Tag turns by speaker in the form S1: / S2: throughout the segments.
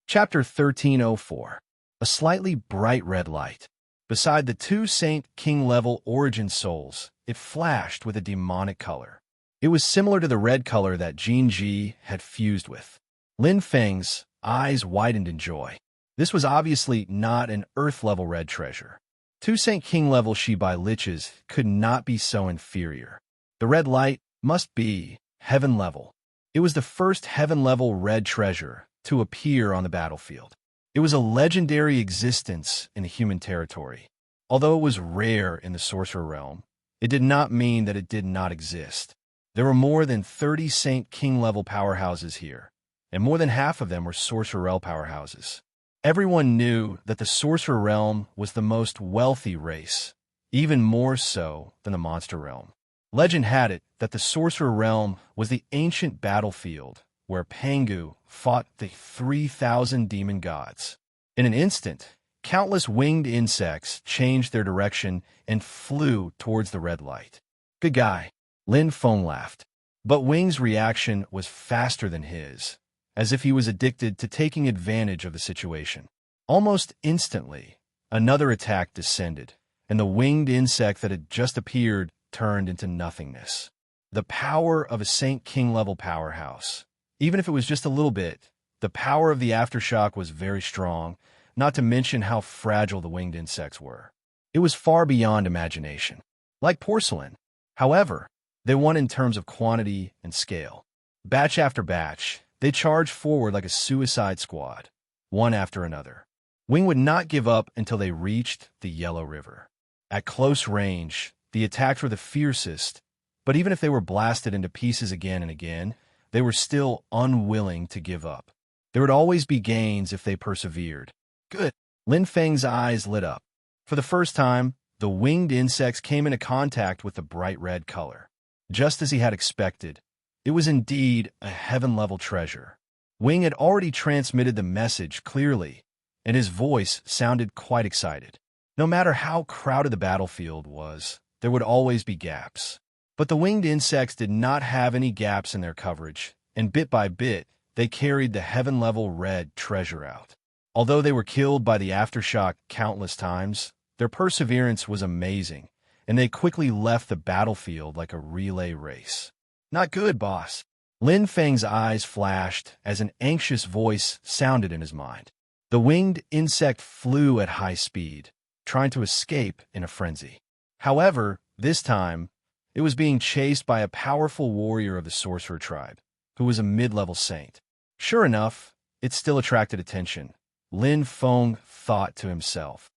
S1: Chapter 1304. A slightly bright red light. Beside the two Saint King level origin souls, it flashed with a demonic color. It was similar to the red color that Jinji had fused with. Lin Feng's eyes widened in joy. This was obviously not an Earth-level red treasure. Two Saint King level Shibai liches could not be so inferior. The red light must be heaven level. It was the first heaven level red treasure to appear on the battlefield. It was a legendary existence in human territory. Although it was rare in the sorcerer realm, it did not mean that it did not exist. There were more than 30 Saint King level powerhouses here, and more than half of them were sorcerer realm powerhouses. Everyone knew that the sorcerer realm was the most wealthy race, even more so than the monster realm. Legend had it that the sorcerer realm was the ancient battlefield where Pangu fought the 3,000 demon gods. In an instant, countless winged insects changed their direction and flew towards the red light. Good guy, Lin Feng laughed. But Wing's reaction was faster than his, as if he was addicted to taking advantage of the situation. Almost instantly, another attack descended, and the winged insect that had just appeared turned into nothingness. The power of a Saint King level powerhouse. Even if it was just a little bit, the power of the aftershock was very strong, not to mention how fragile the winged insects were. It was far beyond imagination. Like porcelain. However, they won in terms of quantity and scale. Batch after batch, they charged forward like a suicide squad, one after another. Wing would not give up until they reached the Yellow River. At close range, the attacks were the fiercest, but even if they were blasted into pieces again and again, they were still unwilling to give up. There would always be gains if they persevered. Good. Lin Feng's eyes lit up. For the first time, the winged insects came into contact with the bright red color. Just as he had expected, it was indeed a heaven-level treasure. Wing had already transmitted the message clearly, and his voice sounded quite excited. No matter how crowded the battlefield was, there would always be gaps. But the winged insects did not have any gaps in their coverage, and bit by bit, they carried the heaven-level red treasure out. Although they were killed by the aftershock countless times, their perseverance was amazing, and they quickly left the battlefield like a relay race. Not good, boss. Lin Feng's eyes flashed as an anxious voice sounded in his mind. The winged insect flew at high speed, trying to escape in a frenzy. However, this time, it was being chased by a powerful warrior of the sorcerer tribe, who was a mid-level saint. Sure enough, it still attracted attention. Lin Feng thought to himself.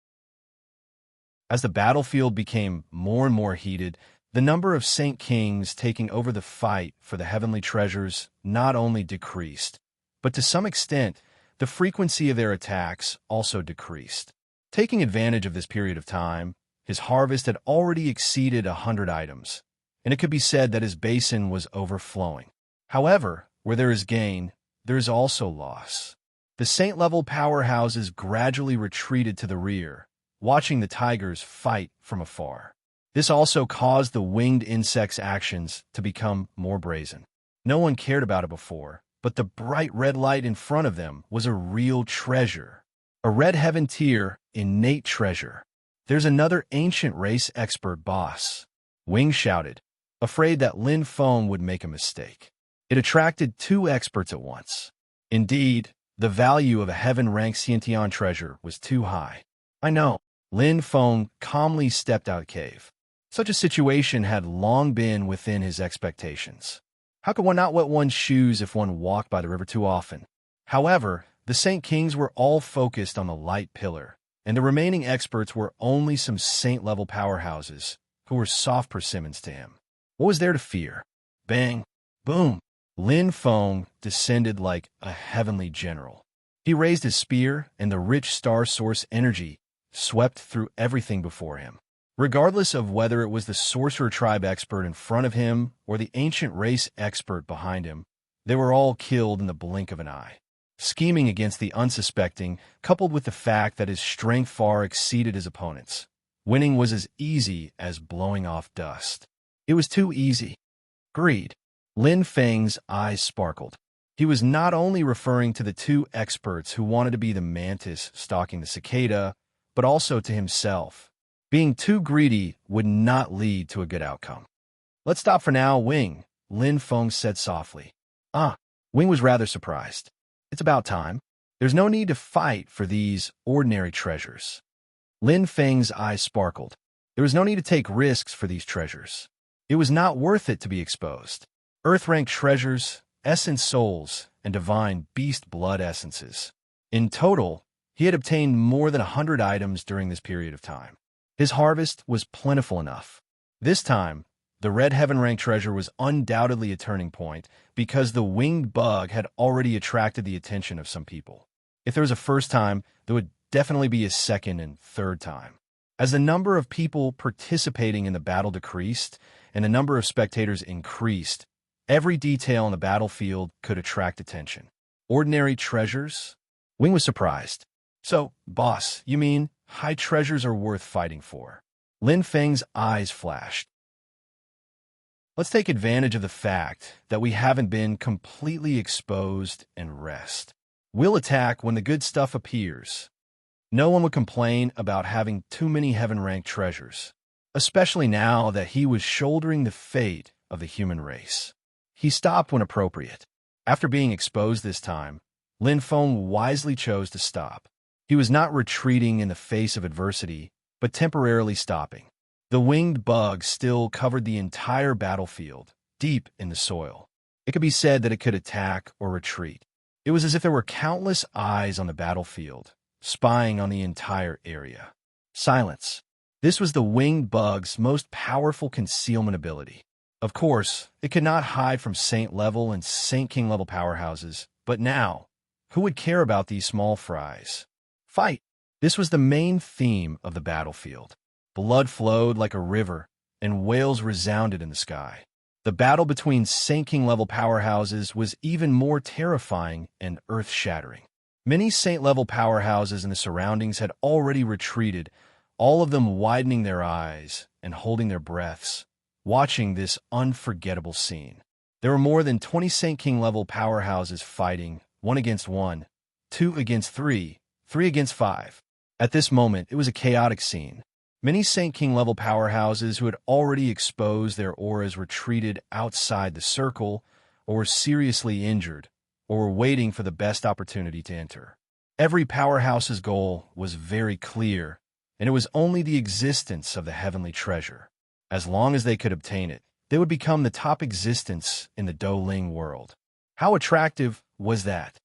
S1: As the battlefield became more and more heated, the number of Saint Kings taking over the fight for the heavenly treasures not only decreased, but to some extent, the frequency of their attacks also decreased. Taking advantage of this period of time, his harvest had already exceeded 100 items, and it could be said that his basin was overflowing. However, where there is gain, there is also loss. The saint-level powerhouses gradually retreated to the rear, watching the tigers fight from afar. This also caused the winged insects' actions to become more brazen. No one cared about it before, but the bright red light in front of them was a real treasure. A red heaven tier, innate treasure. There's another ancient race expert boss. Wing shouted, afraid that Lin Feng would make a mistake. It attracted two experts at once. Indeed, the value of a heaven-ranked Xiantian treasure was too high. I know. Lin Feng calmly stepped out of the cave. Such a situation had long been within his expectations. How could one not wet one's shoes if one walked by the river too often? However, the Saint Kings were all focused on the light pillar, and the remaining experts were only some saint-level powerhouses who were soft persimmons to him. What was there to fear? Bang! Boom! Lin Feng descended like a heavenly general. He raised his spear, and the rich star source energy swept through everything before him. Regardless of whether it was the sorcerer tribe expert in front of him or the ancient race expert behind him, they were all killed in the blink of an eye. Scheming against the unsuspecting, coupled with the fact that his strength far exceeded his opponent's, winning was as easy as blowing off dust. It was too easy. Greed. Lin Feng's eyes sparkled. He was not only referring to the two experts who wanted to be the mantis stalking the cicada, but also to himself. Being too greedy would not lead to a good outcome. "Let's stop for now, Wing," Lin Feng said softly. "Ah." Wing was rather surprised. "It's about time. There's no need to fight for these ordinary treasures." Lin Feng's eyes sparkled. There was no need to take risks for these treasures. It was not worth it to be exposed. Earth-ranked treasures, essence souls, and divine beast blood essences. In total, he had obtained more than 100 items during this period of time. His harvest was plentiful enough. This time, the red heaven-ranked treasure was undoubtedly a turning point because the winged bug had already attracted the attention of some people. If there was a first time, there would definitely be a second and third time. As the number of people participating in the battle decreased and the number of spectators increased, every detail on the battlefield could attract attention. Ordinary treasures? Wing was surprised. "So, boss, you mean high treasures are worth fighting for?" Lin Feng's eyes flashed. "Let's take advantage of the fact that we haven't been completely exposed and rest. We'll attack when the good stuff appears." No one would complain about having too many heaven-ranked treasures, especially now that he was shouldering the fate of the human race. He stopped when appropriate. After being exposed this time, Lin Feng wisely chose to stop. He was not retreating in the face of adversity, but temporarily stopping. The winged bug still covered the entire battlefield, deep in the soil. It could be said that it could attack or retreat. It was as if there were countless eyes on the battlefield, spying on the entire area. Silence. This was the winged bug's most powerful concealment ability. Of course, it could not hide from Saint level and Saint King level powerhouses, but now, who would care about these small fries? Fight! This was the main theme of the battlefield. Blood flowed like a river, and wails resounded in the sky. The battle between Saint King level powerhouses was even more terrifying and earth-shattering. Many Saint-level powerhouses in the surroundings had already retreated, all of them widening their eyes and holding their breaths, watching this unforgettable scene. There were more than 20 Saint King-level powerhouses fighting, 1 against 1, 2 against 3, 3 against 5. At this moment, it was a chaotic scene. Many Saint King-level powerhouses who had already exposed their auras retreated outside the circle or were seriously injured, or were waiting for the best opportunity to enter. Every powerhouse's goal was very clear, and it was only the existence of the heavenly treasure. As long as they could obtain it, they would become the top existence in the Douling world. How attractive was that?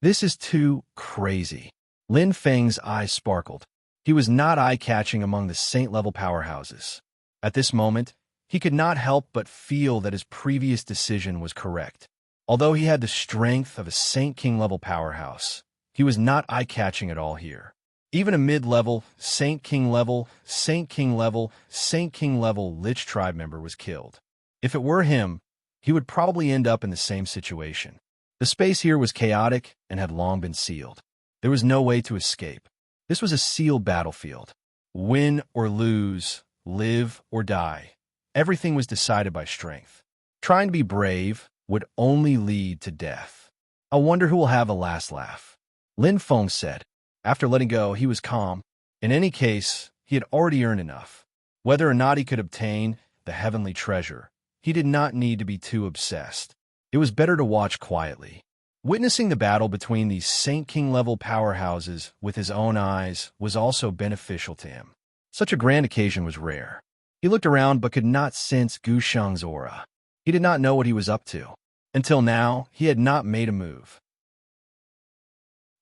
S1: This is too crazy. Lin Feng's eyes sparkled. He was not eye-catching among the saint-level powerhouses. At this moment, he could not help but feel that his previous decision was correct. Although he had the strength of a Saint King-level powerhouse, he was not eye-catching at all here. Even a mid-level, Saint King-level, Saint King-level, Saint King-level Lich tribe member was killed. If it were him, he would probably end up in the same situation. The space here was chaotic and had long been sealed. There was no way to escape. This was a sealed battlefield. Win or lose, live or die. Everything was decided by strength. Trying to be brave would only lead to death. "I wonder who will have a last laugh," Lin Feng said. After letting go, he was calm. In any case, he had already earned enough. Whether or not he could obtain the heavenly treasure, he did not need to be too obsessed. It was better to watch quietly. Witnessing the battle between these Saint King-level powerhouses with his own eyes was also beneficial to him. Such a grand occasion was rare. He looked around but could not sense Gu Sheng's aura. He did not know what he was up to. Until now, he had not made a move.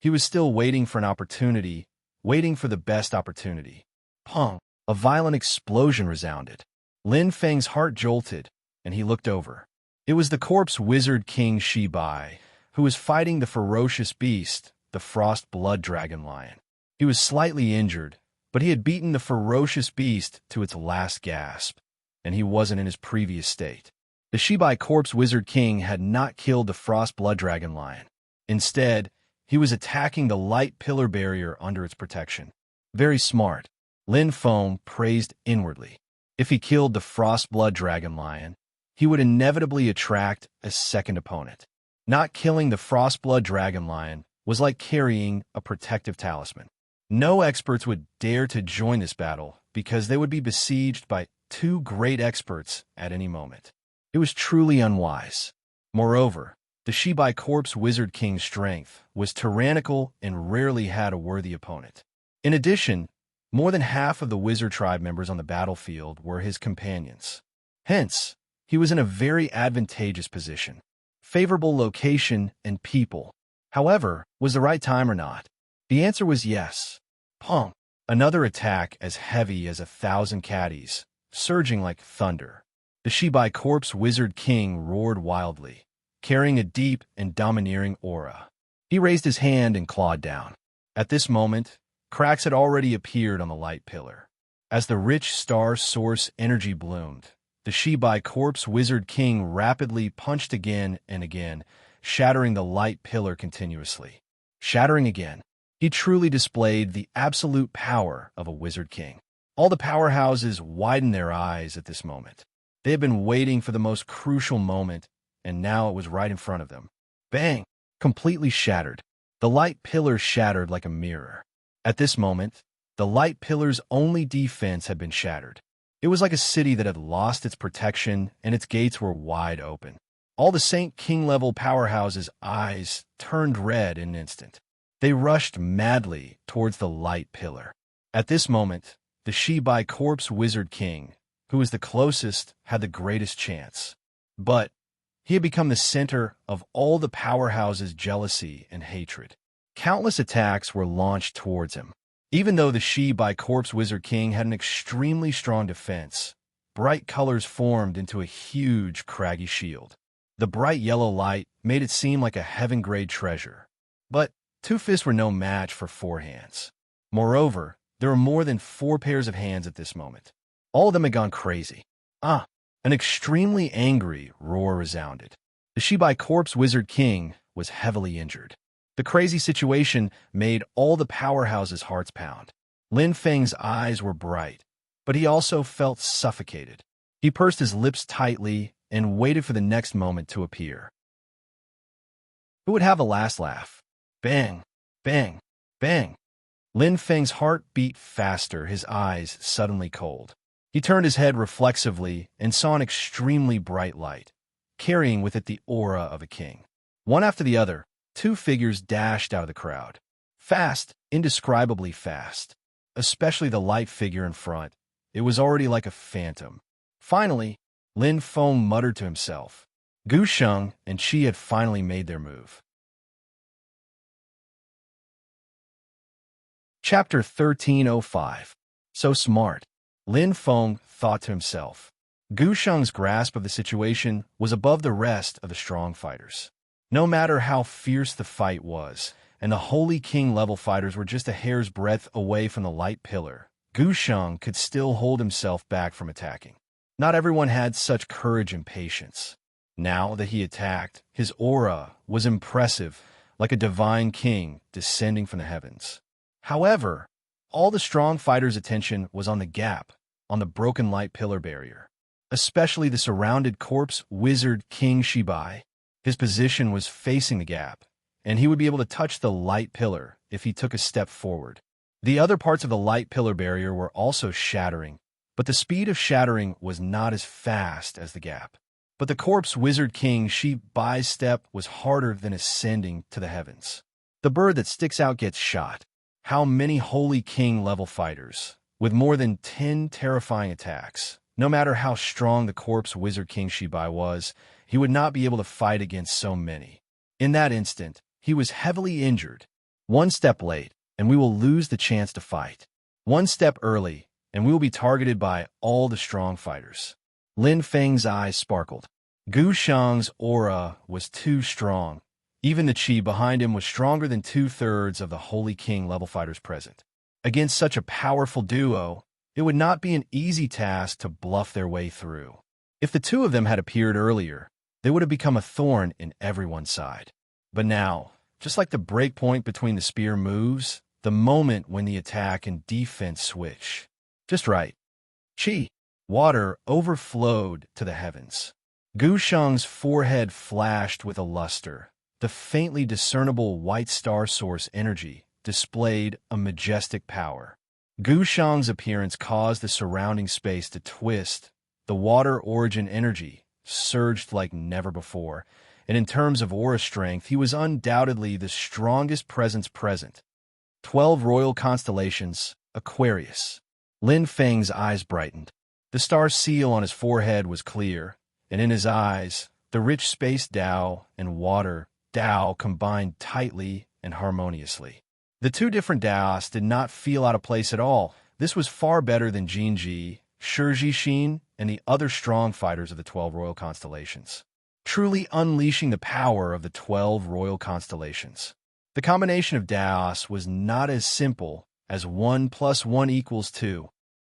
S1: He was still waiting for an opportunity, waiting for the best opportunity. Pong! A violent explosion resounded. Lin Feng's heart jolted, and he looked over. It was the corpse wizard King Shi Bai, who was fighting the ferocious beast, the frost blood dragon lion. He was slightly injured, but he had beaten the ferocious beast to its last gasp, and he wasn't in his previous state. The Shibai Corpse Wizard King had not killed the Frost Blood Dragon Lion. Instead, he was attacking the light pillar barrier under its protection. Very smart, Lin Feng praised inwardly. If he killed the Frost Blood Dragon Lion, he would inevitably attract a second opponent. Not killing the Frostblood Dragon Lion was like carrying a protective talisman. No experts would dare to join this battle because they would be besieged by two great experts at any moment. It was truly unwise. Moreover, the Shibai Corpse Wizard King's strength was tyrannical and rarely had a worthy opponent. In addition, more than half of the wizard tribe members on the battlefield were his companions. Hence, he was in a very advantageous position. Favorable location and people. However, was the right time or not? The answer was yes. Pong. Another attack as heavy as 1,000 caddies, surging like thunder. The Shibai Corpse Wizard King roared wildly, carrying a deep and domineering aura. He raised his hand and clawed down. At this moment, cracks had already appeared on the light pillar. As the rich star source energy bloomed, the Shibai Corpse Wizard King rapidly punched again and again, shattering the light pillar continuously. Shattering again. He truly displayed the absolute power of a Wizard King. All the powerhouses widened their eyes at this moment. They had been waiting for the most crucial moment, and now it was right in front of them. Bang! Completely shattered. The light pillar shattered like a mirror. At this moment, the light pillar's only defense had been shattered. It was like a city that had lost its protection and its gates were wide open. All the Saint King-level powerhouses' eyes turned red in an instant. They rushed madly towards the light pillar. At this moment, the Shibai Corpse Wizard King, who was the closest, had the greatest chance. But he had become the center of all the powerhouses' jealousy and hatred. Countless attacks were launched towards him. Even though the Shibai Corpse Wizard King had an extremely strong defense, bright colors formed into a huge, craggy shield. The bright yellow light made it seem like a heaven-grade treasure. But two fists were no match for four hands. Moreover, there were more than 4 pairs of hands at this moment. All of them had gone crazy. An extremely angry roar resounded. The Shibai Corpse Wizard King was heavily injured. The crazy situation made all the powerhouses' hearts pound. Lin Feng's eyes were bright, but he also felt suffocated. He pursed his lips tightly and waited for the next moment to appear. Who would have the last laugh? Bang! Bang! Bang! Lin Feng's heart beat faster, his eyes suddenly cold. He turned his head reflexively and saw an extremely bright light, carrying with it the aura of a king. One after the other, 2 figures dashed out of the crowd. Fast, indescribably fast. Especially the light figure in front. It was already like a phantom. Finally, Lin Feng muttered to himself. Gu Sheng and Qi had finally made their move. Chapter 1305. So smart. Lin Feng thought to himself. Gu Sheng's grasp of the situation was above the rest of the strong fighters. No matter how fierce the fight was, and the Holy King-level fighters were just a hair's breadth away from the light pillar, Gu Sheng could still hold himself back from attacking. Not everyone had such courage and patience. Now that he attacked, his aura was impressive, like a divine king descending from the heavens. However, all the strong fighters' attention was on the gap, on the broken light pillar barrier. Especially the surrounded corpse wizard King Shibai. His position was facing the gap, and he would be able to touch the light pillar if he took a step forward. The other parts of the light pillar barrier were also shattering, but the speed of shattering was not as fast as the gap. But the corpse wizard King Shibai's step was harder than ascending to the heavens. The bird that sticks out gets shot. How many Holy King-level fighters, with more than 10 terrifying attacks, no matter how strong the corpse wizard King Shibai was, he would not be able to fight against so many. In that instant, he was heavily injured. One step late, and we will lose the chance to fight. One step early, and we will be targeted by all the strong fighters. Lin Feng's eyes sparkled. Gu Sheng's aura was too strong. Even the chi behind him was stronger than 2/3 of the Holy King-level fighters present. Against such a powerful duo, it would not be an easy task to bluff their way through. If the 2 of them had appeared earlier, they would have become a thorn in everyone's side. But now, just like the break point between the spear moves, the moment when the attack and defense switch. Just right. Chi, water, overflowed to the heavens. Gu Sheng's forehead flashed with a luster, the faintly discernible white star source energy displayed a majestic power. Gu Shang's appearance caused the surrounding space to twist. The water origin energy surged like never before, and in terms of aura strength, he was undoubtedly the strongest presence present. 12 royal constellations, Aquarius. Lin Feng's eyes brightened. The star seal on his forehead was clear, and in his eyes, the rich space Tao and water Tao combined tightly and harmoniously. The two different Taos did not feel out of place at all. This was far better than Jinji, Shiji Xin, and the other strong fighters of the 12 royal constellations, truly unleashing the power of the 12 royal constellations. The combination of Taos was not as simple as 1 + 1 = 2.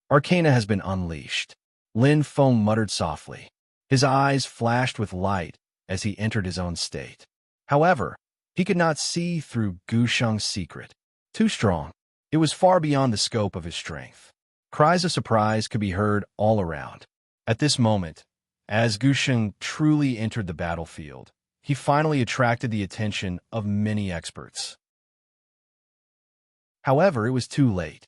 S1: Arcana has been unleashed, Lin Feng muttered softly. His eyes flashed with light as he entered his own state. However, he could not see through Gu Sheng's secret. Too strong. It was far beyond the scope of his strength. Cries of surprise could be heard all around. At this moment, as Gu Sheng truly entered the battlefield, he finally attracted the attention of many experts. However, it was too late.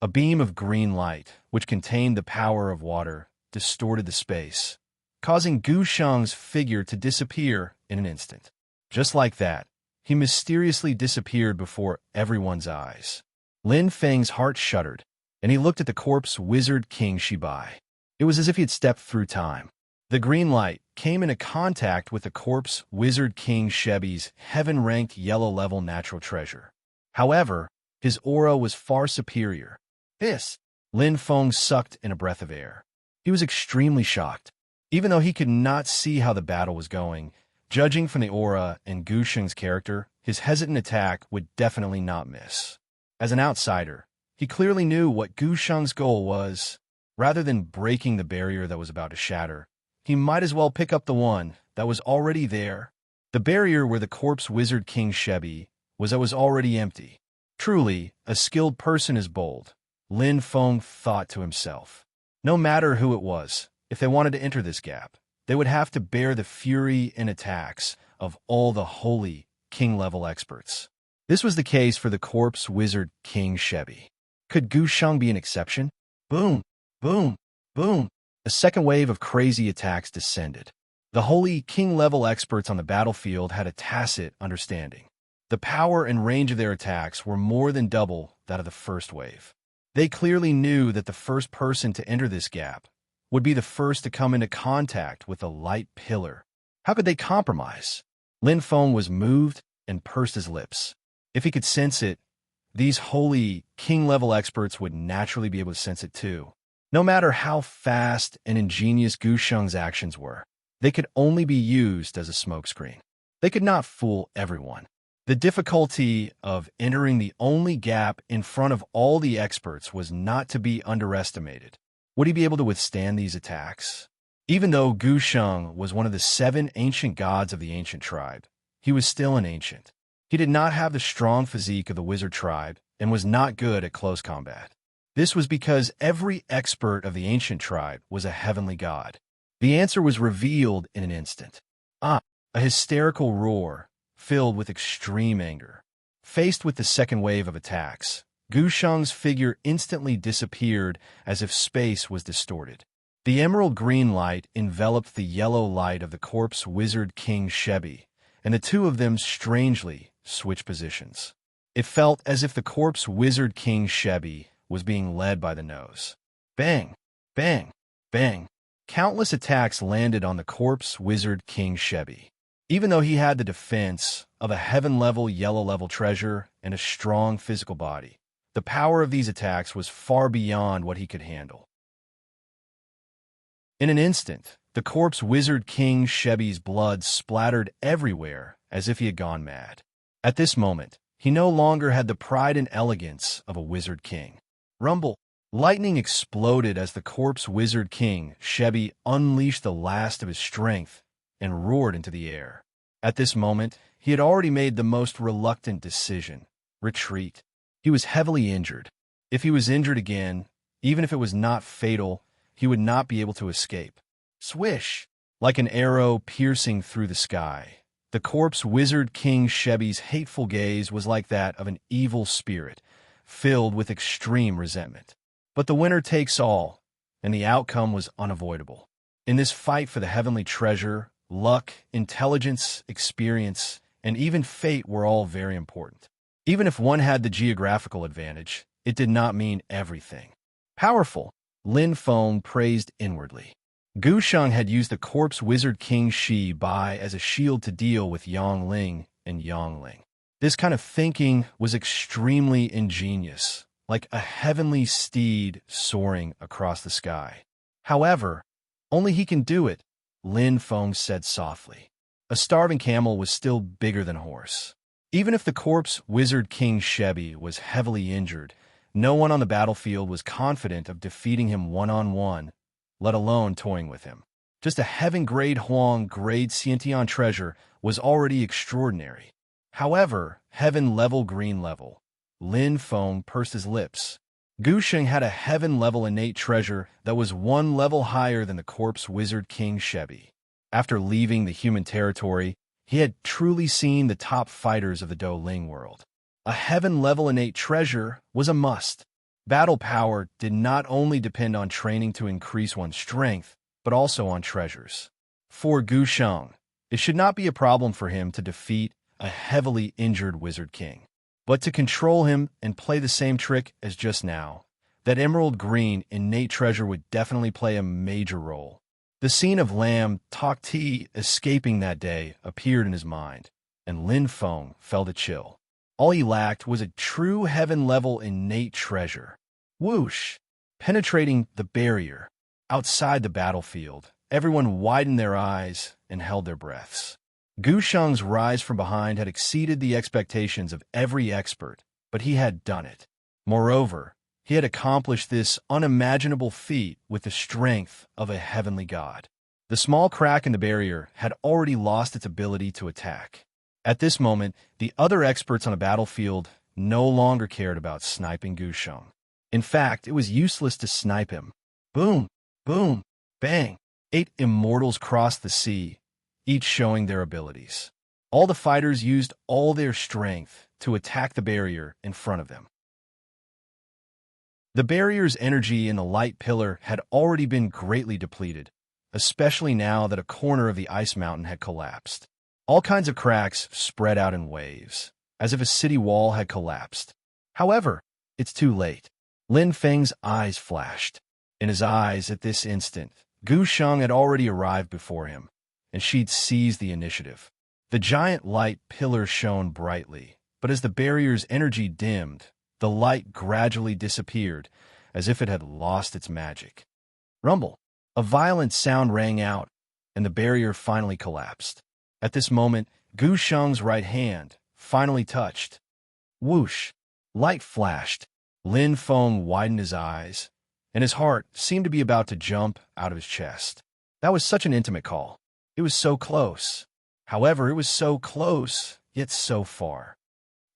S1: A beam of green light, which contained the power of water, distorted the space, causing Gu Sheng's figure to disappear in an instant. Just like that, he mysteriously disappeared before everyone's eyes. Lin Feng's heart shuddered, and he looked at the corpse wizard King Shibai. It was as if he had stepped through time. The green light came into contact with the corpse wizard King Shibai's heaven-ranked yellow-level natural treasure. However, his aura was far superior. Lin Feng sucked in a breath of air. He was extremely shocked. Even though he could not see how the battle was going, judging from the aura and Gu Sheng's character, his hesitant attack would definitely not miss. As an outsider, he clearly knew what Gu Sheng's goal was. Rather than breaking the barrier that was about to shatter, he might as well pick up the one that was already there. The barrier where the corpse wizard King Shibai was already empty. Truly, a skilled person is bold, Lin Feng thought to himself. No matter who it was, if they wanted to enter this gap, they would have to bear the fury and attacks of all the holy king-level experts. This was the case for the corpse wizard King Shibai. Could Gu Sheng be an exception? Boom, boom, boom. A second wave of crazy attacks descended. The holy king-level experts on the battlefield had a tacit understanding. The power and range of their attacks were more than double that of the first wave. They clearly knew that the first person to enter this gap would be the first to come into contact with the light pillar. How could they compromise? Lin Feng was moved and pursed his lips. If he could sense it, these holy king-level experts would naturally be able to sense it too. No matter how fast and ingenious Gu Sheng's actions were, they could only be used as a smokescreen. They could not fool everyone. The difficulty of entering the only gap in front of all the experts was not to be underestimated. Would he be able to withstand these attacks? Even though Gu Sheng was one of the 7 ancient gods of the ancient tribe, he was still an ancient. He did not have the strong physique of the wizard tribe and was not good at close combat. This was because every expert of the ancient tribe was a heavenly god. The answer was revealed in an instant. A hysterical roar, filled with extreme anger. Faced with the second wave of attacks, Gu Sheng's figure instantly disappeared as if space was distorted. The emerald green light enveloped the yellow light of the corpse wizard King Shibai, and the two of them strangely switched positions. It felt as if the corpse wizard King Shibai was being led by the nose. Bang! Bang! Bang! Countless attacks landed on the corpse wizard King Shibai. Even though he had the defense of a heaven-level yellow-level treasure and a strong physical body, the power of these attacks was far beyond what he could handle. In an instant, the corpse wizard King Shibai's blood splattered everywhere as if he had gone mad. At this moment, he no longer had the pride and elegance of a wizard king. Rumble! Lightning exploded as the corpse wizard King Shibai unleashed the last of his strength and roared into the air. At this moment, he had already made the most reluctant decision: retreat. He was heavily injured. If he was injured again, even if it was not fatal, he would not be able to escape. Swish! Like an arrow piercing through the sky, The corpse wizard King Shebi's hateful gaze was like that of an evil spirit, filled with extreme resentment. But the winner takes all, and the outcome was unavoidable. In this fight for the heavenly treasure, luck, intelligence, experience, and even fate were all very important. Even if one had the geographical advantage, it did not mean everything. Powerful, Lin Feng praised inwardly. Gu Sheng had used the corpse wizard King Shi Bai as a shield to deal with Yang Ling and Yang Ling. This kind of thinking was extremely ingenious, like a heavenly steed soaring across the sky. However, only he can do it, Lin Feng said softly. A starving camel was still bigger than a horse. Even if the corpse wizard King Shebi was heavily injured, no one on the battlefield was confident of defeating him one-on-one, let alone toying with him. Just a heaven-grade Huang-grade Xiantian treasure was already extraordinary. However, heaven-level green level, Lin Feng pursed his lips. Gu Sheng had a heaven-level innate treasure that was one level higher than the corpse wizard King Shebi. After leaving the human territory, he had truly seen the top fighters of the Douling world. A heaven-level innate treasure was a must. Battle power did not only depend on training to increase one's strength, but also on treasures. For Gu Sheng, it should not be a problem for him to defeat a heavily injured wizard king. But to control him and play the same trick as just now, that emerald green innate treasure would definitely play a major role. The scene of Lam Tok Ti escaping that day appeared in his mind, and Lin Feng felt a chill. All he lacked was a true heaven-level innate treasure. Whoosh! Penetrating the barrier. Outside the battlefield, everyone widened their eyes and held their breaths. Gu Sheng's rise from behind had exceeded the expectations of every expert, but he had done it. Moreover, he had accomplished this unimaginable feat with the strength of a heavenly god. The small crack in the barrier had already lost its ability to attack. At this moment, the other experts on the battlefield no longer cared about sniping Gu Sheng. In fact, it was useless to snipe him. Boom, boom, bang. 8 immortals crossed the sea, each showing their abilities. All the fighters used all their strength to attack the barrier in front of them. The barrier's energy in the light pillar had already been greatly depleted, especially now that a corner of the ice mountain had collapsed. All kinds of cracks spread out in waves, as if a city wall had collapsed. However, it's too late. Lin Feng's eyes flashed. In his eyes at this instant, Gu Sheng had already arrived before him, and she'd seized the initiative. The giant light pillar shone brightly, but as the barrier's energy dimmed, the light gradually disappeared, as if it had lost its magic. Rumble! A violent sound rang out, and the barrier finally collapsed. At this moment, Gu Sheng's right hand finally touched. Whoosh! Light flashed. Lin Feng widened his eyes, and his heart seemed to be about to jump out of his chest. That was such an intimate call. It was so close. However, it was so close, yet so far.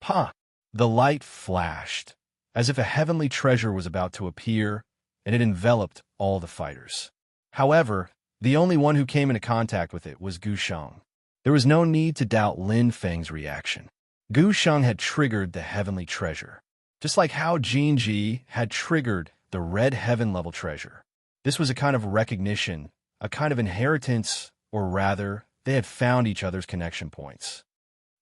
S1: Pa! The light flashed, as if a heavenly treasure was about to appear, and it enveloped all the fighters. However, the only one who came into contact with it was Gu Sheng. There was no need to doubt Lin Feng's reaction. Gu Sheng had triggered the heavenly treasure, just like how Jin Ji had triggered the red heaven-level treasure. This was a kind of recognition, a kind of inheritance, or rather, they had found each other's connection points.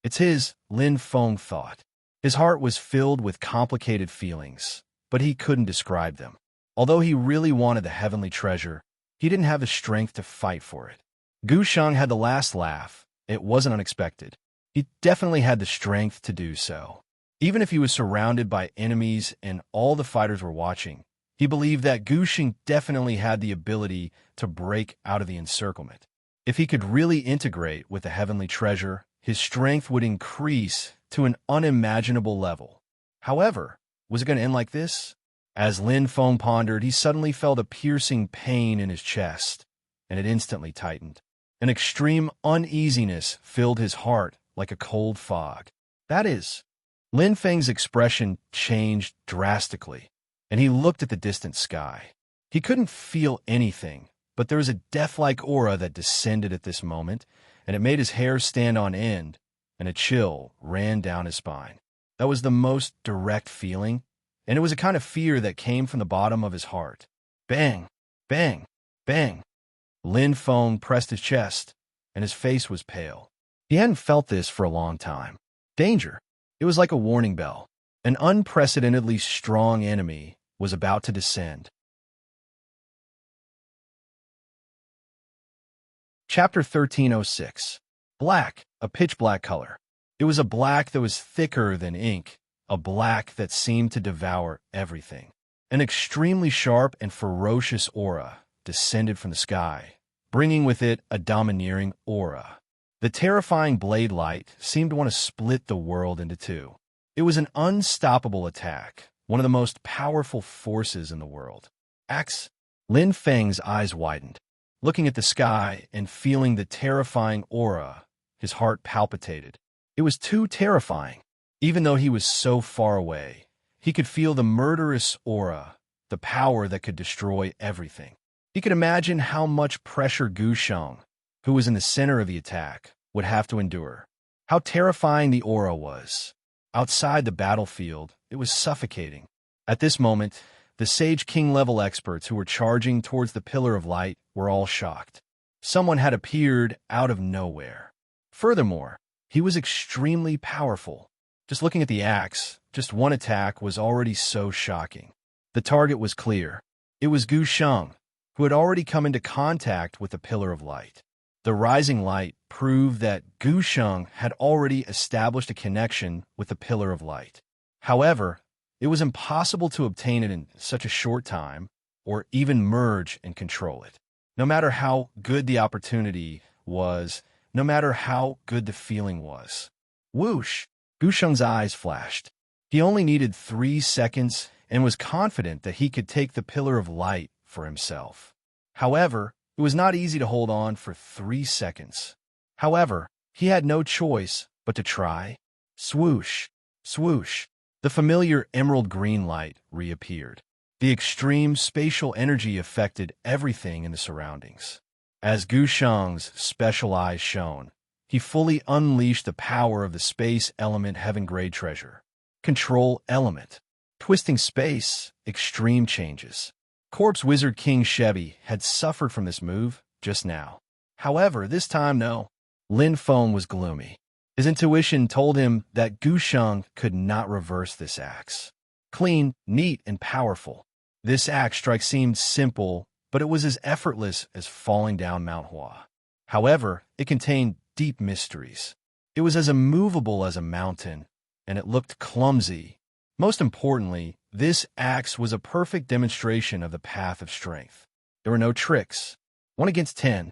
S1: It's his, Lin Feng thought. His heart was filled with complicated feelings, but he couldn't describe them. Although he really wanted the heavenly treasure, he didn't have the strength to fight for it. Gu Sheng had the last laugh. It wasn't unexpected. He definitely had the strength to do so. Even if he was surrounded by enemies and all the fighters were watching, he believed that Gu Sheng definitely had the ability to break out of the encirclement. If he could really integrate with the heavenly treasure, his strength would increase to an unimaginable level. However, was it going to end like this? As Lin Feng pondered, he suddenly felt a piercing pain in his chest, and it instantly tightened. An extreme uneasiness filled his heart like a cold fog. That is, Lin Feng's expression changed drastically, and he looked at the distant sky. He couldn't feel anything, but there was a death-like aura that descended at this moment, and it made his hair stand on end, and a chill ran down his spine. That was the most direct feeling, and it was a kind of fear that came from the bottom of his heart. Bang! Bang! Bang! Lin Feng pressed his chest, and his face was pale. He hadn't felt this for a long time. Danger! It was like a warning bell. An unprecedentedly strong enemy was about to descend. Chapter 1306. Black, a pitch-black color. It was a black that was thicker than ink, a black that seemed to devour everything. An extremely sharp and ferocious aura descended from the sky, bringing with it a domineering aura. The terrifying blade light seemed to want to split the world into two. It was an unstoppable attack, one of the most powerful forces in the world. Axe. Lin Feng's eyes widened. Looking at the sky and feeling the terrifying aura, his heart palpitated. It was too terrifying. Even though he was so far away, he could feel the murderous aura, the power that could destroy everything. He could imagine how much pressure Gu Sheng, who was in the center of the attack, would have to endure. How terrifying the aura was. Outside the battlefield, it was suffocating. At this moment, the Sage King-level experts who were charging towards the Pillar of Light were all shocked. Someone had appeared out of nowhere. Furthermore, he was extremely powerful. Just looking at the axe, just one attack was already so shocking. The target was clear. It was Gu Sheng, who had already come into contact with the Pillar of Light. The rising light proved that Gu Sheng had already established a connection with the Pillar of Light. However, it was impossible to obtain it in such a short time, or even merge and control it. No matter how good the opportunity was, no matter how good the feeling was. Whoosh! Gu Sheng's eyes flashed. He only needed 3 seconds and was confident that he could take the Pillar of Light for himself. However, it was not easy to hold on for 3 seconds. However, he had no choice but to try. Swoosh! Swoosh! The familiar emerald green light reappeared. The extreme spatial energy affected everything in the surroundings. As Gu Sheng's special eyes shone, he fully unleashed the power of the space element heaven-grade treasure. Control element. Twisting space, extreme changes. Corpse Wizard King Shebi had suffered from this move just now. However, this time, no. Lin Feng was gloomy. His intuition told him that Gu Sheng could not reverse this axe. Clean, neat, and powerful. This axe strike seemed simple, but it was as effortless as falling down Mount Hua. However, it contained deep mysteries. It was as immovable as a mountain, and it looked clumsy. Most importantly, this axe was a perfect demonstration of the path of strength. There were no tricks. 1 against 10.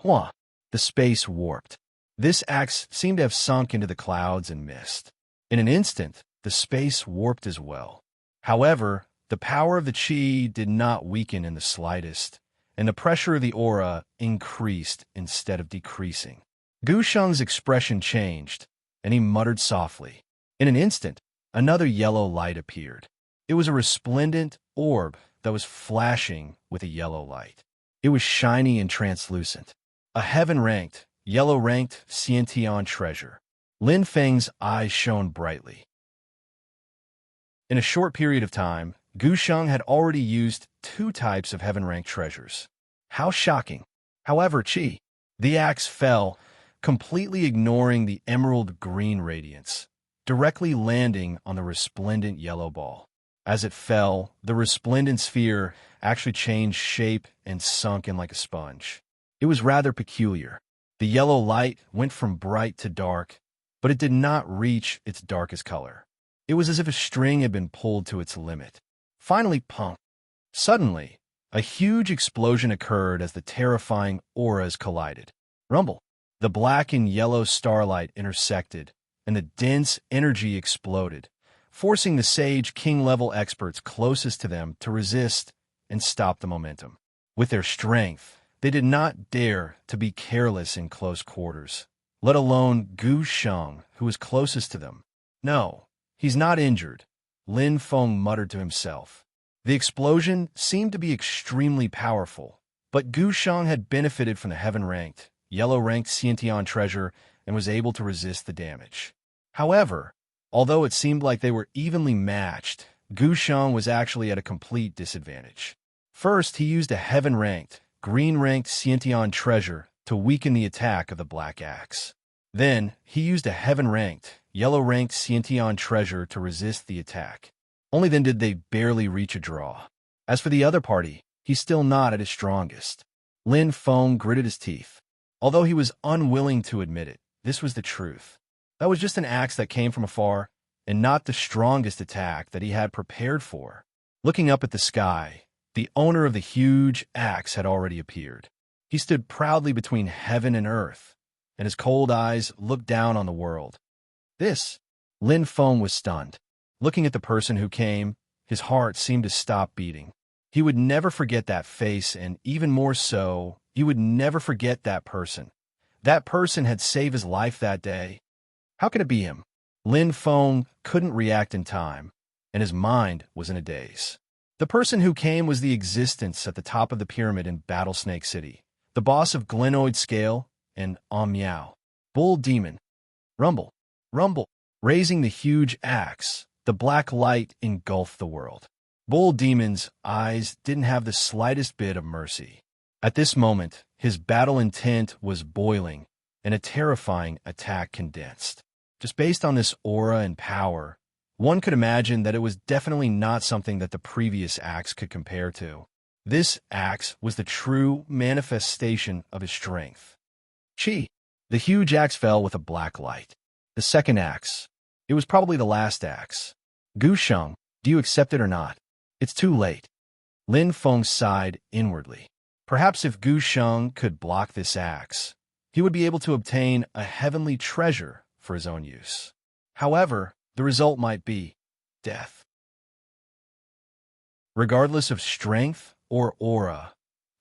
S1: Hua! The space warped. This axe seemed to have sunk into the clouds and mist. In an instant, the space warped as well. However, the power of the qi did not weaken in the slightest, and the pressure of the aura increased instead of decreasing. Gu Sheng's expression changed, and he muttered softly. In an instant, another yellow light appeared. It was a resplendent orb that was flashing with a yellow light. It was shiny and translucent. A heaven-ranked, yellow-ranked Xiantian treasure. Lin Feng's eyes shone brightly. In a short period of time, Gu Sheng had already used 2 types of heaven-ranked treasures. How shocking! However, the axe fell, completely ignoring the emerald green radiance, directly landing on the resplendent yellow ball. As it fell, the resplendent sphere actually changed shape and sunk in like a sponge. It was rather peculiar. The yellow light went from bright to dark, but it did not reach its darkest color. It was as if a string had been pulled to its limit. Finally, punk. Suddenly, a huge explosion occurred as the terrifying auras collided. Rumble. The black and yellow starlight intersected, and the dense energy exploded, forcing the Sage King-level experts closest to them to resist and stop the momentum. With their strength, they did not dare to be careless in close quarters, let alone Gu Sheng, who was closest to them. No, he's not injured, Lin Feng muttered to himself. The explosion seemed to be extremely powerful, but Gu Sheng had benefited from the heaven-ranked, yellow-ranked Sciention treasure and was able to resist the damage. However, although it seemed like they were evenly matched, Gu Sheng was actually at a complete disadvantage. First, he used a heaven-ranked, green-ranked Sciention treasure to weaken the attack of the Black Axe. Then, he used a heaven-ranked, yellow-ranked Sciention treasure to resist the attack. Only then did they barely reach a draw. As for the other party, he's still not at his strongest. Lin Feng gritted his teeth. Although he was unwilling to admit it, this was the truth. That was just an axe that came from afar, and not the strongest attack that he had prepared for. Looking up at the sky, the owner of the huge axe had already appeared. He stood proudly between heaven and earth, and his cold eyes looked down on the world. Lin Feng was stunned. Looking at the person who came, his heart seemed to stop beating. He would never forget that face, and even more so, he would never forget that person. That person had saved his life that day. How could it be him? Lin Feng couldn't react in time, and his mind was in a daze. The person who came was the existence at the top of the pyramid in Battlesnake City, the boss of Glenoid Scale and Meow. Bull Demon. Rumble. Rumble. Raising the huge axe, the black light engulfed the world. Bull Demon's eyes didn't have the slightest bit of mercy. At this moment, his battle intent was boiling, and a terrifying attack condensed. Just based on this aura and power, one could imagine that it was definitely not something that the previous axe could compare to. This axe was the true manifestation of his strength. Chi. The huge axe fell with a black light. The second axe. It was probably the last axe. Gu Sheng, do you accept it or not? It's too late. Lin Feng sighed inwardly. Perhaps if Gu Sheng could block this axe, he would be able to obtain a heavenly treasure for his own use. However, the result might be death. Regardless of strength or aura,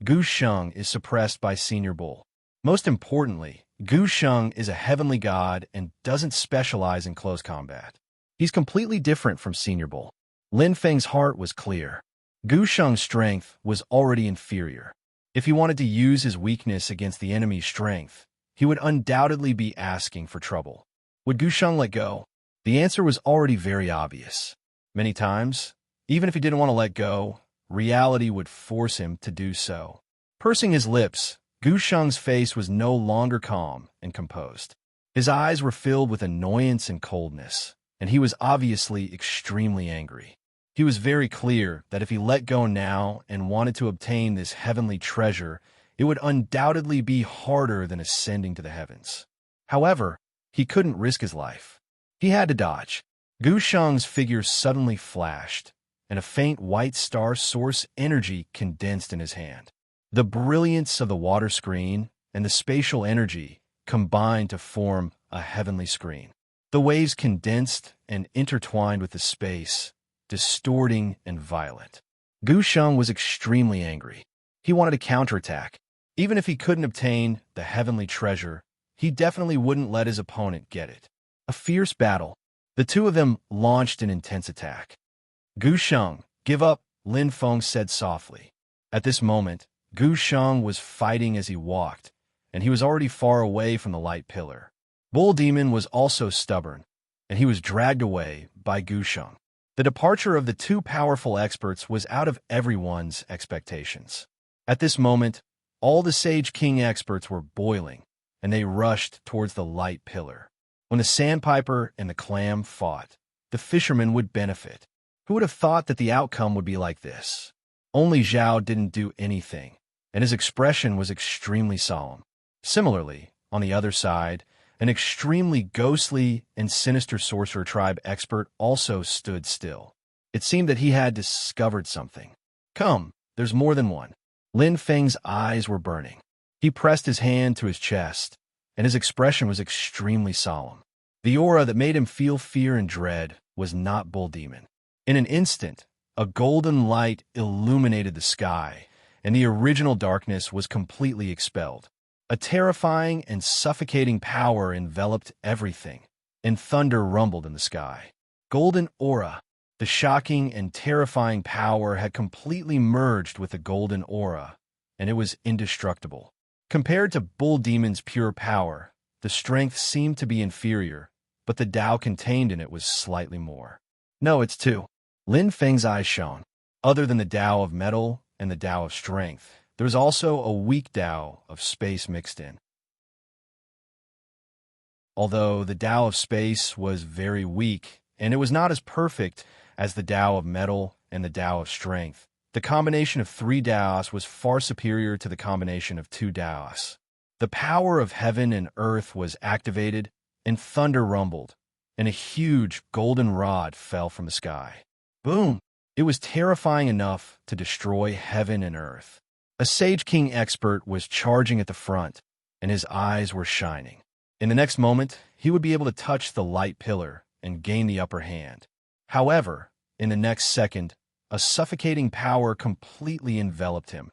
S1: Gu Sheng is suppressed by Senior Bull. Most importantly, Gu Sheng is a heavenly god and doesn't specialize in close combat. He's completely different from Senior Bull. Lin Feng's heart was clear. Gu Sheng's strength was already inferior. If he wanted to use his weakness against the enemy's strength, he would undoubtedly be asking for trouble. Would Gu Sheng let go? The answer was already very obvious. Many times, even if he didn't want to let go, reality would force him to do so. Pursing his lips, Gu Sheng's face was no longer calm and composed. His eyes were filled with annoyance and coldness, and he was obviously extremely angry. He was very clear that if he let go now and wanted to obtain this heavenly treasure, it would undoubtedly be harder than ascending to the heavens. However, he couldn't risk his life. He had to dodge. Gu Sheng's figure suddenly flashed, and a faint white star source energy condensed in his hand. The brilliance of the water screen and the spatial energy combined to form a heavenly screen. The waves condensed and intertwined with the space, distorting and violent. Gu Sheng was extremely angry. He wanted to counterattack. Even if he couldn't obtain the heavenly treasure, he definitely wouldn't let his opponent get it. A fierce battle. The two of them launched an intense attack. Gu Sheng, give up, Lin Feng said softly. At this moment, Gu Sheng was fighting as he walked, and he was already far away from the light pillar. Bull Demon was also stubborn, and he was dragged away by Gu Sheng. The departure of the two powerful experts was out of everyone's expectations. At this moment, all the Sage King experts were boiling, and they rushed towards the light pillar. When the Sandpiper and the Clam fought, the fisherman would benefit. Who would have thought that the outcome would be like this? Only Zhao didn't do anything, and his expression was extremely solemn. Similarly, on the other side, an extremely ghostly and sinister sorcerer tribe expert also stood still. It seemed that he had discovered something. Come, there's more than one. Lin Feng's eyes were burning. He pressed his hand to his chest, and his expression was extremely solemn. The aura that made him feel fear and dread was not Bull Demon. In an instant, a golden light illuminated the sky, and the original darkness was completely expelled. A terrifying and suffocating power enveloped everything, and thunder rumbled in the sky. Golden aura. The shocking and terrifying power had completely merged with the golden aura, and it was indestructible. Compared to Bull Demon's pure power, the strength seemed to be inferior, but the Tao contained in it was slightly more. No, it's two. Lin Feng's eyes shone. Other than the Tao of metal and the Tao of strength, there was also a weak Tao of space mixed in. Although the Tao of space was very weak, and it was not as perfect as the Tao of metal and the Tao of strength, the combination of three Taos was far superior to the combination of two Taos. The power of heaven and earth was activated, and thunder rumbled, and a huge golden rod fell from the sky. Boom! It was terrifying enough to destroy heaven and earth. A Sage King expert was charging at the front, and his eyes were shining. In the next moment, he would be able to touch the light pillar and gain the upper hand. However, in the next second, a suffocating power completely enveloped him,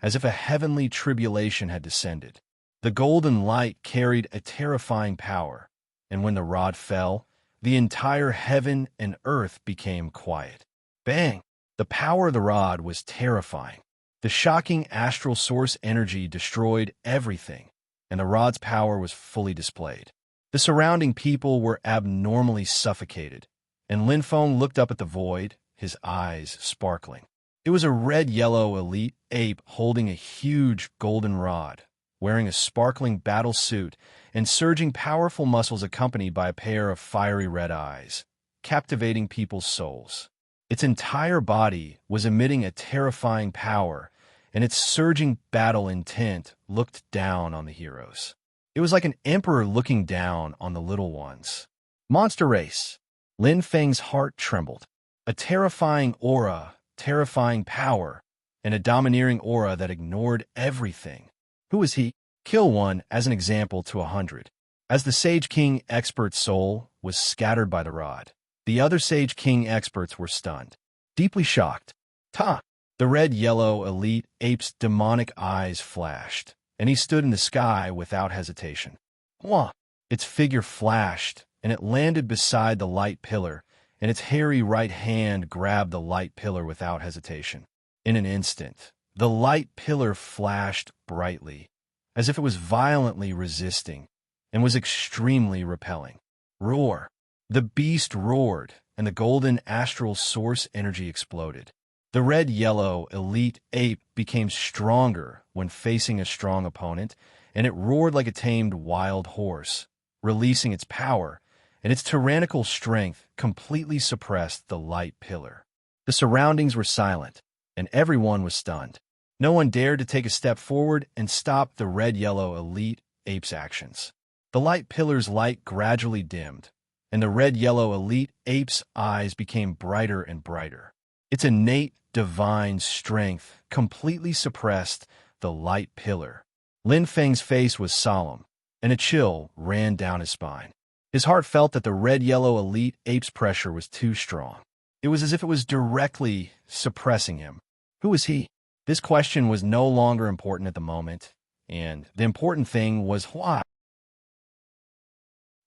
S1: as if a heavenly tribulation had descended. The golden light carried a terrifying power, and when the rod fell, the entire heaven and earth became quiet. Bang! The power of the rod was terrifying. The shocking astral source energy destroyed everything, and the rod's power was fully displayed. The surrounding people were abnormally suffocated, and Lin Feng looked up at the void, his eyes sparkling. It was a red-yellow elite ape holding a huge golden rod, wearing a sparkling battle suit and surging powerful muscles accompanied by a pair of fiery red eyes, captivating people's souls. Its entire body was emitting a terrifying power, and its surging battle intent looked down on the heroes. It was like an emperor looking down on the little ones. Monster race. Lin Feng's heart trembled. A terrifying aura, terrifying power, and a domineering aura that ignored everything. Who was he? Kill one as an example to 100. As the Sage King expert's soul was scattered by the rod, the other Sage King experts were stunned, deeply shocked. Ta! The red-yellow elite ape's demonic eyes flashed, and he stood in the sky without hesitation. Wah! Its figure flashed, and it landed beside the light pillar, and its hairy right hand grabbed the light pillar without hesitation. In an instant, the light pillar flashed brightly, as if it was violently resisting, and was extremely repelling. Roar! The beast roared, and the golden astral source energy exploded. The red-yellow elite ape became stronger when facing a strong opponent, and it roared like a tamed wild horse, releasing its power, and its tyrannical strength completely suppressed the light pillar. The surroundings were silent, and everyone was stunned. No one dared to take a step forward and stop the red-yellow elite ape's actions. The light pillar's light gradually dimmed, and the red-yellow elite ape's eyes became brighter and brighter. Its innate divine strength completely suppressed the light pillar. Lin Feng's face was solemn, and a chill ran down his spine. His heart felt that the red-yellow elite ape's pressure was too strong. It was as if it was directly suppressing him. Who was he? This question was no longer important at the moment, and the important thing was why.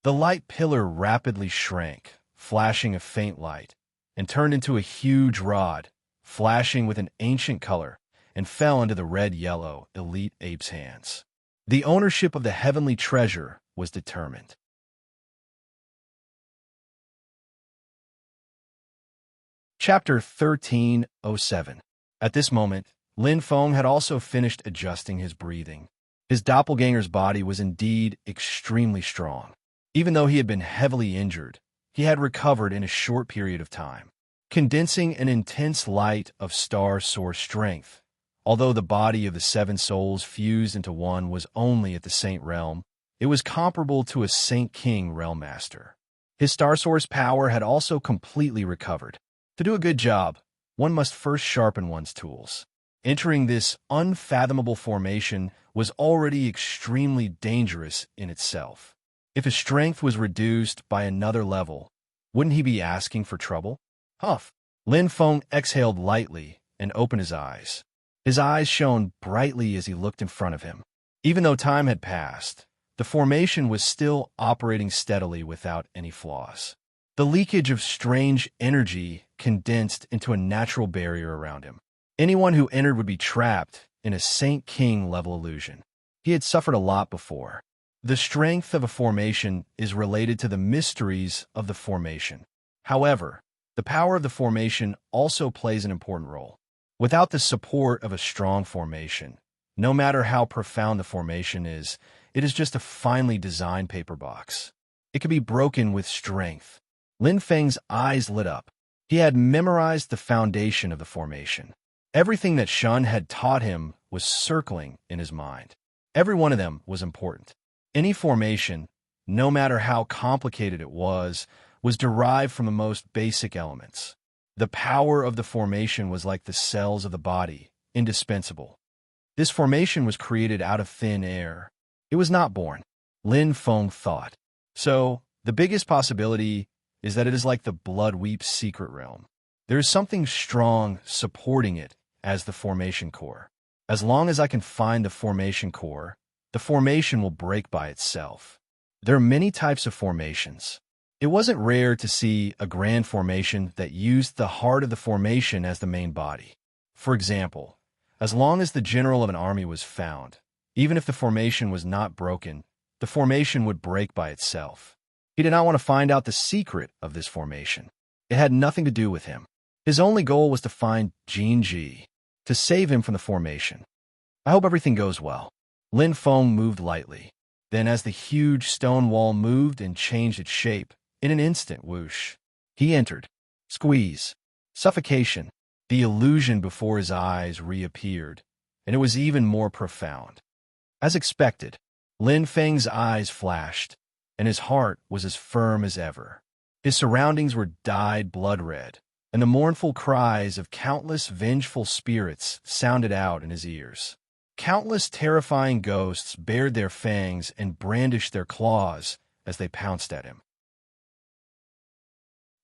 S1: The light pillar rapidly shrank, flashing a faint light, and turned into a huge rod, flashing with an ancient color, and fell into the red-yellow elite ape's hands. The ownership of the heavenly treasure was determined. Chapter 1307. At this moment, Lin Feng had also finished adjusting his breathing. His doppelganger's body was indeed extremely strong. Even though he had been heavily injured, he had recovered in a short period of time, condensing an intense light of star source strength. Although the body of the seven souls fused into one was only at the Saint Realm, it was comparable to a Saint King Realm Master. His star source power had also completely recovered. To do a good job, one must first sharpen one's tools. Entering this unfathomable formation was already extremely dangerous in itself. If his strength was reduced by another level, wouldn't he be asking for trouble? Huff! Lin Feng exhaled lightly and opened his eyes. His eyes shone brightly as he looked in front of him. Even though time had passed, the formation was still operating steadily without any flaws. The leakage of strange energy condensed into a natural barrier around him. Anyone who entered would be trapped in a Saint King level illusion. He He had suffered a lot before. The strength of a formation is related to the mysteries of the formation. However, the power of the formation also plays an important role. Without the support of a strong formation, no matter how profound the formation is, it is just a finely designed paper box. It can be broken with strength. Lin Feng's eyes lit up. He had memorized the foundation of the formation. Everything that Shun had taught him was circling in his mind. Every one of them was important. Any formation, no matter how complicated it was derived from the most basic elements. The power of the formation was like the cells of the body, indispensable. This formation was created out of thin air. It was not born, Lin Feng thought. So, the biggest possibility is that it is like the blood weep's secret realm. There is something strong supporting it as the formation core. As long as I can find the formation core, the formation will break by itself. There are many types of formations. It wasn't rare to see a grand formation that used the heart of the formation as the main body. For example, as long as the general of an army was found, even if the formation was not broken, the formation would break by itself. He did not want to find out the secret of this formation. It had nothing to do with him. His only goal was to find Jinji, to save him from the formation. I hope everything goes well. Lin Feng moved lightly. Then as the huge stone wall moved and changed its shape, in an instant, whoosh, he entered. Squeeze. Suffocation. The illusion before his eyes reappeared, and it was even more profound. As expected, Lin Feng's eyes flashed, and his heart was as firm as ever. His surroundings were dyed blood red, and the mournful cries of countless vengeful spirits sounded out in his ears. Countless terrifying ghosts bared their fangs and brandished their claws as they pounced at him.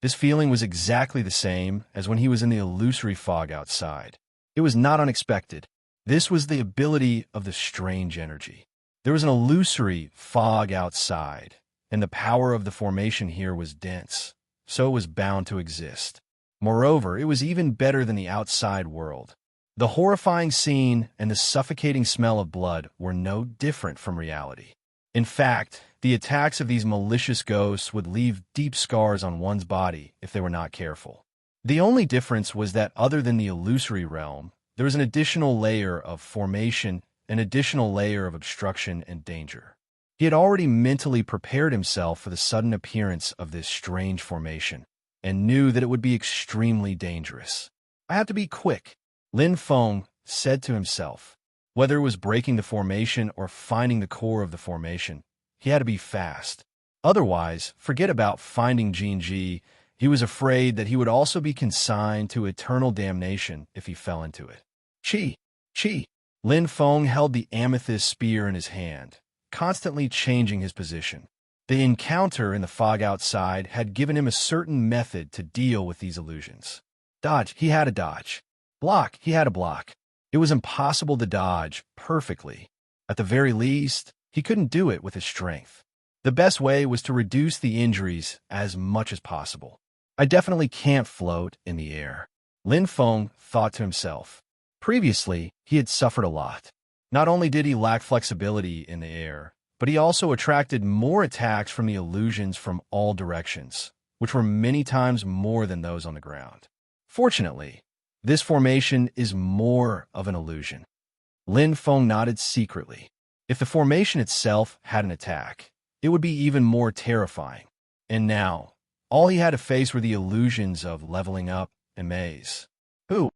S1: This feeling was exactly the same as when he was in the illusory fog outside. It was not unexpected. This was the ability of the strange energy. There was an illusory fog outside, and the power of the formation here was dense, so it was bound to exist. Moreover, it was even better than the outside world. The horrifying scene and the suffocating smell of blood were no different from reality. In fact, the attacks of these malicious ghosts would leave deep scars on one's body if they were not careful. The only difference was that other than the illusory realm, there was an additional layer of formation, an additional layer of obstruction and danger. He had already mentally prepared himself for the sudden appearance of this strange formation, and knew that it would be extremely dangerous. I have to be quick, Lin Feng said to himself. Whether it was breaking the formation or finding the core of the formation, he had to be fast. Otherwise, forget about finding Jinji. He was afraid that he would also be consigned to eternal damnation if he fell into it. Chi. Lin Feng held the amethyst spear in his hand, constantly changing his position. The encounter in the fog outside had given him a certain method to deal with these illusions. Dodge, he had a dodge. Block, he had a block. It was impossible to dodge perfectly. At the very least, he couldn't do it with his strength. The best way was to reduce the injuries as much as possible. I definitely can't float in the air, Lin Feng thought to himself. Previously, he had suffered a lot. Not only did he lack flexibility in the air, but he also attracted more attacks from the illusions from all directions, which were many times more than those on the ground. Fortunately, this formation is more of an illusion. Lin Feng nodded secretly. If the formation itself had an attack, it would be even more terrifying. And now, all he had to face were the illusions of leveling up and maze. Who?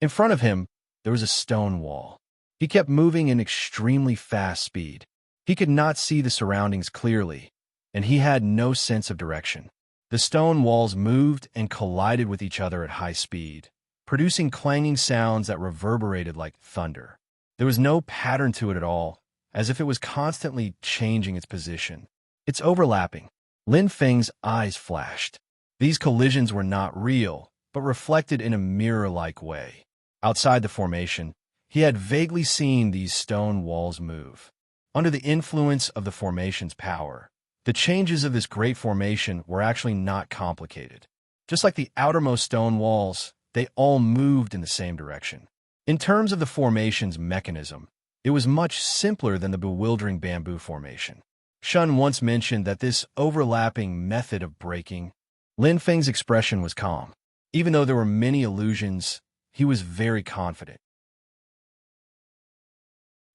S1: In front of him, there was a stone wall. He kept moving in extremely fast speed. He could not see the surroundings clearly, and he had no sense of direction. The stone walls moved and collided with each other at high speed, producing clanging sounds that reverberated like thunder. There was no pattern to it at all, as if it was constantly changing its position. It's overlapping. Lin Feng's eyes flashed. These collisions were not real, but reflected in a mirror-like way. Outside the formation, he had vaguely seen these stone walls move. Under the influence of the formation's power, the changes of this great formation were actually not complicated. Just like the outermost stone walls, they all moved in the same direction. In terms of the formation's mechanism, It was much simpler than the bewildering bamboo formation. Shun once mentioned that this overlapping method of breaking. Lin Feng's expression was calm. Even though there were many illusions, he was very confident.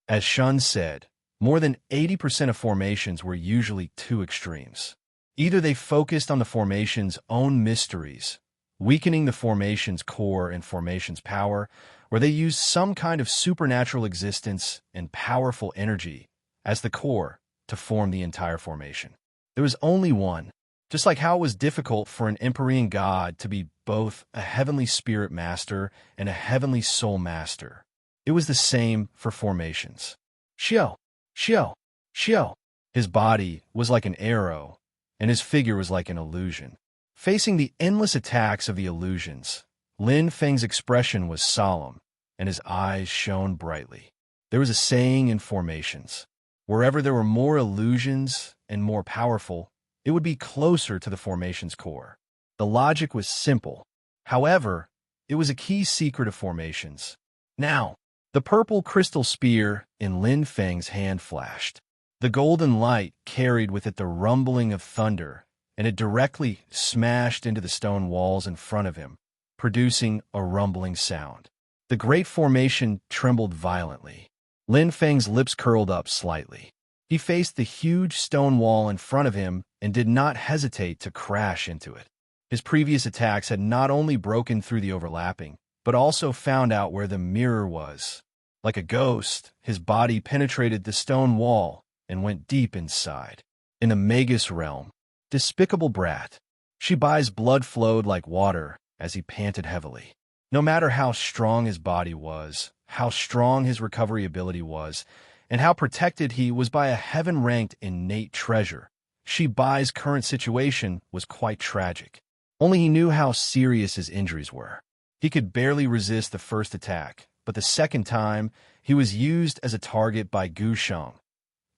S1: As Shun said, more than 80% of formations were usually two extremes. Either they focused on the formation's own mysteries, weakening the formation's core and formation's power, or they used some kind of supernatural existence and powerful energy as the core to form the entire formation. There was only one, just like how it was difficult for an Empyrean god to be both a heavenly spirit master and a heavenly soul master. It was the same for formations. Xiao, Xiao, Xiao. His body was like an arrow, and his figure was like an illusion. Facing the endless attacks of the illusions, Lin Feng's expression was solemn, and his eyes shone brightly. There was a saying in formations: wherever there were more illusions and more powerful, it would be closer to the formation's core. The logic was simple. However, it was a key secret of formations. Now, the purple crystal spear in Lin Feng's hand flashed. The golden light carried with it the rumbling of thunder, and it directly smashed into the stone walls in front of him, producing a rumbling sound. The great formation trembled violently. Lin Feng's lips curled up slightly. He faced the huge stone wall in front of him and did not hesitate to crash into it. His previous attacks had not only broken through the overlapping, but also found out where the mirror was. Like a ghost, his body penetrated the stone wall and went deep inside. In the Magus realm, despicable brat, Shibai's blood flowed like water as he panted heavily. No matter how strong his body was, how strong his recovery ability was, and how protected he was by a heaven-ranked innate treasure, Shibai's current situation was quite tragic. Only he knew how serious his injuries were. He could barely resist the first attack, but the second time, he was used as a target by Gu Sheng.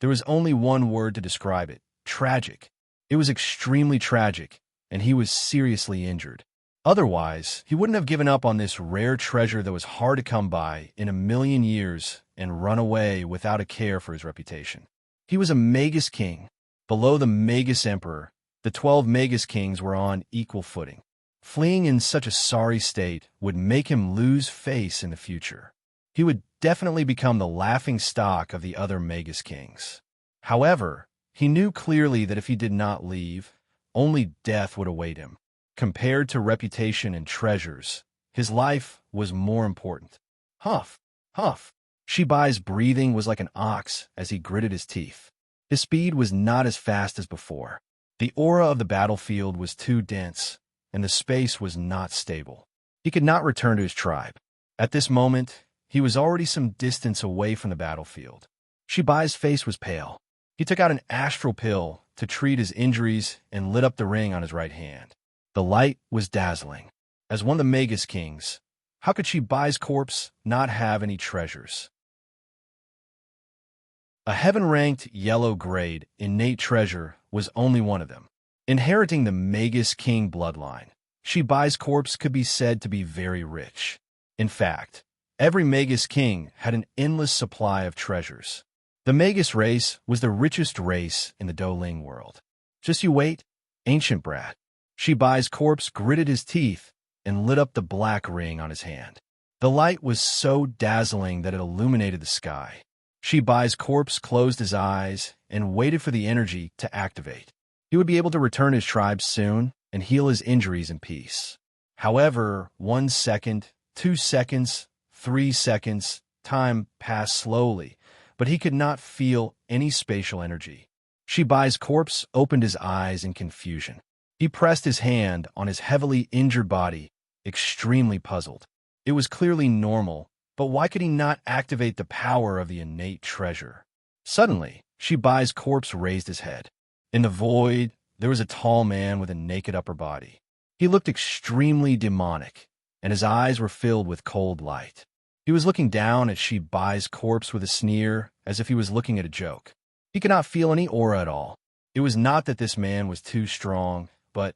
S1: There was only one word to describe it: tragic. It was extremely tragic, and he was seriously injured. Otherwise, he wouldn't have given up on this rare treasure that was hard to come by in a million years and run away without a care for his reputation. He was a Magus King. Below the Magus Emperor, the 12 Magus Kings were on equal footing. Fleeing in such a sorry state would make him lose face in the future. He would definitely become the laughing stock of the other Magus Kings. However, he knew clearly that if he did not leave, only death would await him. Compared to reputation and treasures, his life was more important. Huff, huff. Shibai's breathing was like an ox as he gritted his teeth. His speed was not as fast as before. The aura of the battlefield was too dense, and the space was not stable. He could not return to his tribe. At this moment, he was already some distance away from the battlefield. Shibai's face was pale. He took out an astral pill to treat his injuries and lit up the ring on his right hand. The light was dazzling. As one of the Magus Kings, how could Shibai's corpse not have any treasures? A heaven-ranked yellow-grade innate treasure was only one of them. Inheriting the Magus King bloodline, Shibai's corpse could be said to be very rich. In fact, every Magus King had an endless supply of treasures. The Magus race was the richest race in the Doling world. Just you wait, ancient brat. Shibai's corpse gritted his teeth and lit up the black ring on his hand. The light was so dazzling that it illuminated the sky. Shibai's corpse closed his eyes and waited for the energy to activate. He would be able to return his tribe soon and heal his injuries in peace. However, 1 second, 2 seconds, 3 seconds, time passed slowly, but he could not feel any spatial energy. Shibai's corpse opened his eyes in confusion. He pressed his hand on his heavily injured body, extremely puzzled. It was clearly normal, but why could he not activate the power of the innate treasure? Suddenly, Shibai's corpse raised his head. In the void, there was a tall man with a naked upper body. He looked extremely demonic, and his eyes were filled with cold light. He was looking down at Shibai's corpse with a sneer, as if he was looking at a joke. He could not feel any aura at all. It was not that this man was too strong, but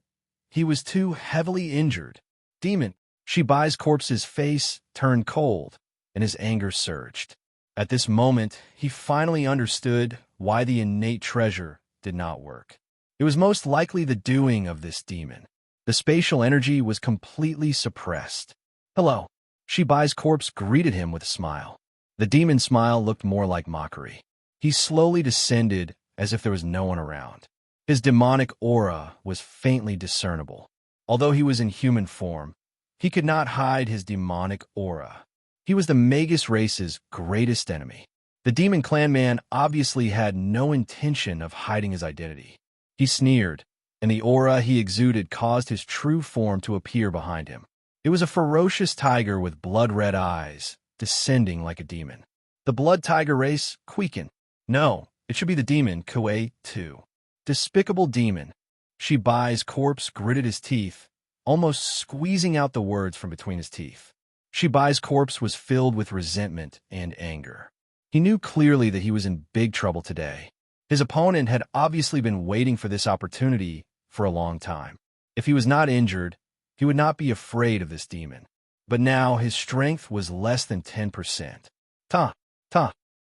S1: he was too heavily injured. Demon, Shibai's corpse's face turned cold, and his anger surged. At this moment, he finally understood why the innate treasure did not work. It was most likely the doing of this demon. The spatial energy was completely suppressed. "Hello." Shibai's corpse greeted him with a smile. The demon smile looked more like mockery. He slowly descended as if there was no one around. His demonic aura was faintly discernible. Although he was in human form, he could not hide his demonic aura. He was the Magus race's greatest enemy. The demon clan man obviously had no intention of hiding his identity. He sneered, and the aura he exuded caused his true form to appear behind him. It was a ferocious tiger with blood-red eyes, descending like a demon. The blood tiger race, Quiken. No, it should be the demon, Kuei, too. Despicable demon. Shibai's corpse gritted his teeth, almost squeezing out the words from between his teeth. Shibai's corpse was filled with resentment and anger. He knew clearly that he was in big trouble today. His opponent had obviously been waiting for this opportunity for a long time. If he was not injured, he would not be afraid of this demon. But now his strength was less than 10%. Ta.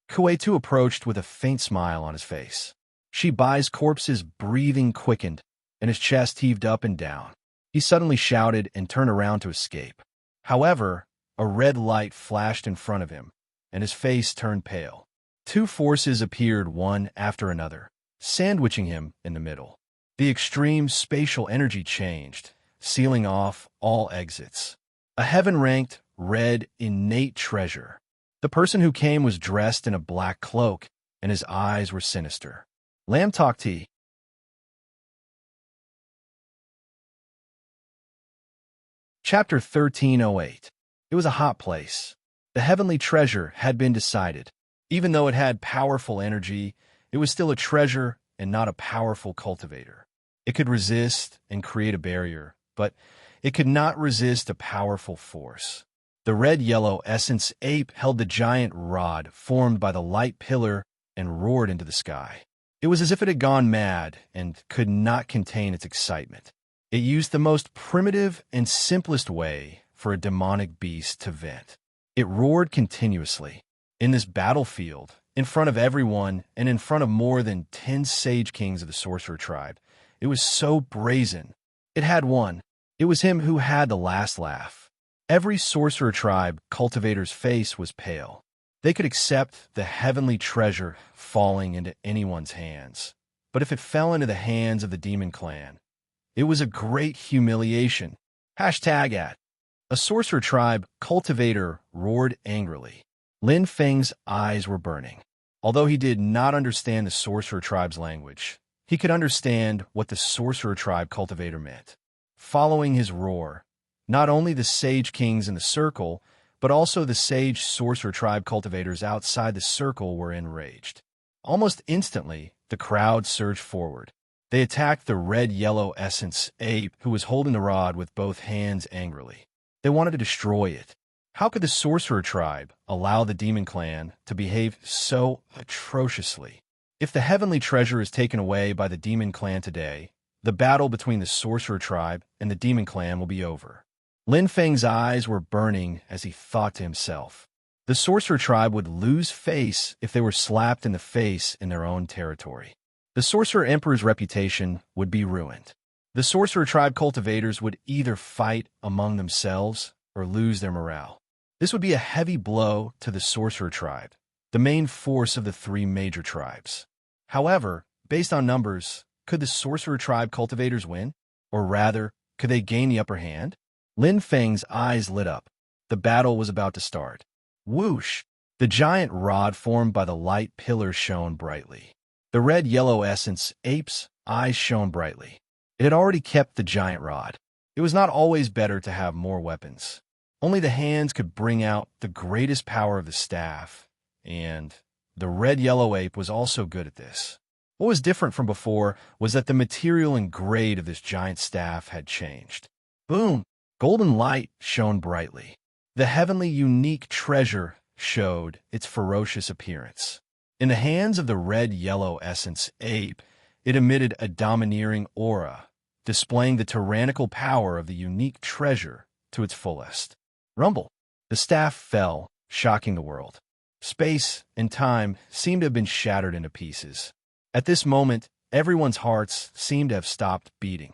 S1: Kuei-tu approached with a faint smile on his face. Shibai's corpse's breathing quickened, and his chest heaved up and down. He suddenly shouted and turned around to escape. However, a red light flashed in front of him, and his face turned pale. Two forces appeared one after another, sandwiching him in the middle. The extreme spatial energy changed, sealing off all exits. A heaven-ranked, red, innate treasure. The person who came was dressed in a black cloak, and his eyes were sinister. Lamb Talk Tea. Chapter 1308. It was a hot place. The heavenly treasure had been decided. Even though it had powerful energy, it was still a treasure and not a powerful cultivator. It could resist and create a barrier, but it could not resist a powerful force. The red-yellow essence ape held the giant rod formed by the light pillar and roared into the sky. It was as if it had gone mad and could not contain its excitement. It used the most primitive and simplest way for a demonic beast to vent. It roared continuously. In this battlefield, in front of everyone and in front of more than 10 sage kings of the sorcerer tribe, it was so brazen. It had won. It was him who had the last laugh. Every sorcerer tribe cultivator's face was pale. They could accept the heavenly treasure falling into anyone's hands. But if it fell into the hands of the demon clan, it was a great humiliation. #@ A sorcerer tribe cultivator roared angrily. Lin Feng's eyes were burning. Although he did not understand the sorcerer tribe's language, he could understand what the sorcerer tribe cultivator meant. Following his roar, not only the sage kings in the circle, but also the sage sorcerer tribe cultivators outside the circle were enraged. Almost instantly, the crowd surged forward. They attacked the red-yellow essence ape who was holding the rod with both hands angrily. They wanted to destroy it. How could the sorcerer tribe allow the demon clan to behave so atrociously? If the heavenly treasure is taken away by the demon clan today, the battle between the sorcerer tribe and the demon clan will be over. Lin Feng's eyes were burning as he thought to himself. The sorcerer tribe would lose face if they were slapped in the face in their own territory. The sorcerer emperor's reputation would be ruined. The sorcerer tribe cultivators would either fight among themselves or lose their morale. This would be a heavy blow to the sorcerer tribe, the main force of the three major tribes. However, based on numbers, could the sorcerer tribe cultivators win? Or rather, could they gain the upper hand? Lin Feng's eyes lit up. The battle was about to start. Whoosh! The giant rod formed by the light pillar shone brightly. The red-yellow essence ape's eyes shone brightly. It had already kept the giant rod. It was not always better to have more weapons. Only the hands could bring out the greatest power of the staff, and the red-yellow ape was also good at this. What was different from before was that the material and grade of this giant staff had changed. Boom! Golden light shone brightly. The heavenly unique treasure showed its ferocious appearance. In the hands of the red-yellow essence ape, it emitted a domineering aura, displaying the tyrannical power of the unique treasure to its fullest. Rumble! The staff fell, shocking the world. Space and time seemed to have been shattered into pieces. At this moment, everyone's hearts seemed to have stopped beating.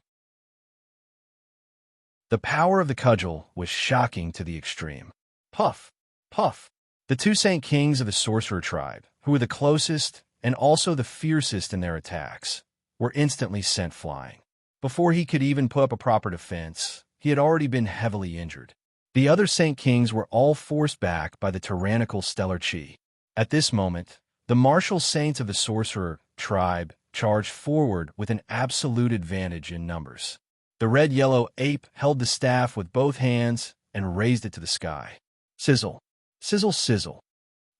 S1: The power of the cudgel was shocking to the extreme. Puff! Puff! The two Saint Kings of the sorcerer tribe, who were the closest and also the fiercest in their attacks, were instantly sent flying. Before he could even put up a proper defense, he had already been heavily injured. The other Saint Kings were all forced back by the tyrannical stellar chi. At this moment, the martial saints of the sorcerer tribe charged forward with an absolute advantage in numbers. The red-yellow ape held the staff with both hands and raised it to the sky. Sizzle, sizzle, sizzle.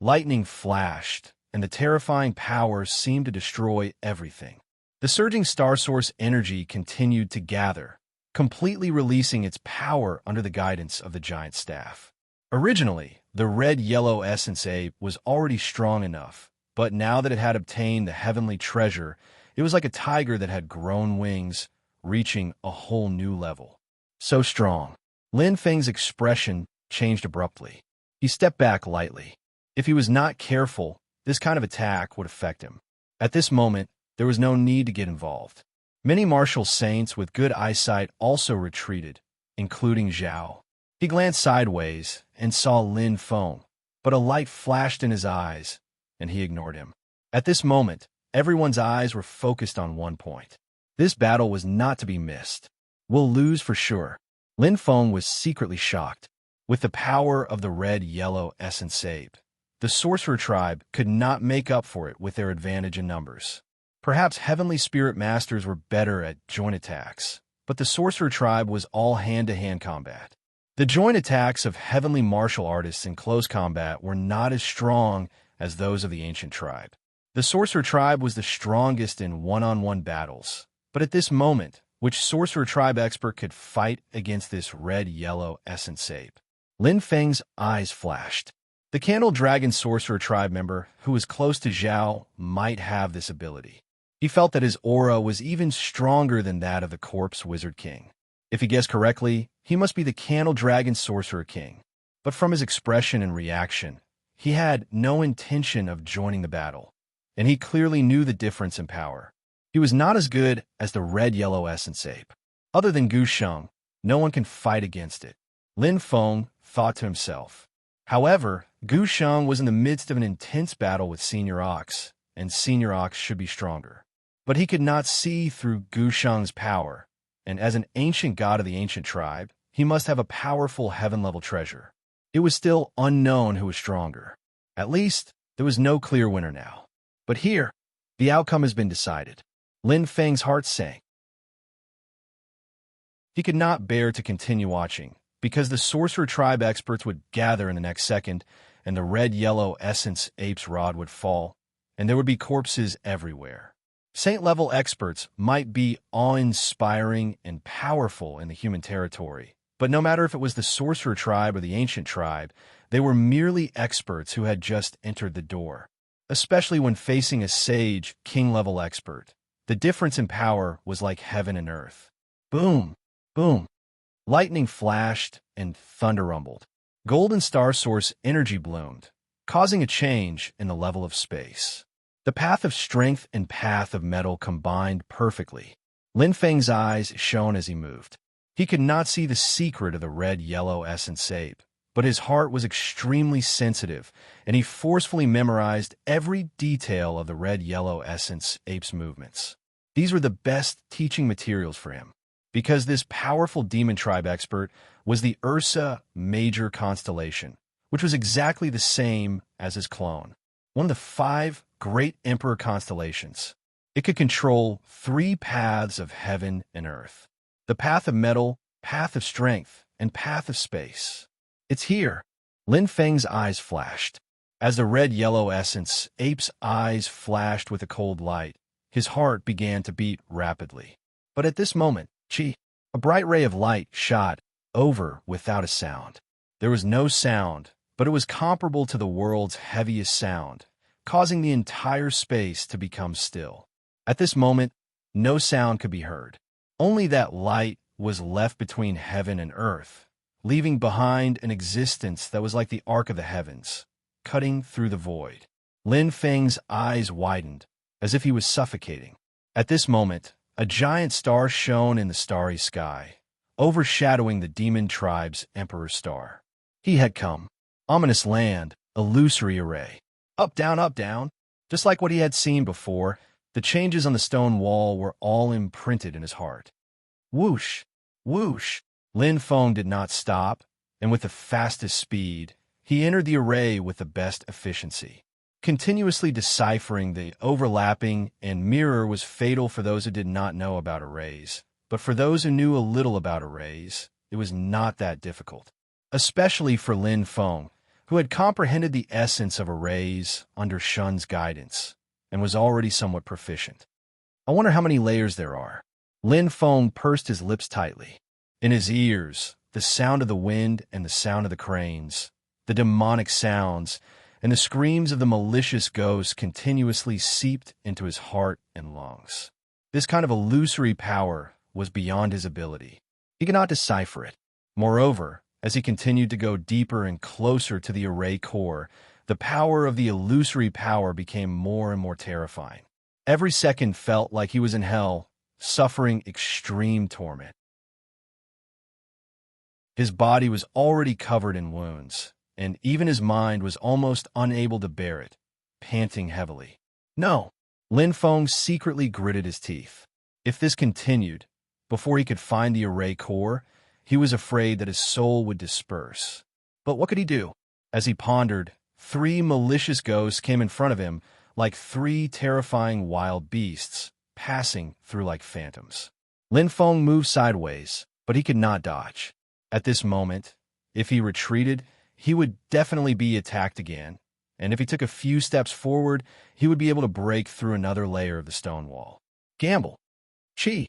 S1: Lightning flashed, and the terrifying power seemed to destroy everything. The surging star source energy continued to gather, completely releasing its power under the guidance of the giant staff. Originally, the red-yellow essence ape was already strong enough, but now that it had obtained the heavenly treasure, it was like a tiger that had grown wings, reaching a whole new level. So strong. Lin Feng's expression changed abruptly. He stepped back lightly. If he was not careful, this kind of attack would affect him. At this moment, there was no need to get involved. Many martial saints with good eyesight also retreated, including Zhao. He glanced sideways and saw Lin Feng, but a light flashed in his eyes, and he ignored him. At this moment, everyone's eyes were focused on one point. This battle was not to be missed. We'll lose for sure. Lin Feng was secretly shocked. With the power of the red-yellow essence ape, the sorcerer tribe could not make up for it with their advantage in numbers. Perhaps heavenly spirit masters were better at joint attacks, but the sorcerer tribe was all hand-to-hand combat. The joint attacks of heavenly martial artists in close combat were not as strong as those of the ancient tribe. The sorcerer tribe was the strongest in one-on-one battles, but at this moment, which sorcerer tribe expert could fight against this red-yellow essence ape? Lin Feng's eyes flashed. The Candle Dragon sorcerer tribe member, who was close to Zhao, might have this ability. He felt that his aura was even stronger than that of the Corpse Wizard King. If he guessed correctly, he must be the Candle Dragon Sorcerer King. But from his expression and reaction, he had no intention of joining the battle, and he clearly knew the difference in power. He was not as good as the red-yellow essence ape. Other than Gu Sheng, no one can fight against it. Lin Feng thought to himself. However, Gu Sheng was in the midst of an intense battle with Senior Ox, and Senior Ox should be stronger. But he could not see through Gu Sheng's power, and as an ancient god of the ancient tribe, he must have a powerful heaven-level treasure. It was still unknown who was stronger. At least, there was no clear winner now. But here, the outcome has been decided. Lin Feng's heart sank. He could not bear to continue watching, because the sorcerer tribe experts would gather in the next second, and the red-yellow essence ape's rod would fall, and there would be corpses everywhere. Saint-level experts might be awe-inspiring and powerful in the human territory, but no matter if it was the sorcerer tribe or the ancient tribe, they were merely experts who had just entered the door. Especially when facing a sage, king-level expert, the difference in power was like heaven and earth. Boom! Boom! Lightning flashed and thunder rumbled. Golden star source energy bloomed, causing a change in the level of space. The path of strength and path of metal combined perfectly. Lin Feng's eyes shone as he moved. He could not see the secret of the red-yellow essence ape, but his heart was extremely sensitive, and he forcefully memorized every detail of the red-yellow essence ape's movements. These were the best teaching materials for him, because this powerful demon tribe expert was the Ursa Major constellation, which was exactly the same as his clone, one of the 5 great emperor constellations. It could control 3 paths of heaven and earth: the path of metal, path of strength, and path of space. It's here. Lin Feng's eyes flashed. As the red-yellow essence ape's eyes flashed with a cold light, his heart began to beat rapidly. But at this moment, a bright ray of light shot over without a sound. There was no sound, but it was comparable to the world's heaviest sound, causing the entire space to become still. At this moment, no sound could be heard. Only that light was left between heaven and earth, leaving behind an existence that was like the arc of the heavens, cutting through the void. Lin Feng's eyes widened, as if he was suffocating. At this moment, a giant star shone in the starry sky, overshadowing the demon tribe's emperor star. He had come. Ominous land, illusory array. Up, down. Just like what he had seen before, the changes on the stone wall were all imprinted in his heart. Whoosh! Whoosh! Lin Feng did not stop, and with the fastest speed, he entered the array with the best efficiency. Continuously deciphering the overlapping and mirror was fatal for those who did not know about arrays, but for those who knew a little about arrays, it was not that difficult. Especially for Lin Feng, who had comprehended the essence of arrays under Shun's guidance, and was already somewhat proficient. I wonder how many layers there are. Lin Feng pursed his lips tightly. In his ears, the sound of the wind and the sound of the cranes, the demonic sounds, and the screams of the malicious ghosts continuously seeped into his heart and lungs. This kind of illusory power was beyond his ability. He could not decipher it. Moreover, as he continued to go deeper and closer to the array core, the power of the illusory power became more and more terrifying. Every second felt like he was in hell, suffering extreme torment. His body was already covered in wounds, and even his mind was almost unable to bear it, panting heavily. No! Lin Feng secretly gritted his teeth. If this continued, before he could find the array core, he was afraid that his soul would disperse. But what could he do? As he pondered, 3 malicious ghosts came in front of him like 3 terrifying wild beasts, passing through like phantoms. Lin Feng moved sideways, but he could not dodge. At this moment, if he retreated, he would definitely be attacked again, and if he took a few steps forward, he would be able to break through another layer of the stone wall. Gamble! Chi!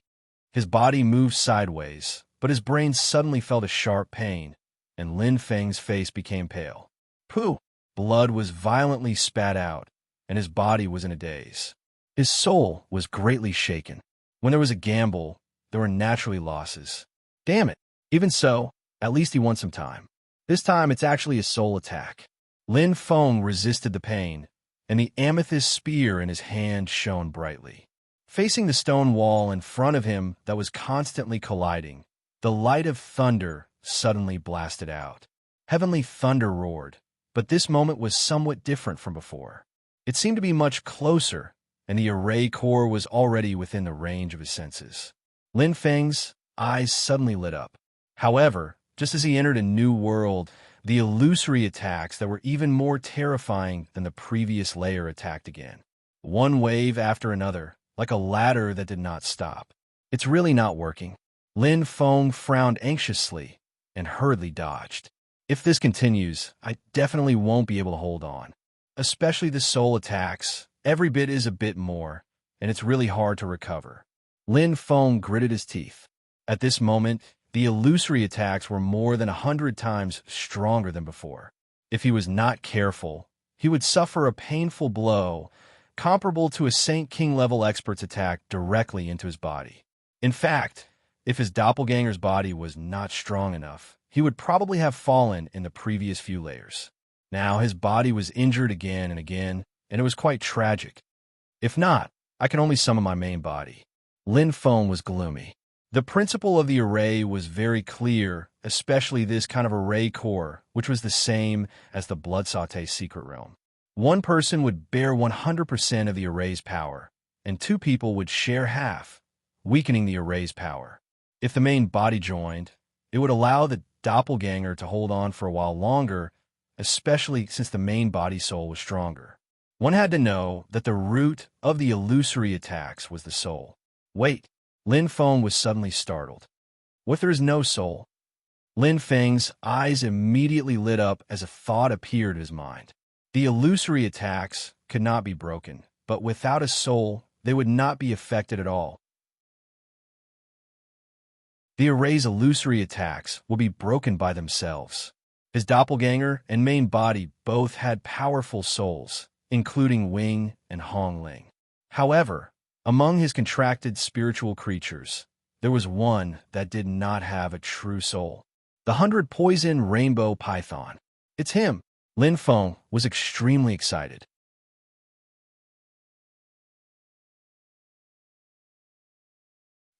S1: His body moved sideways, but his brain suddenly felt a sharp pain, and Lin Feng's face became pale. Pooh! Blood was violently spat out, and his body was in a daze. His soul was greatly shaken. When there was a gamble, there were naturally losses. Damn it! Even so, at least he won some time. This time it's actually a soul attack. Lin Feng resisted the pain, and the amethyst spear in his hand shone brightly. Facing the stone wall in front of him that was constantly colliding, the light of thunder suddenly blasted out. Heavenly thunder roared, but this moment was somewhat different from before. It seemed to be much closer, and the array core was already within the range of his senses. Lin Feng's eyes suddenly lit up. However, just as he entered a new world, the illusory attacks that were even more terrifying than the previous layer attacked again. One wave after another, like a ladder that did not stop. It's really not working. Lin Feng frowned anxiously and hurriedly dodged. If this continues, I definitely won't be able to hold on. Especially the soul attacks, every bit is a bit more, and it's really hard to recover. Lin Feng gritted his teeth. At this moment, the illusory attacks were more than 100 times stronger than before. If he was not careful, he would suffer a painful blow comparable to a Saint King level expert's attack directly into his body. In fact, if his doppelganger's body was not strong enough, he would probably have fallen in the previous few layers. Now his body was injured again and again, and it was quite tragic. If not, I can only summon my main body. Lin Feng was gloomy. The principle of the array was very clear, especially this kind of array core, which was the same as the Blood Sauté secret realm. One person would bear 100% of the array's power, and 2 people would share half, weakening the array's power. If the main body joined, it would allow the doppelganger to hold on for a while longer, especially since the main body soul was stronger. One had to know that the root of the illusory attacks was the soul. Wait! Lin Feng was suddenly startled. What if there is no soul? Lin Feng's eyes immediately lit up as a thought appeared in his mind. The illusory attacks could not be broken, but without a soul, they would not be affected at all. The array's illusory attacks will be broken by themselves. His doppelganger and main body both had powerful souls, including Wing and Hongling. However, among his contracted spiritual creatures, there was one that did not have a true soul. The 100 poison rainbow python. It's him. Lin Feng was extremely excited.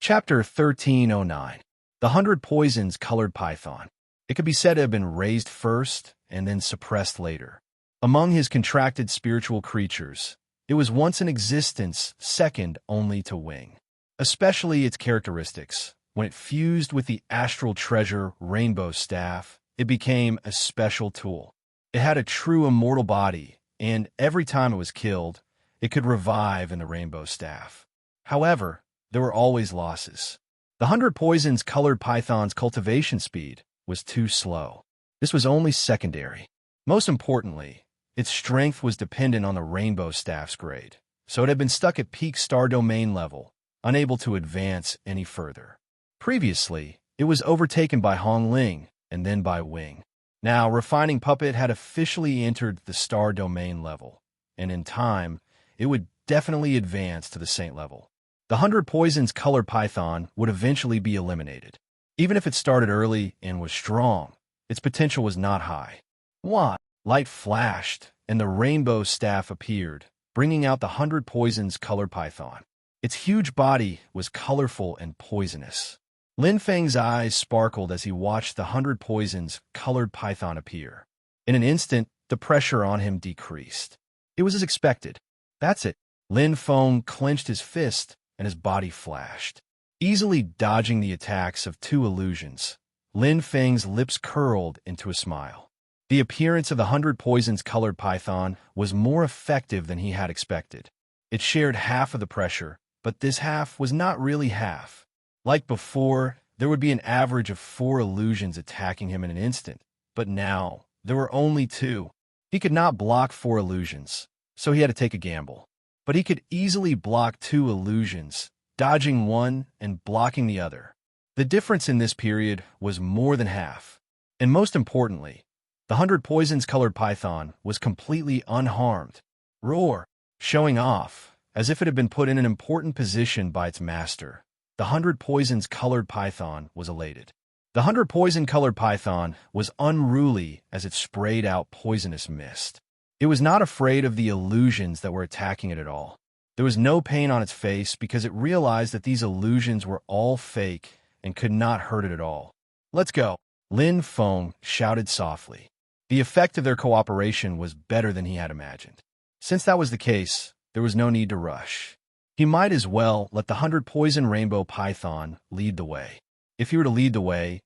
S1: Chapter 1309. The 100 Poisons Colored Python. It could be said to have been raised first and then suppressed later. Among his contracted spiritual creatures, it was once in existence second only to Wing. Especially its characteristics. When it fused with the Astral treasure Rainbow Staff, it became a special tool. It had a true immortal body, and every time it was killed, it could revive in the Rainbow Staff. However, there were always losses. The 100 Poisons Colored Python's cultivation speed was too slow. This was only secondary. Most importantly, its strength was dependent on the Rainbow Staff's grade, so it had been stuck at peak star domain level, unable to advance any further. Previously, it was overtaken by Hong Ling and then by Wing. Now, Refining Puppet had officially entered the star domain level, and in time, it would definitely advance to the saint level. The 100 Poisons Colored Python would eventually be eliminated. Even if it started early and was strong, its potential was not high. Why? Light flashed, and the Rainbow Staff appeared, bringing out the 100 Poisons Colored Python. Its huge body was colorful and poisonous. Lin Feng's eyes sparkled as he watched the 100 Poisons Colored Python appear. In an instant, the pressure on him decreased. It was as expected. That's it. Lin Feng clenched his fist, and his body flashed. Easily dodging the attacks of two illusions, Lin Feng's lips curled into a smile. The appearance of the 100 Poisons Colored Python was more effective than he had expected. It shared half of the pressure, but this half was not really half. Like before, there would be an average of 4 illusions attacking him in an instant, but now there were only 2. He could not block 4 illusions, so he had to take a gamble. But he could easily block 2 illusions, dodging one and blocking the other. The difference in this period was more than half. And most importantly, the 100 Poisons Colored Python was completely unharmed. Roar! Showing off, as if it had been put in an important position by its master. The 100 Poisons Colored Python was elated. The 100 Poison Colored Python was unruly as it sprayed out poisonous mist. It was not afraid of the illusions that were attacking it at all. There was no pain on its face because it realized that these illusions were all fake and could not hurt it at all. Let's go! Lin Feng shouted softly. The effect of their cooperation was better than he had imagined. Since that was the case, there was no need to rush. He might as well let the 100 Poison Rainbow Python lead the way. If he were to lead the way,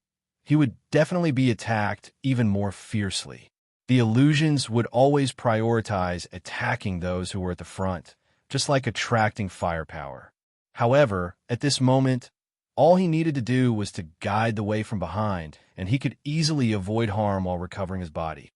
S1: he would definitely be attacked even more fiercely. The illusions would always prioritize attacking those who were at the front, just like attracting firepower. However, at this moment, all he needed to do was to guide the way from behind, and he could easily avoid harm while recovering his body.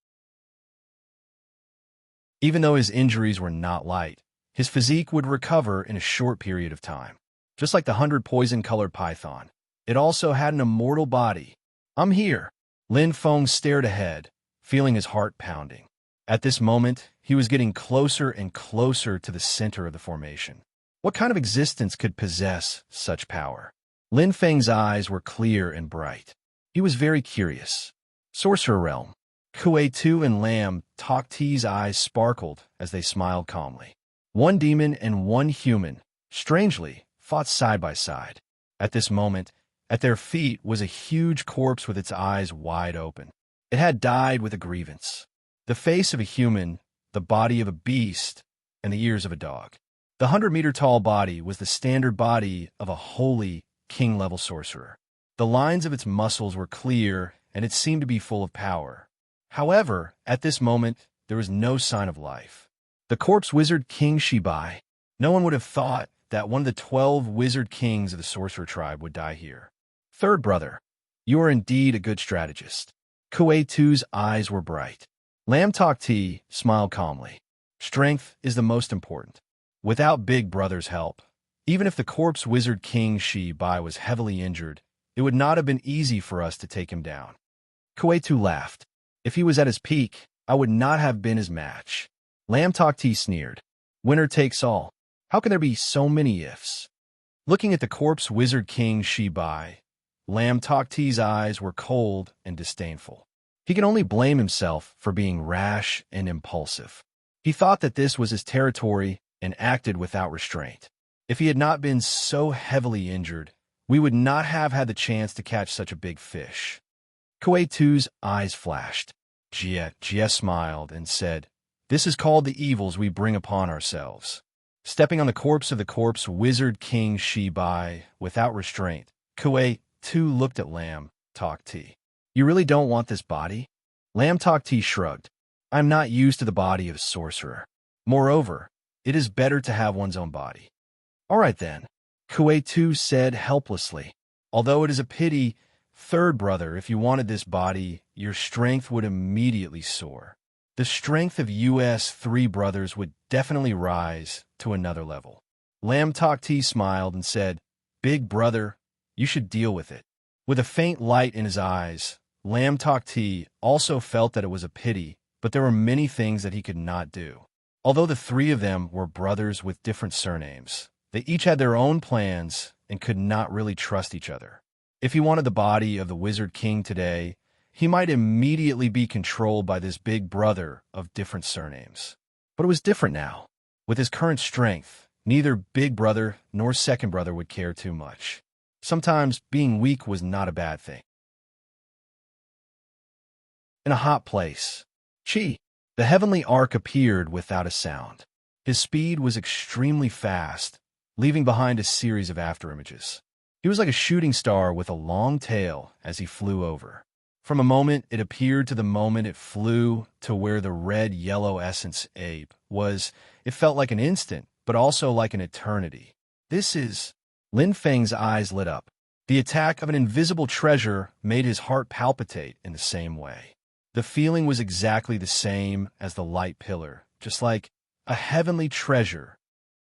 S1: Even though his injuries were not light, his physique would recover in a short period of time. Just like the 100 Poison Colored Python, it also had an immortal body. I'm here. Lin Feng stared ahead, feeling his heart pounding. At this moment, he was getting closer and closer to the center of the formation. What kind of existence could possess such power? Lin Feng's eyes were clear and bright. He was very curious. Sorcerer Realm. Kuei Tu and Lam Tok Ti's eyes sparkled as they smiled calmly. One demon and one human, strangely, fought side by side. At this moment, at their feet was a huge corpse with its eyes wide open. It had died with a grievance. The face of a human, the body of a beast, and the ears of a dog. The 100-meter-tall body was the standard body of a holy, king-level sorcerer. The lines of its muscles were clear, and it seemed to be full of power. However, at this moment, there was no sign of life. The corpse wizard King Shibai. No one would have thought that one of the 12 wizard kings of the sorcerer tribe would die here. Third brother, you are indeed a good strategist. Kuei Tu's eyes were bright. Lam Tok Ti smiled calmly. Strength is the most important. Without Big Brother's help, even if the corpse wizard King Shi Bai was heavily injured, it would not have been easy for us to take him down. Kuei Tu laughed. If he was at his peak, I would not have been his match. Lam Tok Ti sneered. Winner takes all. How can there be so many ifs? Looking at the corpse wizard King Shi Bai, Lam Tok Ti's eyes were cold and disdainful. He could only blame himself for being rash and impulsive. He thought that this was his territory and acted without restraint. If he had not been so heavily injured, we would not have had the chance to catch such a big fish. Kuei-Tu's eyes flashed. Jie smiled and said, "This is called the evils we bring upon ourselves." Stepping on the corpse of the corpse wizard King Shibai without restraint, Kuei-Tu looked at Lam Tok-Ti. "You really don't want this body?" Lam Tok-Ti shrugged. "I'm not used to the body of a sorcerer. Moreover, it is better to have one's own body." "All right then," Kuei-Tu said helplessly. "Although it is a pity, third brother, if you wanted this body, your strength would immediately soar. The strength of US 3 brothers would definitely rise to another level." Lam Tok-Ti smiled and said, "Big brother, you should deal with it." With a faint light in his eyes, Lam Tok-Ti also felt that it was a pity, but there were many things that he could not do. Although the 3 of them were brothers with different surnames, they each had their own plans and could not really trust each other. If he wanted the body of the Wizard King today, he might immediately be controlled by this big brother of different surnames. But it was different now. With his current strength, neither big brother nor second brother would care too much. Sometimes being weak was not a bad thing. In a hot place, the heavenly arc appeared without a sound. His speed was extremely fast, leaving behind a series of afterimages. He was like a shooting star with a long tail as he flew over. From a moment it appeared to the moment it flew to where the red-yellow essence ape was, it felt like an instant, but also like an eternity. This is... Lin Feng's eyes lit up. The attack of an invisible treasure made his heart palpitate in the same way. The feeling was exactly the same as the light pillar, just like a heavenly treasure.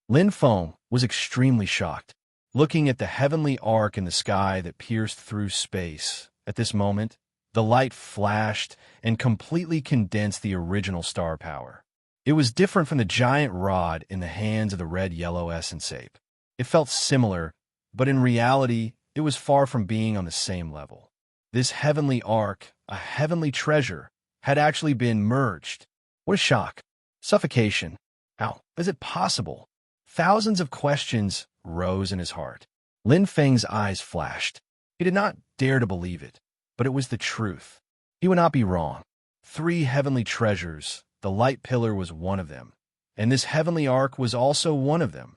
S1: Lin Feng was extremely shocked, looking at the heavenly arc in the sky that pierced through space. At this moment, the light flashed and completely condensed the original star power. It was different from the giant rod in the hands of the red-yellow essence ape. It felt similar, but in reality, it was far from being on the same level. This heavenly arc, a heavenly treasure, had actually been merged. What a shock. Suffocation. How is it possible? Thousands of questions rose in his heart. Lin Feng's eyes flashed. He did not dare to believe it, but it was the truth. He would not be wrong. 3 heavenly treasures, the light pillar was one of them, and this heavenly arc was also one of them.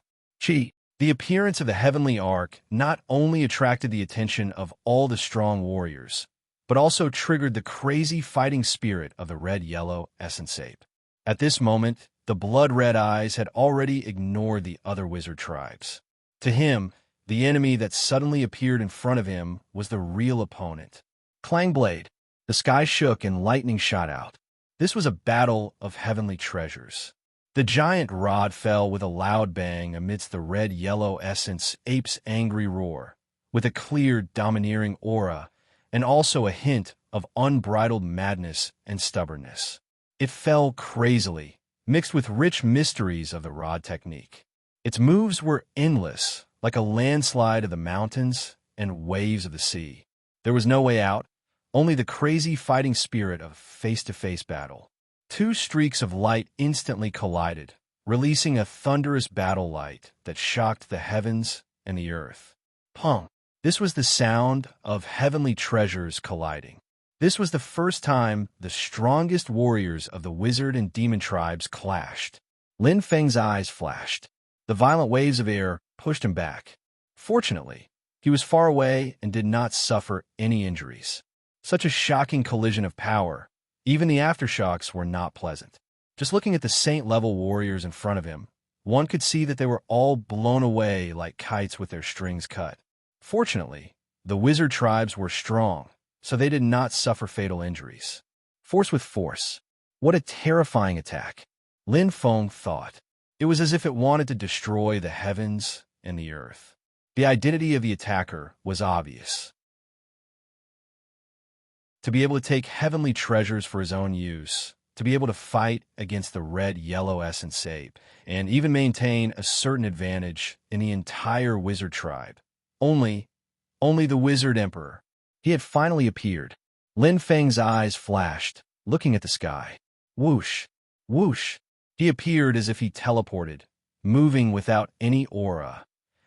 S1: The appearance of the heavenly arc not only attracted the attention of all the strong warriors, but also triggered the crazy fighting spirit of the red-yellow essence ape. At this moment, the blood-red eyes had already ignored the other wizard tribes. To him, the enemy that suddenly appeared in front of him was the real opponent. Clang blade. The sky shook and lightning shot out. This was a battle of heavenly treasures. The giant rod fell with a loud bang amidst the red-yellow essence ape's angry roar, with a clear, domineering aura, and also a hint of unbridled madness and stubbornness. It fell crazily, mixed with rich mysteries of the rod technique. Its moves were endless, like a landslide of the mountains and waves of the sea. There was no way out, only the crazy fighting spirit of face-to-face battle. 2 streaks of light instantly collided, releasing a thunderous battle light that shocked the heavens and the earth. Pong! This was the sound of heavenly treasures colliding. This was the first time the strongest warriors of the wizard and demon tribes clashed. Lin Feng's eyes flashed. The violent waves of air pushed him back. Fortunately, he was far away and did not suffer any injuries. Such a shocking collision of power. Even the aftershocks were not pleasant. Just looking at the saint-level warriors in front of him, one could see that they were all blown away like kites with their strings cut. Fortunately, the wizard tribes were strong, so they did not suffer fatal injuries. Force with force. What a terrifying attack. Lin Feng thought. It was as if it wanted to destroy the heavens and the earth. The identity of the attacker was obvious. To be able to take heavenly treasures for his own use, to be able to fight against the red-yellow essence ape, and even maintain a certain advantage in the entire wizard tribe. Only the wizard emperor. He had finally appeared. Lin Feng's eyes flashed, looking at the sky. Whoosh, whoosh. He appeared as if he teleported, moving without any aura,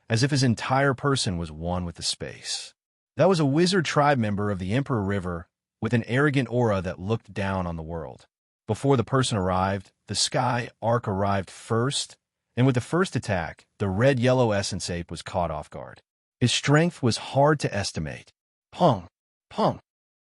S1: as if his entire person was one with the space. That was a wizard tribe member of the Emperor River with an arrogant aura that looked down on the world. Before the person arrived, the Sky Arc arrived first, and with the first attack, the red-yellow essence ape was caught off guard. His strength was hard to estimate. Pong, pong.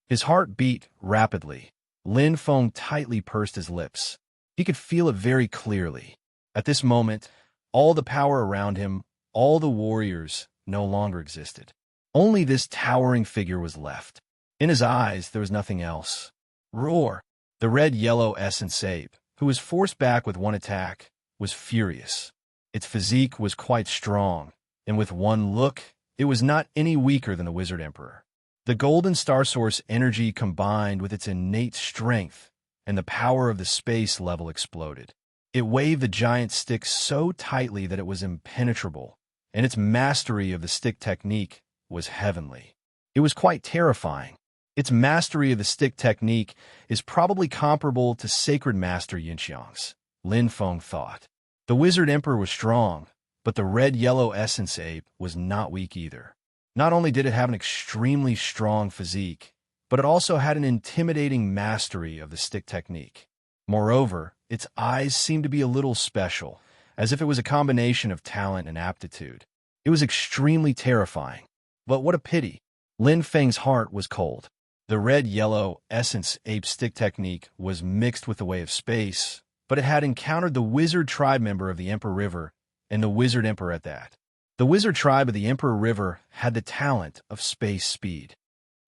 S1: His heart beat rapidly. Lin Feng tightly pursed his lips. He could feel it very clearly. At this moment, all the power around him, all the warriors, no longer existed. Only this towering figure was left. In his eyes, there was nothing else. Roar! The red-yellow essence ape, who was forced back with one attack, was furious. Its physique was quite strong, and with one look, it was not any weaker than the Wizard Emperor. The golden star source energy combined with its innate strength, and the power of the space level exploded. It waved the giant stick so tightly that it was impenetrable, and its mastery of the stick technique was heavenly. It was quite terrifying. Its mastery of the stick technique is probably comparable to Sacred Master Yinxiang's, Lin Feng thought. The Wizard Emperor was strong, but the red-yellow essence ape was not weak either. Not only did it have an extremely strong physique, but it also had an intimidating mastery of the stick technique. Moreover, its eyes seemed to be a little special, as if it was a combination of talent and aptitude. It was extremely terrifying. But what a pity. Lin Feng's heart was cold. The red-yellow essence ape stick technique was mixed with the way of space, but it had encountered the wizard tribe member of the Emperor River, and the Wizard Emperor at that. The wizard tribe of the Emperor River had the talent of space speed.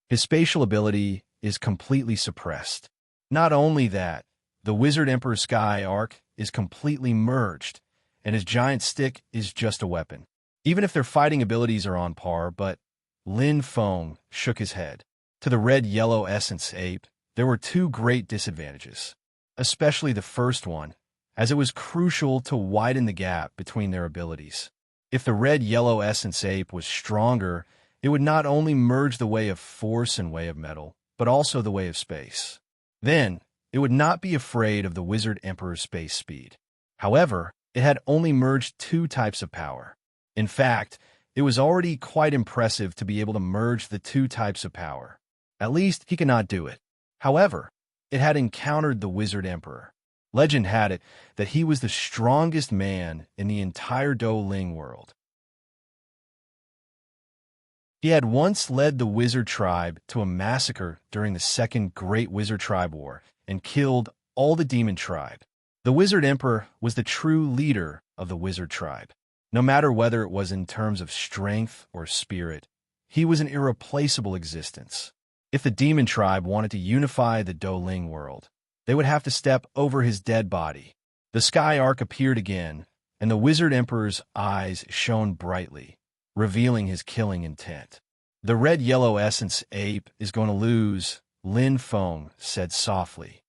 S1: His spatial ability is completely suppressed. Not only that, the Wizard Emperor's Sky Arc is completely merged, and his giant stick is just a weapon. Even if their fighting abilities are on par, but Lin Feng shook his head. To the red-yellow essence ape, there were two great disadvantages, especially the first one, as it was crucial to widen the gap between their abilities. If the red-yellow essence ape was stronger, it would not only merge the way of force and way of metal, but also the way of space. Then, it would not be afraid of the Wizard Emperor's space speed. However, it had only merged two types of power. In fact, it was already quite impressive to be able to merge the two types of power. At least, he cannot do it. However, it had encountered the Wizard Emperor. Legend had it that he was the strongest man in the entire Douling world. He had once led the wizard tribe to a massacre during the Second Great Wizard Tribe War and killed all the demon tribe. The Wizard Emperor was the true leader of the wizard tribe. No matter whether it was in terms of strength or spirit, he was an irreplaceable existence. If the demon tribe wanted to unify the Douling world, they would have to step over his dead body. The Sky Arc appeared again, and the Wizard Emperor's eyes shone brightly, revealing his killing intent. The red-yellow essence ape is going to lose, Lin Feng said softly.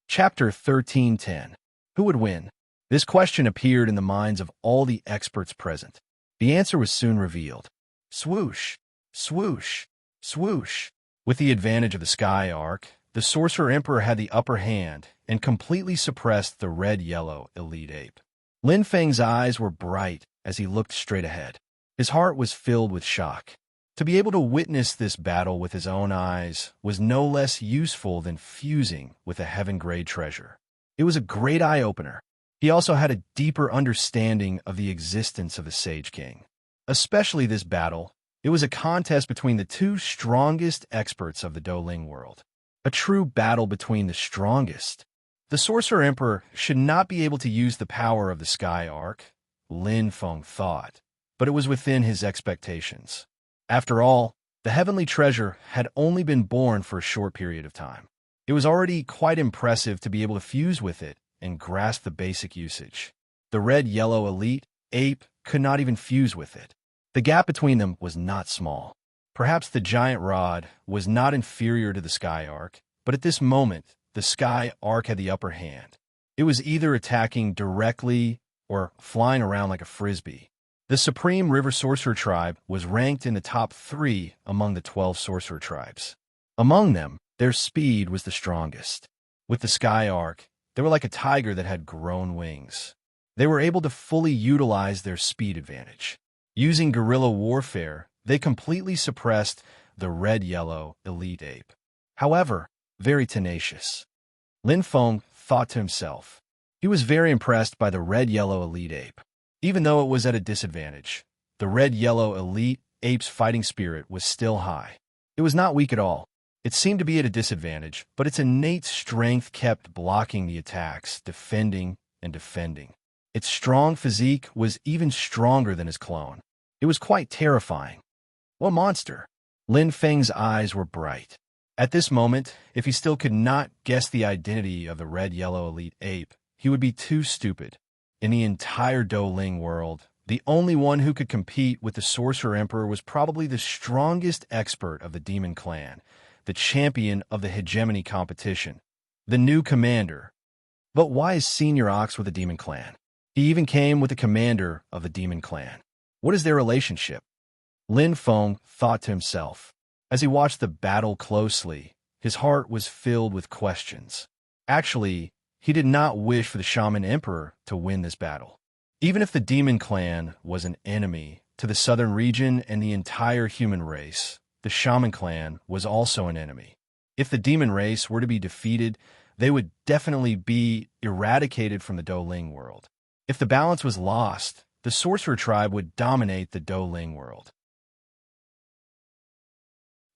S1: Chapter 1310. Who would win? This question appeared in the minds of all the experts present. The answer was soon revealed. Swoosh, swoosh, swoosh. With the advantage of the Sky Arc, the Sorcerer Emperor had the upper hand and completely suppressed the red-yellow elite ape. Lin Feng's eyes were bright as he looked straight ahead. His heart was filled with shock. To be able to witness this battle with his own eyes was no less useful than fusing with a heaven-grade treasure. It was a great eye-opener. He also had a deeper understanding of the existence of the Sage King. Especially this battle, it was a contest between the two strongest experts of the Douling world. A true battle between the strongest. The Sorcerer Emperor should not be able to use the power of the Sky Arc, Lin Feng thought, but it was within his expectations. After all, the heavenly treasure had only been born for a short period of time. It was already quite impressive to be able to fuse with it and grasp the basic usage. The red-yellow elite ape could not even fuse with it. The gap between them was not small. Perhaps the giant rod was not inferior to the Sky Arc, but at this moment, the Sky Arc had the upper hand. It was either attacking directly or flying around like a frisbee. The Supreme River Sorcerer tribe was ranked in the top 3 among the 12 sorcerer tribes. Among them, their speed was the strongest. With the Sky Arc, they were like a tiger that had grown wings. They were able to fully utilize their speed advantage. Using guerrilla warfare, they completely suppressed the red-yellow elite ape. However, very tenacious. Lin Feng thought to himself. He was very impressed by the red-yellow elite ape. Even though it was at a disadvantage, the red-yellow elite ape's fighting spirit was still high. It was not weak at all. It seemed to be at a disadvantage, but its innate strength kept blocking the attacks, defending and defending. Its strong physique was even stronger than his clone. It was quite terrifying. What monster? Lin Feng's eyes were bright. At this moment, if he still could not guess the identity of the red-yellow elite ape, he would be too stupid. In the entire Douling world, the only one who could compete with the Sorcerer Emperor was probably the strongest expert of the Demon Clan, the champion of the hegemony competition, the new commander. But why is Senior Ox with the Demon Clan? He even came with the commander of the Demon Clan. What is their relationship? Lin Feng thought to himself. As he watched the battle closely, his heart was filled with questions. Actually, he did not wish for the Shaman Emperor to win this battle. Even if the Demon Clan was an enemy to the southern region and the entire human race, the Shaman Clan was also an enemy. If the demon race were to be defeated, they would definitely be eradicated from the Douling world. If the balance was lost, the Sorcerer tribe would dominate the Douling world.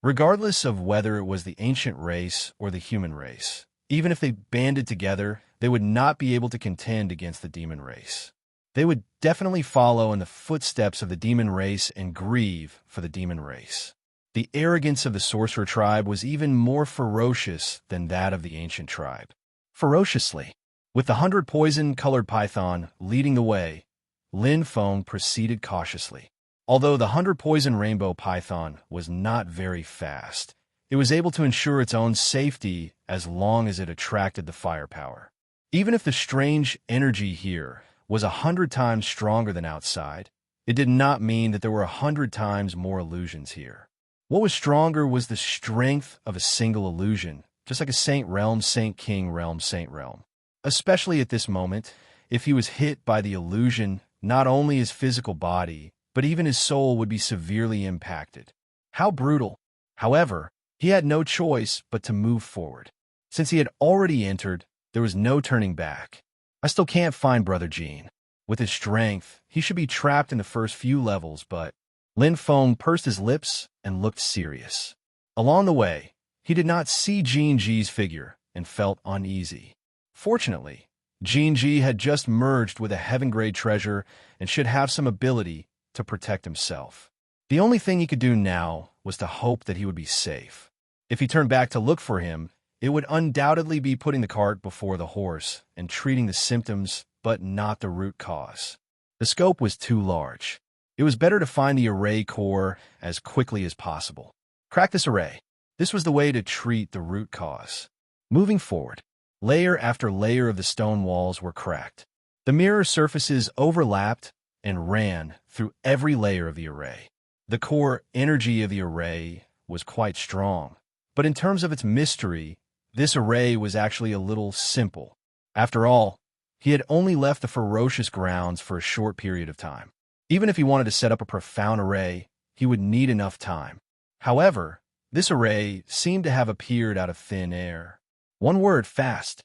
S1: Regardless of whether it was the ancient race or the human race, even if they banded together, they would not be able to contend against the demon race. They would definitely follow in the footsteps of the demon race and grieve for the demon race. The arrogance of the Sorcerer tribe was even more ferocious than that of the ancient tribe. Ferociously. With the 100 poison-colored python leading the way, Lin Feng proceeded cautiously. Although the 100 poison rainbow python was not very fast, it was able to ensure its own safety as long as it attracted the firepower. Even if the strange energy here was 100 times stronger than outside, it did not mean that there were 100 times more illusions here. What was stronger was the strength of a single illusion, just like a Saint Realm, Saint King Realm, Saint Realm. Especially at this moment, if he was hit by the illusion, not only his physical body, but even his soul would be severely impacted. How brutal! However, he had no choice but to move forward. Since he had already entered, there was no turning back. I still can't find Brother Jean. With his strength, he should be trapped in the first few levels, but Lin Feng pursed his lips and looked serious. Along the way, he did not see Jean Ji's figure and felt uneasy. Fortunately, Jean Ji had just merged with a heaven-grade treasure and should have some ability to protect himself. The only thing he could do now was to hope that he would be safe. If he turned back to look for him, it would undoubtedly be putting the cart before the horse and treating the symptoms but not the root cause. The scope was too large. It was better to find the array core as quickly as possible. Crack this array. This was the way to treat the root cause. Moving forward, layer after layer of the stone walls were cracked. The mirror surfaces overlapped and ran through every layer of the array. The core energy of the array was quite strong, but in terms of its mystery, this array was actually a little simple. After all, he had only left the ferocious grounds for a short period of time. Even if he wanted to set up a profound array, he would need enough time. However, this array seemed to have appeared out of thin air. One word, fast.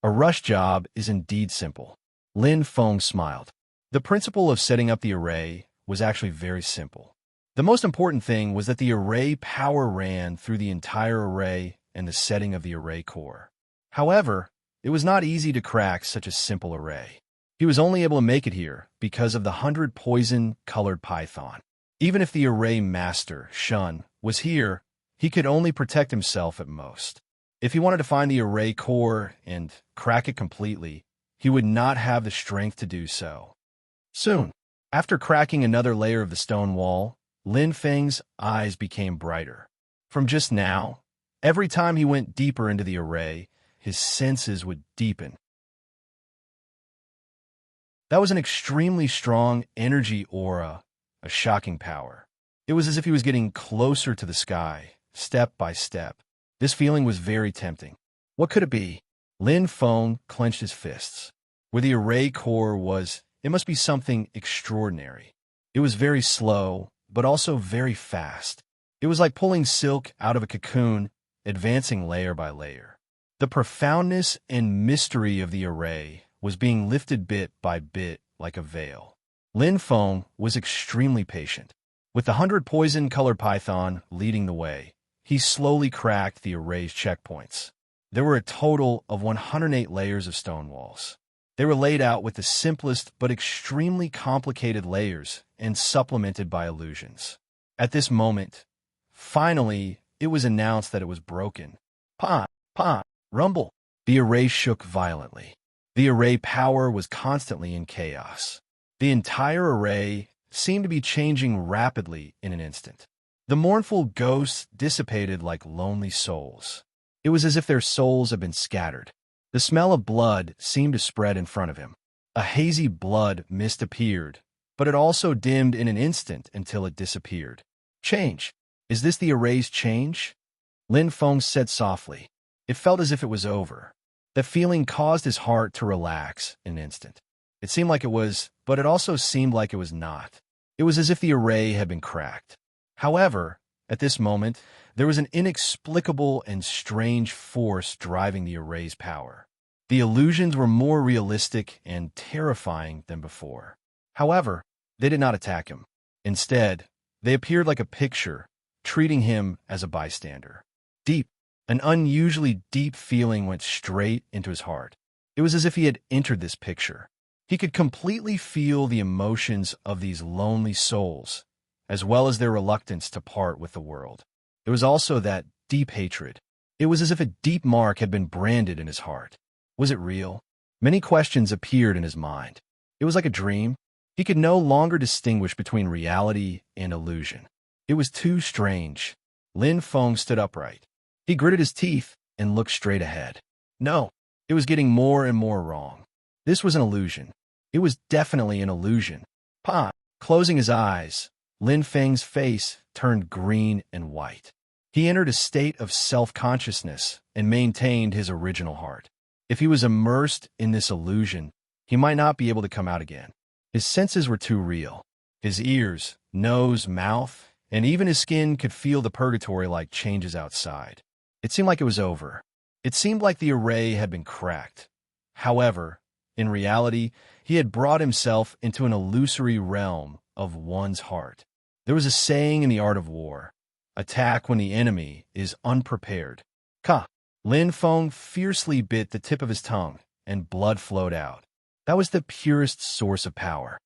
S1: A rush job is indeed simple. Lin Feng smiled. The principle of setting up the array was actually very simple. The most important thing was that the array power ran through the entire array and the setting of the array core. However, it was not easy to crack such a simple array. He was only able to make it here because of the 100 poison-colored python. Even if the array master, Shun, was here, he could only protect himself at most. If he wanted to find the array core and crack it completely, he would not have the strength to do so. Soon, after cracking another layer of the stone wall, Lin Feng's eyes became brighter. From just now, every time he went deeper into the array, his senses would deepen. That was an extremely strong energy aura, a shocking power. It was as if he was getting closer to the sky, step by step. This feeling was very tempting. What could it be? Lin Feng clenched his fists. Where the array core was, it must be something extraordinary. It was very slow, but also very fast. It was like pulling silk out of a cocoon, advancing layer by layer. The profoundness and mystery of the array was being lifted bit by bit like a veil. Lin Feng was extremely patient. With the 100 poison-colored python leading the way, he slowly cracked the array's checkpoints. There were a total of 108 layers of stone walls. They were laid out with the simplest but extremely complicated layers and supplemented by illusions. At this moment, finally, it was announced that it was broken. Pa, pa, rumble. The array shook violently. The array power was constantly in chaos. The entire array seemed to be changing rapidly in an instant. The mournful ghosts dissipated like lonely souls. It was as if their souls had been scattered. The smell of blood seemed to spread in front of him. A hazy blood mist appeared, but it also dimmed in an instant until it disappeared. Change. Is this the array's change? Lin Feng said softly. It felt as if it was over. That feeling caused his heart to relax in an instant. It seemed like it was, but it also seemed like it was not. It was as if the array had been cracked. However, at this moment, there was an inexplicable and strange force driving the array's power. The illusions were more realistic and terrifying than before. However, they did not attack him. Instead, they appeared like a picture, treating him as a bystander. Deep, an unusually deep feeling went straight into his heart. It was as if he had entered this picture. He could completely feel the emotions of these lonely souls, as well as their reluctance to part with the world. There was also that deep hatred. It was as if a deep mark had been branded in his heart. Was it real? Many questions appeared in his mind. It was like a dream. He could no longer distinguish between reality and illusion. It was too strange. Lin Feng stood upright. He gritted his teeth and looked straight ahead. No, it was getting more and more wrong. This was an illusion. It was definitely an illusion. Pa! Closing his eyes, Lin Feng's face turned green and white. He entered a state of self-consciousness and maintained his original heart. If he was immersed in this illusion, he might not be able to come out again. His senses were too real. His ears, nose, mouth, and even his skin could feel the purgatory-like changes outside. It seemed like it was over. It seemed like the array had been cracked. However, in reality, he had brought himself into an illusory realm of one's heart. There was a saying in the art of war, attack when the enemy is unprepared. Ka! Lin Feng fiercely bit the tip of his tongue, and blood flowed out. That was the purest source of power.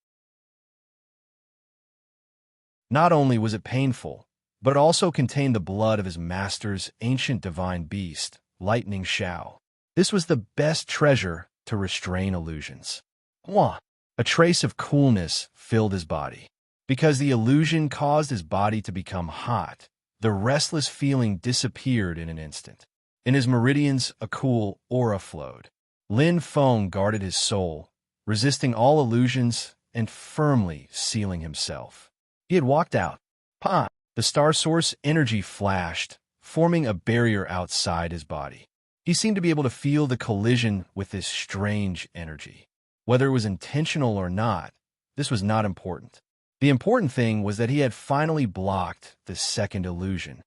S1: Not only was it painful, but it also contained the blood of his master's ancient divine beast, Lightning Shao. This was the best treasure to restrain illusions. Wah! A trace of coolness filled his body. Because the illusion caused his body to become hot, the restless feeling disappeared in an instant. In his meridians, a cool aura flowed. Lin Feng guarded his soul, resisting all illusions and firmly sealing himself. He had walked out. Pa! The star source energy flashed, forming a barrier outside his body. He seemed to be able to feel the collision with this strange energy. Whether it was intentional or not, this was not important. The important thing was that he had finally blocked the second illusion.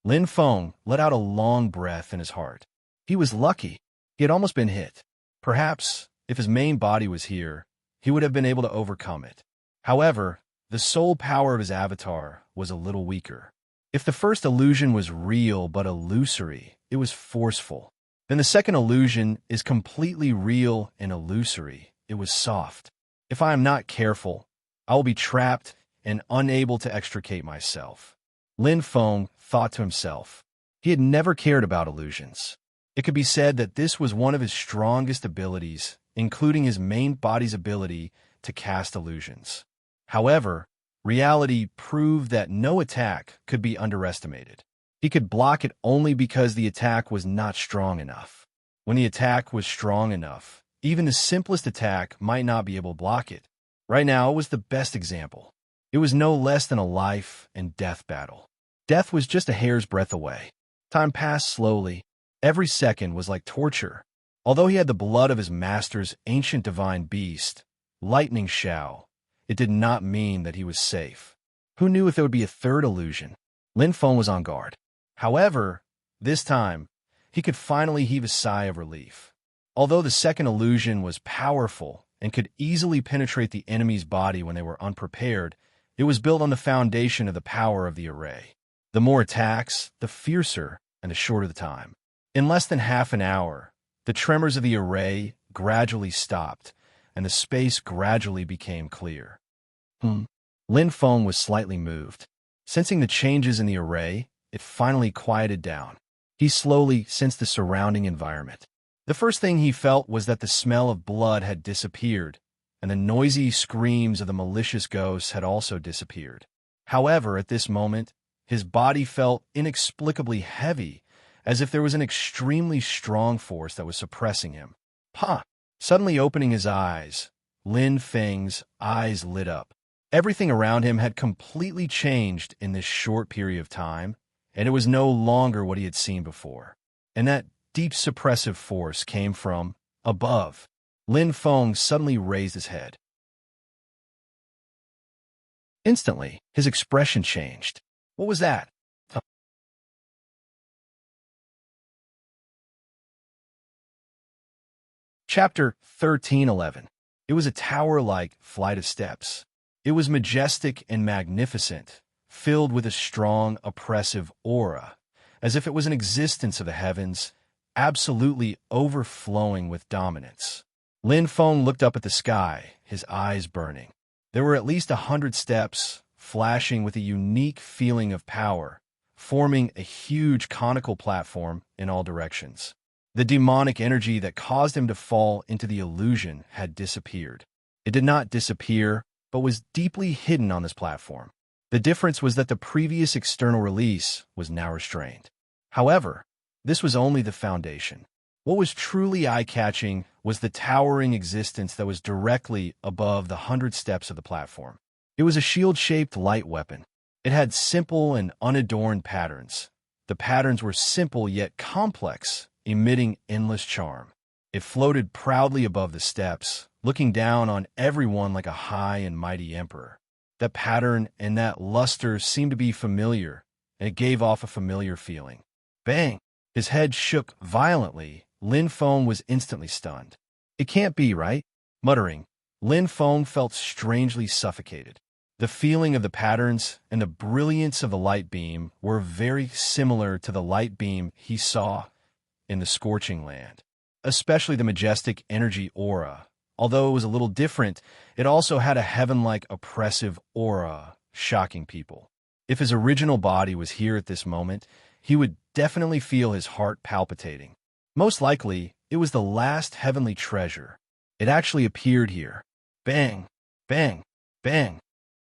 S1: Lin Feng let out a long breath in his heart. He was lucky. He had almost been hit. Perhaps, if his main body was here, he would have been able to overcome it. However, the soul power of his avatar was a little weaker. If the first illusion was real but illusory, it was forceful. Then the second illusion is completely real and illusory. It was soft. If I am not careful, I will be trapped and unable to extricate myself. Lin Feng thought to himself. He had never cared about illusions. It could be said that this was one of his strongest abilities, including his main body's ability to cast illusions. However, reality proved that no attack could be underestimated. He could block it only because the attack was not strong enough. When the attack was strong enough, Even the simplest attack might not be able to block it. Right now, it was the best example. It was no less than a life and death battle. Death was just a hair's breadth away. Time passed slowly. Every second was like torture. Although he had the blood of his master's ancient divine beast, Lightning Shao, it did not mean that he was safe. Who knew if there would be a third illusion? Lin Feng was on guard. However, this time, he could finally heave a sigh of relief. Although the second illusion was powerful and could easily penetrate the enemy's body when they were unprepared, it was built on the foundation of the power of the array. The more attacks, the fiercer, and the shorter the time. In less than half an hour, the tremors of the array gradually stopped, and the space gradually became clear. Lin Feng was slightly moved. Sensing the changes in the array, it finally quieted down. He slowly sensed the surrounding environment. The first thing he felt was that the smell of blood had disappeared, and the noisy screams of the malicious ghosts had also disappeared. However, at this moment, his body felt inexplicably heavy, as if there was an extremely strong force that was suppressing him. Suddenly opening his eyes, Lin Feng's eyes lit up. Everything around him had completely changed in this short period of time, and it was no longer what he had seen before. And that deep suppressive force came from above. Lin Feng suddenly raised his head. Instantly, his expression changed. What was that? Chapter 13:11. It was a tower-like flight of steps. It was majestic and magnificent, filled with a strong, oppressive aura, as if it was an existence of the heavens, absolutely overflowing with dominance. Lin Feng looked up at the sky, his eyes burning. There were at least 100 steps, flashing with a unique feeling of power, forming a huge conical platform in all directions. The demonic energy that caused him to fall into the illusion had disappeared. It did not disappear, but was deeply hidden on this platform. The difference was that the previous external release was now restrained. However, this was only the foundation. What was truly eye-catching was the towering existence that was directly above the 100 steps of the platform. It was a shield-shaped light weapon. It had simple and unadorned patterns. The patterns were simple yet complex, emitting endless charm. It floated proudly above the steps, looking down on everyone like a high and mighty emperor. That pattern and that luster seemed to be familiar, and it gave off a familiar feeling. Bang! His head shook violently. Lin Feng was instantly stunned. It can't be, right? Muttering, Lin Feng felt strangely suffocated. The feeling of the patterns and the brilliance of the light beam were very similar to the light beam he saw in the scorching land, especially the majestic energy aura. Although it was a little different, it also had a heaven-like oppressive aura, shocking people. If his original body was here at this moment, he would definitely feel his heart palpitating. Most likely, it was the last heavenly treasure. It actually appeared here. Bang! Bang! Bang!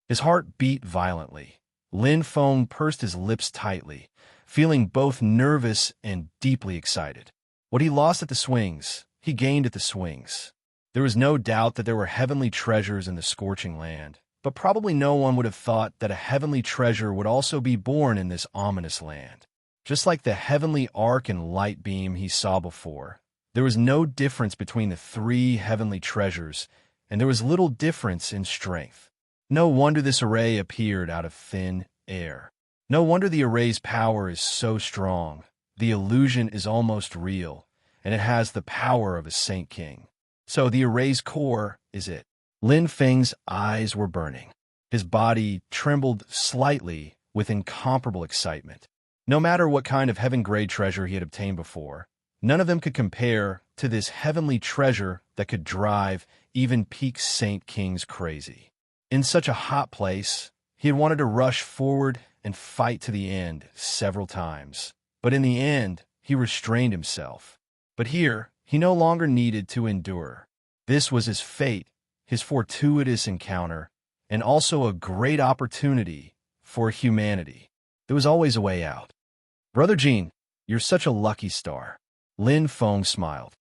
S1: His heart beat violently. Lin Feng pursed his lips tightly, feeling both nervous and deeply excited. What he lost at the swings, he gained at the swings. There was no doubt that there were heavenly treasures in the scorching land, but probably no one would have thought that a heavenly treasure would also be born in this ominous land. Just like the heavenly arc and light beam he saw before, there was no difference between the three heavenly treasures, and there was little difference in strength. No wonder this array appeared out of thin air. No wonder the array's power is so strong. The illusion is almost real, and it has the power of a Saint King. So the array's core is it. Lin Feng's eyes were burning. His body trembled slightly with incomparable excitement. No matter what kind of heaven-grade treasure he had obtained before, none of them could compare to this heavenly treasure that could drive even peak Saint Kings crazy. In such a hot place, he had wanted to rush forward and fight to the end several times. But in the end, he restrained himself. But here, he no longer needed to endure. This was his fate, his fortuitous encounter, and also a great opportunity for humanity. There was always a way out. Brother Jean, you're such a lucky star. Lin Feng smiled.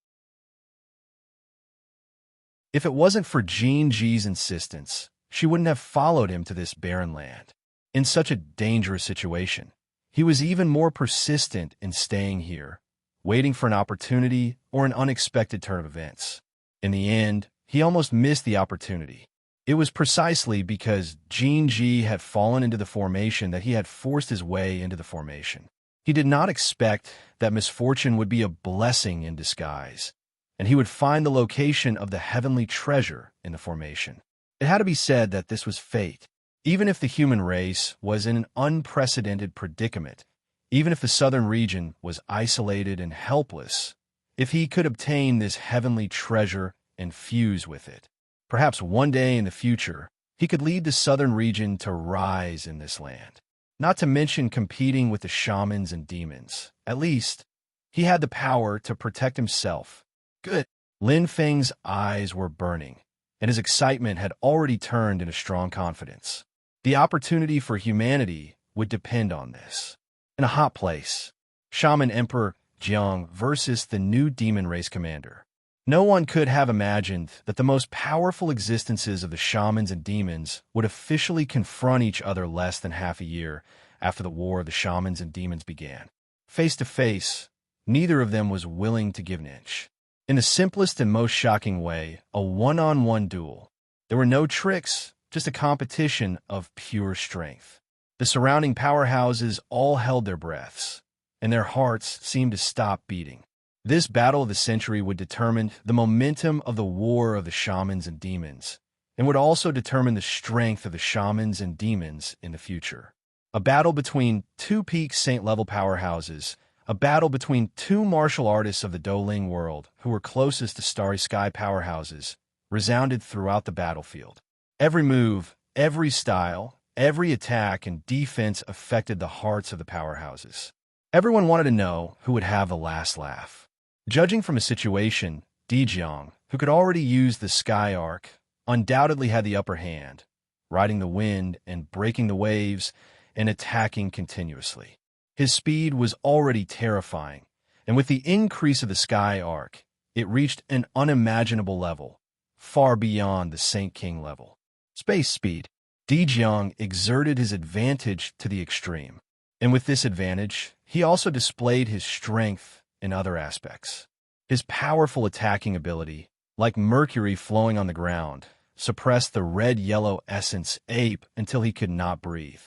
S1: If it wasn't for Jean G's insistence, she wouldn't have followed him to this barren land. In such a dangerous situation, he was even more persistent in staying here, waiting for an opportunity or an unexpected turn of events. In the end, he almost missed the opportunity. It was precisely because Jean G had fallen into the formation that he had forced his way into the formation. He did not expect that misfortune would be a blessing in disguise, and he would find the location of the heavenly treasure in the formation. It had to be said that this was fate. Even if the human race was in an unprecedented predicament, even if the southern region was isolated and helpless, if he could obtain this heavenly treasure and fuse with it, perhaps one day in the future, he could lead the southern region to rise in this land. Not to mention competing with the shamans and demons. At least, he had the power to protect himself. Good. Lin Feng's eyes were burning, and his excitement had already turned into strong confidence. The opportunity for humanity would depend on this. In a hot place, Shaman Emperor Jiang versus the new demon race commander. No one could have imagined that the most powerful existences of the shamans and demons would officially confront each other less than half a year after the war of the shamans and demons began. Face to face, neither of them was willing to give an inch. In the simplest and most shocking way, a one-on-one duel. There were no tricks, just a competition of pure strength. The surrounding powerhouses all held their breaths, and their hearts seemed to stop beating. This battle of the century would determine the momentum of the war of the shamans and demons, and would also determine the strength of the shamans and demons in the future. A battle between two peak saint-level powerhouses, a battle between two martial artists of the Douling world who were closest to starry sky powerhouses, resounded throughout the battlefield. Every move, every style, every attack and defense affected the hearts of the powerhouses. Everyone wanted to know who would have the last laugh. Judging from a situation, Di Jiang, who could already use the sky arc, undoubtedly had the upper hand, riding the wind and breaking the waves and attacking continuously. His speed was already terrifying, and with the increase of the sky arc, it reached an unimaginable level, far beyond the Saint King level. Space speed. Di Jiang exerted his advantage to the extreme, and with this advantage, he also displayed his strength in other aspects. His powerful attacking ability, like mercury flowing on the ground, suppressed the red-yellow essence ape until he could not breathe.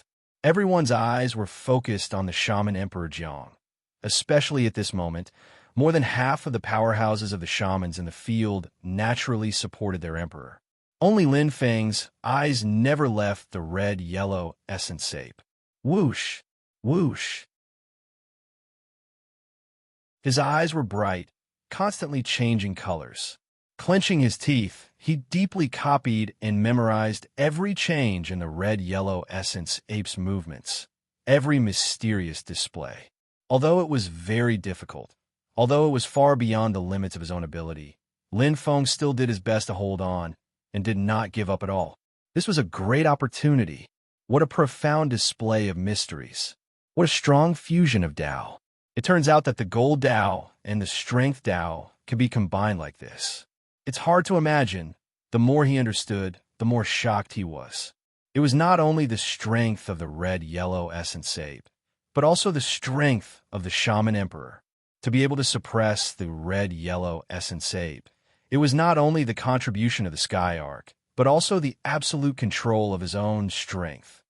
S1: Everyone's eyes were focused on the Shaman Emperor Jiang. Especially at this moment, more than half of the powerhouses of the shamans in the field naturally supported their emperor. Only Lin Feng's eyes never left the red-yellow essence ape. Whoosh! Whoosh! His eyes were bright, constantly changing colors. Clenching his teeth, he deeply copied and memorized every change in the red-yellow essence ape's movements, every mysterious display. Although it was very difficult, although it was far beyond the limits of his own ability, Lin Feng still did his best to hold on and did not give up at all. This was a great opportunity. What a profound display of mysteries. What a strong fusion of Tao. It turns out that the gold Tao and the strength Tao can be combined like this. It's hard to imagine. The more he understood, the more shocked he was. It was not only the strength of the red-yellow essence ape, but also the strength of the Shaman Emperor. To be able to suppress the red-yellow essence ape, it was not only the contribution of the Sky Arc, but also the absolute control of his own strength.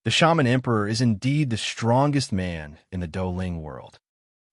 S1: The Shaman Emperor is indeed the strongest man in the Douling world.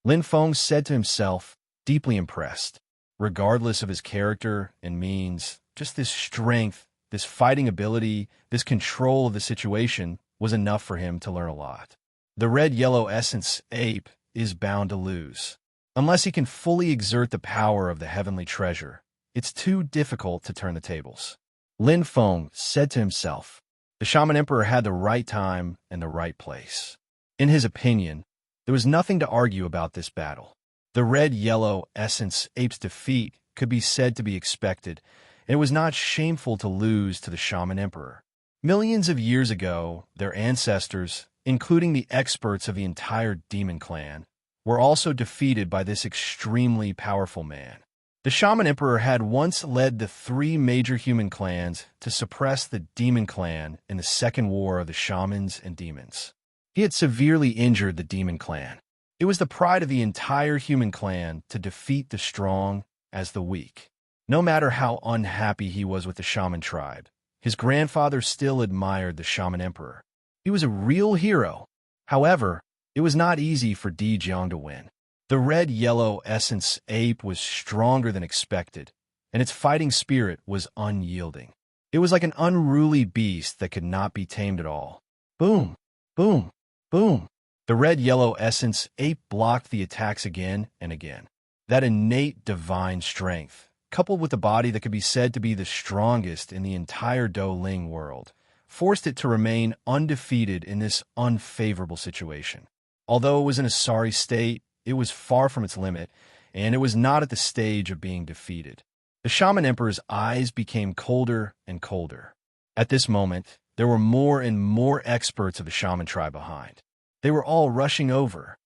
S1: Lin Feng said to himself, deeply impressed. Regardless of his character and means, just this strength, this fighting ability, this control of the situation was enough for him to learn a lot. The red-yellow essence ape is bound to lose. Unless he can fully exert the power of the heavenly treasure, it's too difficult to turn the tables. Lin Feng said to himself, the Shaman Emperor had the right time and the right place. In his opinion, there was nothing to argue about this battle. The red-yellow essence ape's defeat could be said to be expected, and it was not shameful to lose to the Shaman Emperor. Millions of years ago, their ancestors, including the experts of the entire demon clan, were also defeated by this extremely powerful man. The Shaman Emperor had once led the three major human clans to suppress the Demon Clan in the Second War of the Shamans and Demons. He had severely injured the Demon Clan. It was the pride of the entire human clan to defeat the strong as the weak. No matter how unhappy he was with the Shaman tribe, his grandfather still admired the Shaman Emperor. He was a real hero. However, it was not easy for Di Jiang to win. The red-yellow essence ape was stronger than expected, and its fighting spirit was unyielding. It was like an unruly beast that could not be tamed at all. Boom! Boom! Boom! The red-yellow essence ape blocked the attacks again and again. That innate divine strength, coupled with a body that could be said to be the strongest in the entire Douling world, forced it to remain undefeated in this unfavorable situation. Although it was in a sorry state, it was far from its limit, and it was not at the stage of being defeated. The Shaman Emperor's eyes became colder and colder. At this moment, there were more and more experts of the Shaman tribe behind. They were all rushing over.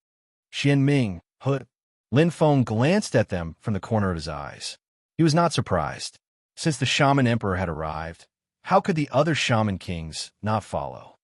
S1: Xian Ming, Hut, Lin Feng glanced at them from the corner of his eyes. He was not surprised. Since the Shaman Emperor had arrived, how could the other Shaman kings not follow?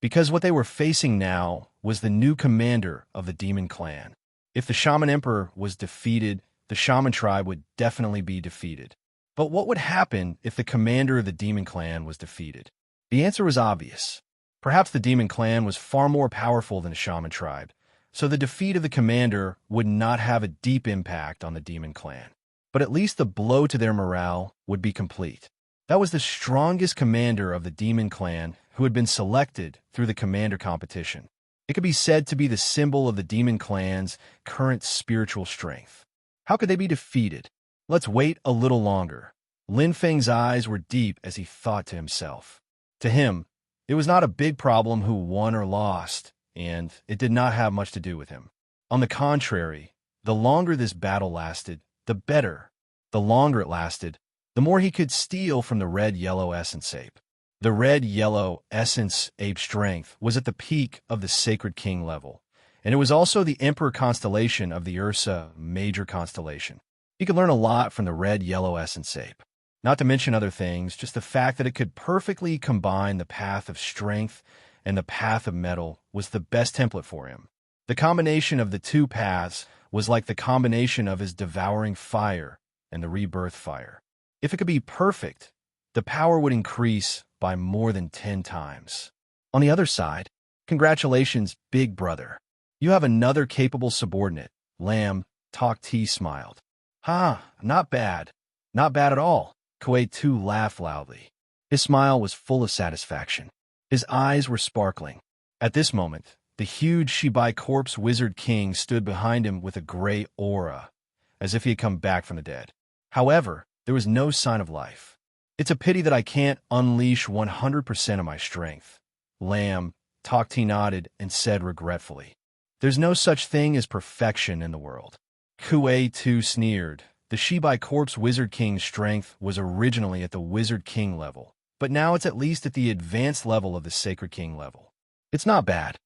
S1: Because what they were facing now was the new commander of the Demon Clan. If the Shaman Emperor was defeated, the Shaman tribe would definitely be defeated. But what would happen if the commander of the Demon Clan was defeated? The answer was obvious. Perhaps the Demon Clan was far more powerful than the Shaman tribe, so the defeat of the commander would not have a deep impact on the Demon Clan. But at least the blow to their morale would be complete. That was the strongest commander of the Demon Clan who had been selected through the commander competition. It could be said to be the symbol of the Demon Clan's current spiritual strength. How could they be defeated? Let's wait a little longer. Lin Feng's eyes were deep as he thought to himself. To him, it was not a big problem who won or lost, and it did not have much to do with him. On the contrary, the longer this battle lasted, the better. The longer it lasted, the more he could steal from the red-yellow essence ape. The red-yellow essence ape strength was at the peak of the Sacred King level, and it was also the Emperor constellation of the Ursa major constellation. He could learn a lot from the red-yellow essence ape. Not to mention other things, just the fact that it could perfectly combine the path of strength and the path of metal was the best template for him. The combination of the two paths was like the combination of his devouring fire and the rebirth fire. If it could be perfect, the power would increase by more than 10 times. On the other side, congratulations, big brother. You have another capable subordinate. Lam Tok Ti smiled. Not bad. Not bad at all. Kuei Tu laughed loudly. His smile was full of satisfaction. His eyes were sparkling. At this moment, the huge Shibai corpse wizard king stood behind him with a gray aura, as if he had come back from the dead. However, there was no sign of life. It's a pity that I can't unleash 100% of my strength. Lam Tok Ti nodded and said regretfully. There's no such thing as perfection in the world. Kuei Tu sneered. The Shibai corpse wizard king's strength was originally at the wizard king level, but now it's at least at the advanced level of the sacred king level. It's not bad.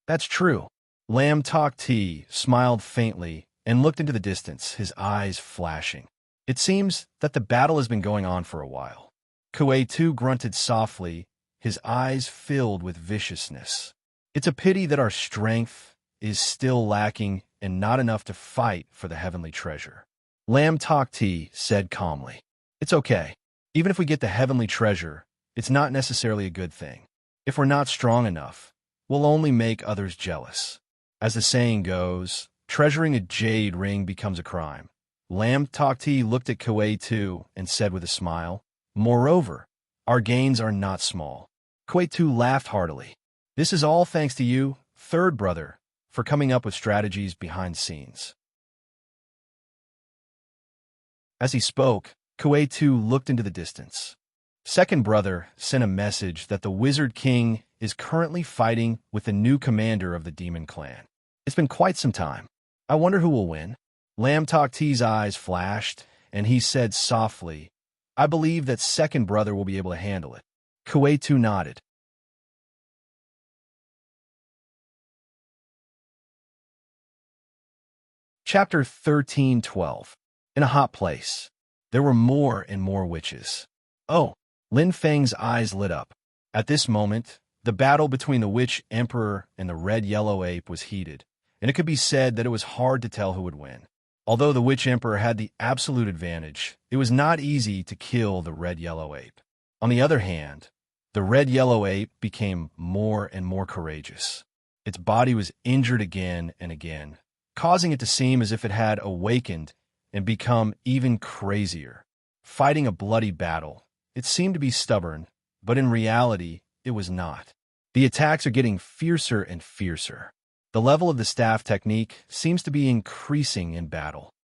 S1: That's true. Lam Tok Ti smiled faintly and looked into the distance, his eyes flashing. It seems that the battle has been going on for a while. Kuei Tu grunted softly, his eyes filled with viciousness. It's a pity that our strength is still lacking and not enough to fight for the heavenly treasure. Lam Tok Ti said calmly. It's okay. Even if we get the heavenly treasure, it's not necessarily a good thing. If we're not strong enough, we'll only make others jealous. As the saying goes, treasuring a jade ring becomes a crime. Lam Tok Ti looked at Kuei Tu and said with a smile, Moreover, our gains are not small. Kuei Tu laughed heartily. This is all thanks to you, third brother, for coming up with strategies behind the scenes. As he spoke, Kuei Tu looked into the distance. Second brother sent a message that the Wizard King is currently fighting with the new commander of the Demon Clan. It's been quite some time. I wonder who will win. Lam Tok Ti's eyes flashed, and he said softly, I believe that second brother will be able to handle it. Kuei Tu nodded. Chapter 13:12. In a hot place. There were more and more witches. Oh, Lin Feng's eyes lit up. At this moment, the battle between the Witch Emperor and the red-yellow ape was heated, and it could be said that it was hard to tell who would win. Although the Witch Emperor had the absolute advantage, it was not easy to kill the red-yellow ape. On the other hand, the red-yellow ape became more and more courageous. Its body was injured again and again, causing it to seem as if it had awakened and become even crazier. Fighting a bloody battle, it seemed to be stubborn, but in reality, it was not. The attacks are getting fiercer and fiercer. The level of the staff technique seems to be increasing in battle.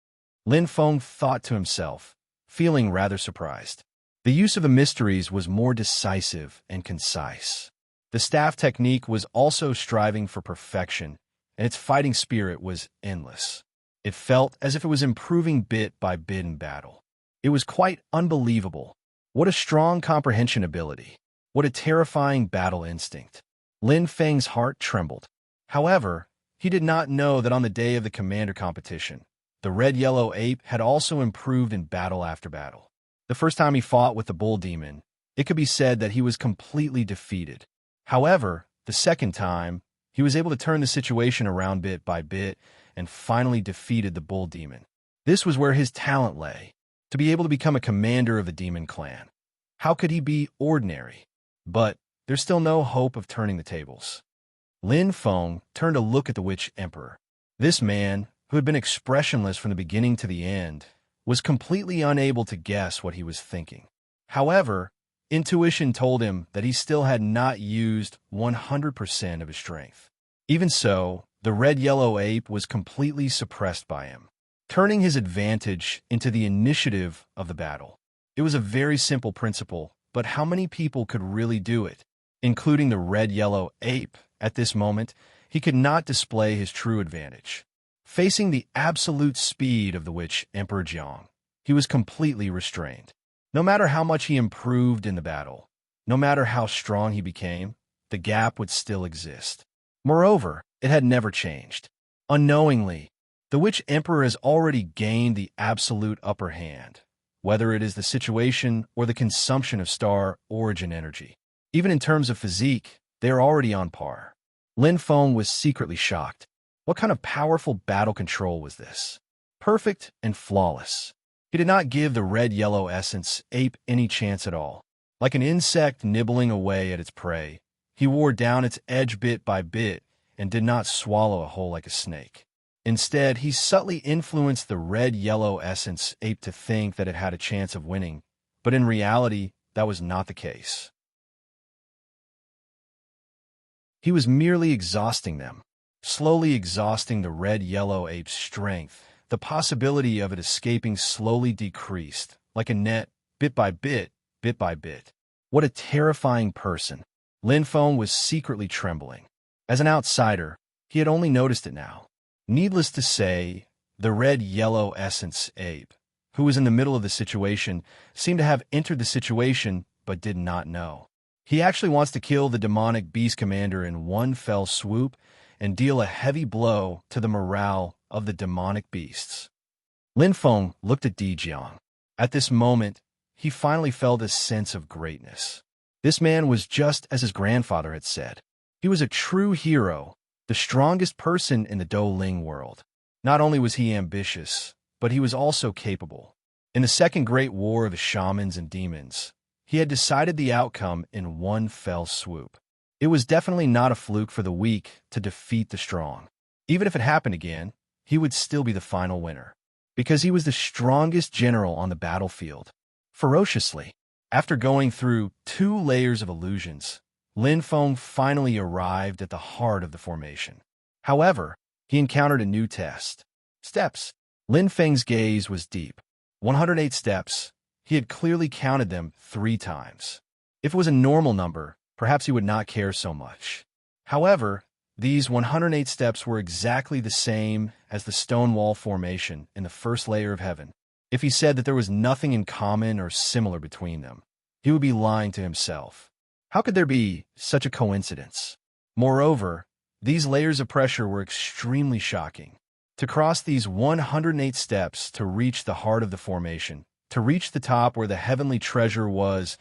S1: Lin Feng thought to himself, feeling rather surprised. The use of the mysteries was more decisive and concise. The staff technique was also striving for perfection, and its fighting spirit was endless. It felt as if it was improving bit by bit in battle. It was quite unbelievable. What a strong comprehension ability. What a terrifying battle instinct. Lin Feng's heart trembled. However, he did not know that on the day of the commander competition, the red-yellow ape had also improved in battle after battle. The first time he fought with the bull demon, it could be said that he was completely defeated. However, the second time, he was able to turn the situation around bit by bit and finally defeated the bull demon. This was where his talent lay, to be able to become a commander of the demon clan. How could he be ordinary? But there's still no hope of turning the tables. Lin Feng turned to look at the Witch Emperor. This man, who had been expressionless from the beginning to the end, was completely unable to guess what he was thinking. However, intuition told him that he still had not used 100% of his strength. Even so, the red-yellow ape was completely suppressed by him, turning his advantage into the initiative of the battle. It was a very simple principle, but how many people could really do it? Including the red-yellow ape. At this moment, he could not display his true advantage. Facing the absolute speed of the Witch Emperor Jiang, he was completely restrained. No matter how much he improved in the battle, no matter how strong he became, the gap would still exist. Moreover, it had never changed. Unknowingly, the Witch Emperor has already gained the absolute upper hand, whether it is the situation or the consumption of star origin energy. Even in terms of physique, they are already on par. Lin Feng was secretly shocked. What kind of powerful battle control was this? Perfect and flawless. He did not give the red-yellow essence ape any chance at all. Like an insect nibbling away at its prey, he wore down its edge bit by bit and did not swallow a whole like a snake. Instead, he subtly influenced the red-yellow essence ape to think that it had a chance of winning, but in reality, that was not the case. He was merely exhausting them, slowly exhausting the red-yellow ape's strength. The possibility of it escaping slowly decreased, like a net, bit by bit, bit by bit. What a terrifying person. Lin Feng was secretly trembling. As an outsider, he had only noticed it now. Needless to say, the red-yellow essence ape, who was in the middle of the situation, seemed to have entered the situation but did not know. He actually wants to kill the demonic beast commander in one fell swoop and deal a heavy blow to the morale of the demonic beasts. Lin Feng looked at Di Jiang. At this moment, he finally felt a sense of greatness. This man was just as his grandfather had said. He was a true hero, the strongest person in the Douling world. Not only was he ambitious, but he was also capable. In the Second Great War of the Shamans and Demons, he had decided the outcome in one fell swoop. It was definitely not a fluke for the weak to defeat the strong. Even if it happened again, he would still be the final winner, because he was the strongest general on the battlefield. Ferociously, after going through 2 layers of illusions, Lin Feng finally arrived at the heart of the formation. However, he encountered a new test. Steps. Lin Feng's gaze was deep. 108 steps. He had clearly counted them 3 times. If it was a normal number, perhaps he would not care so much. However, these 108 steps were exactly the same as the stone wall formation in the first layer of heaven. If he said that there was nothing in common or similar between them, he would be lying to himself. How could there be such a coincidence? Moreover, these layers of pressure were extremely shocking. To cross these 108 steps to reach the heart of the formation, to reach the top where the heavenly treasure was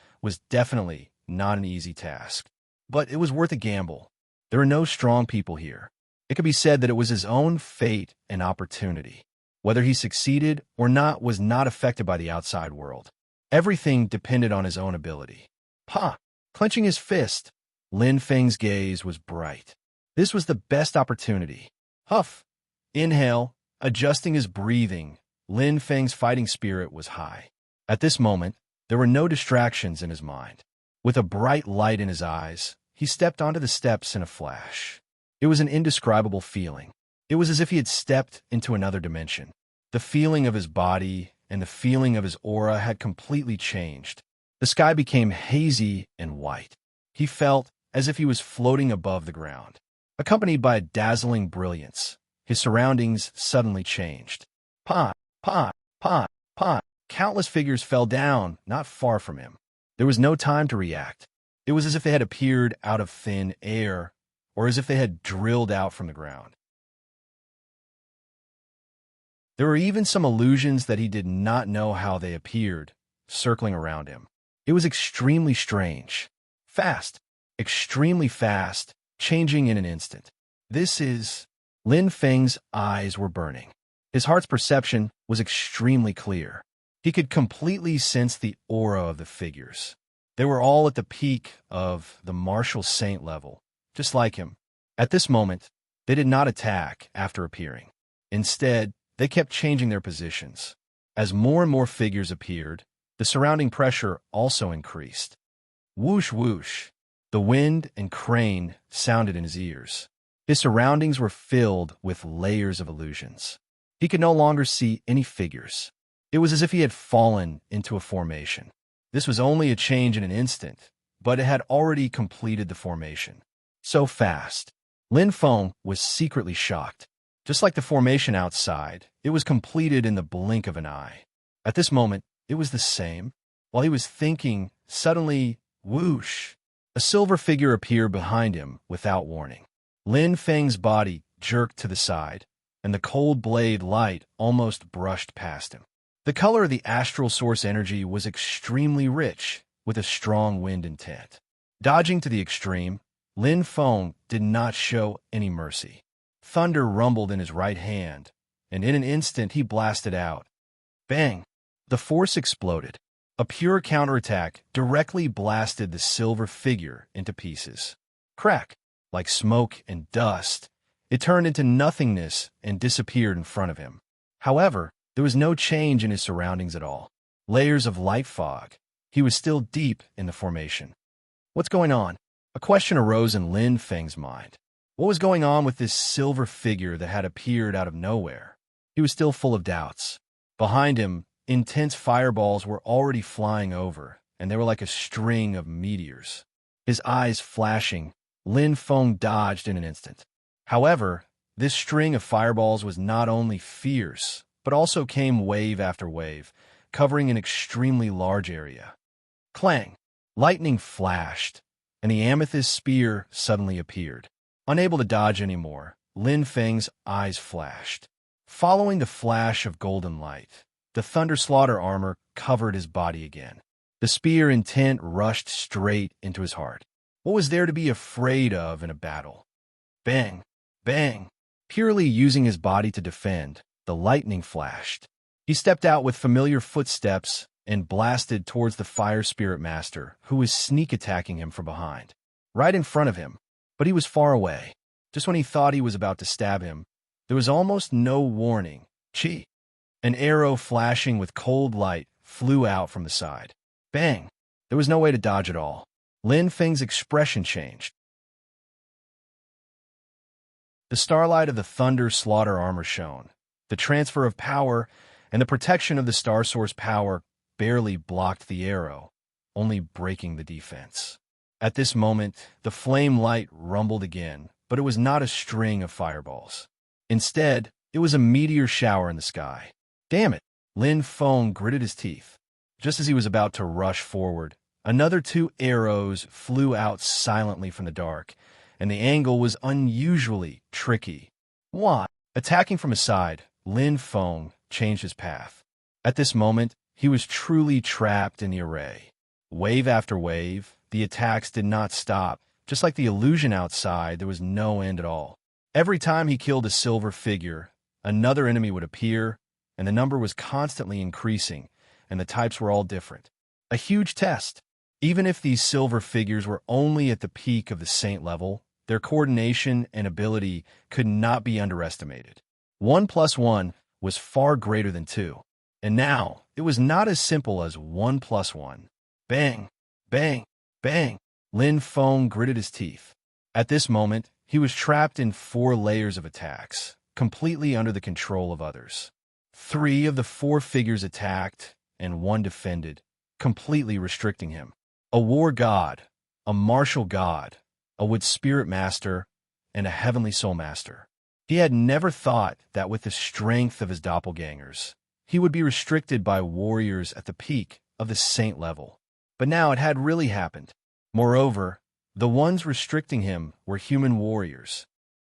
S1: definitely not an easy task. But it was worth a gamble. There are no strong people here. It could be said that it was his own fate and opportunity. Whether he succeeded or not was not affected by the outside world. Everything depended on his own ability. Pa! Clenching his fist, Lin Feng's gaze was bright. This was the best opportunity. Huff! Inhale, adjusting his breathing, Lin Feng's fighting spirit was high. At this moment, there were no distractions in his mind. With a bright light in his eyes, he stepped onto the steps in a flash. It was an indescribable feeling. It was as if he had stepped into another dimension. The feeling of his body and the feeling of his aura had completely changed. The sky became hazy and white. He felt as if he was floating above the ground. Accompanied by a dazzling brilliance, his surroundings suddenly changed. Pa! Pa! Pa! Pa! Countless figures fell down not far from him. There was no time to react. It was as if they had appeared out of thin air, or as if they had drilled out from the ground. There were even some illusions that he did not know how they appeared, circling around him. It was extremely strange. Fast. Extremely fast, changing in an instant. Lin Feng's eyes were burning. His heart's perception was extremely clear. He could completely sense the aura of the figures. They were all at the peak of the martial saint level, just like him. At this moment, they did not attack after appearing. Instead, they kept changing their positions. As more and more figures appeared, the surrounding pressure also increased. Whoosh whoosh. The wind and crane sounded in his ears. His surroundings were filled with layers of illusions. He could no longer see any figures. It was as if he had fallen into a formation. This was only a change in an instant, but it had already completed the formation. So fast. Lin Feng was secretly shocked. Just like the formation outside, it was completed in the blink of an eye. At this moment, it was the same. While he was thinking, suddenly, whoosh! A silver figure appeared behind him without warning. Lin Feng's body jerked to the side, and the cold blade light almost brushed past him. The color of the astral source energy was extremely rich, with a strong wind intent. Dodging to the extreme, Lin Feng did not show any mercy. Thunder rumbled in his right hand, and in an instant he blasted out. Bang! The force exploded. A pure counterattack directly blasted the silver figure into pieces. Crack! Like smoke and dust, it turned into nothingness and disappeared in front of him. However, there was no change in his surroundings at all. Layers of light fog. He was still deep in the formation. What's going on? A question arose in Lin Feng's mind. What was going on with this silver figure that had appeared out of nowhere? He was still full of doubts. Behind him, intense fireballs were already flying over, and they were like a string of meteors. His eyes flashing, Lin Feng dodged in an instant. However, this string of fireballs was not only fierce, but also came wave after wave, covering an extremely large area. Clang! Lightning flashed, and the amethyst spear suddenly appeared. Unable to dodge anymore, Lin Feng's eyes flashed. Following the flash of golden light, the Thunder Slaughter armor covered his body again. The spear intent rushed straight into his heart. What was there to be afraid of in a battle? Bang! Bang! Purely using his body to defend, the lightning flashed. He stepped out with familiar footsteps and blasted towards the Fire Spirit Master, who was sneak attacking him from behind. Right in front of him, but he was far away. Just when he thought he was about to stab him, there was almost no warning. Chi! An arrow flashing with cold light flew out from the side. Bang! There was no way to dodge at all. Lin Feng's expression changed. The starlight of the Thunder Slaughter armor shone. The transfer of power and the protection of the Star Source power barely blocked the arrow, only breaking the defense. At this moment, the flame light rumbled again, but it was not a string of fireballs. Instead, it was a meteor shower in the sky. Damn it! Lin Feng gritted his teeth. Just as he was about to rush forward, another 2 arrows flew out silently from the dark, and the angle was unusually tricky. Why? Attacking from his side, Lin Feng changed his path. At this moment, he was truly trapped in the array. Wave after wave, the attacks did not stop. Just like the illusion outside, there was no end at all. Every time he killed a silver figure, another enemy would appear, and the number was constantly increasing, and the types were all different. A huge test. Even if these silver figures were only at the peak of the saint level, their coordination and ability could not be underestimated. 1 plus 1 was far greater than 2. And now, it was not as simple as 1 plus 1. Bang, bang, bang. Lin Feng gritted his teeth. At this moment, he was trapped in 4 layers of attacks, completely under the control of others. 3 of the 4 figures attacked, and 1 defended, completely restricting him. A war god, a martial god, a wood spirit master, and a heavenly soul master. He had never thought that with the strength of his doppelgangers, he would be restricted by warriors at the peak of the saint level. But now it had really happened. Moreover, the ones restricting him were human warriors.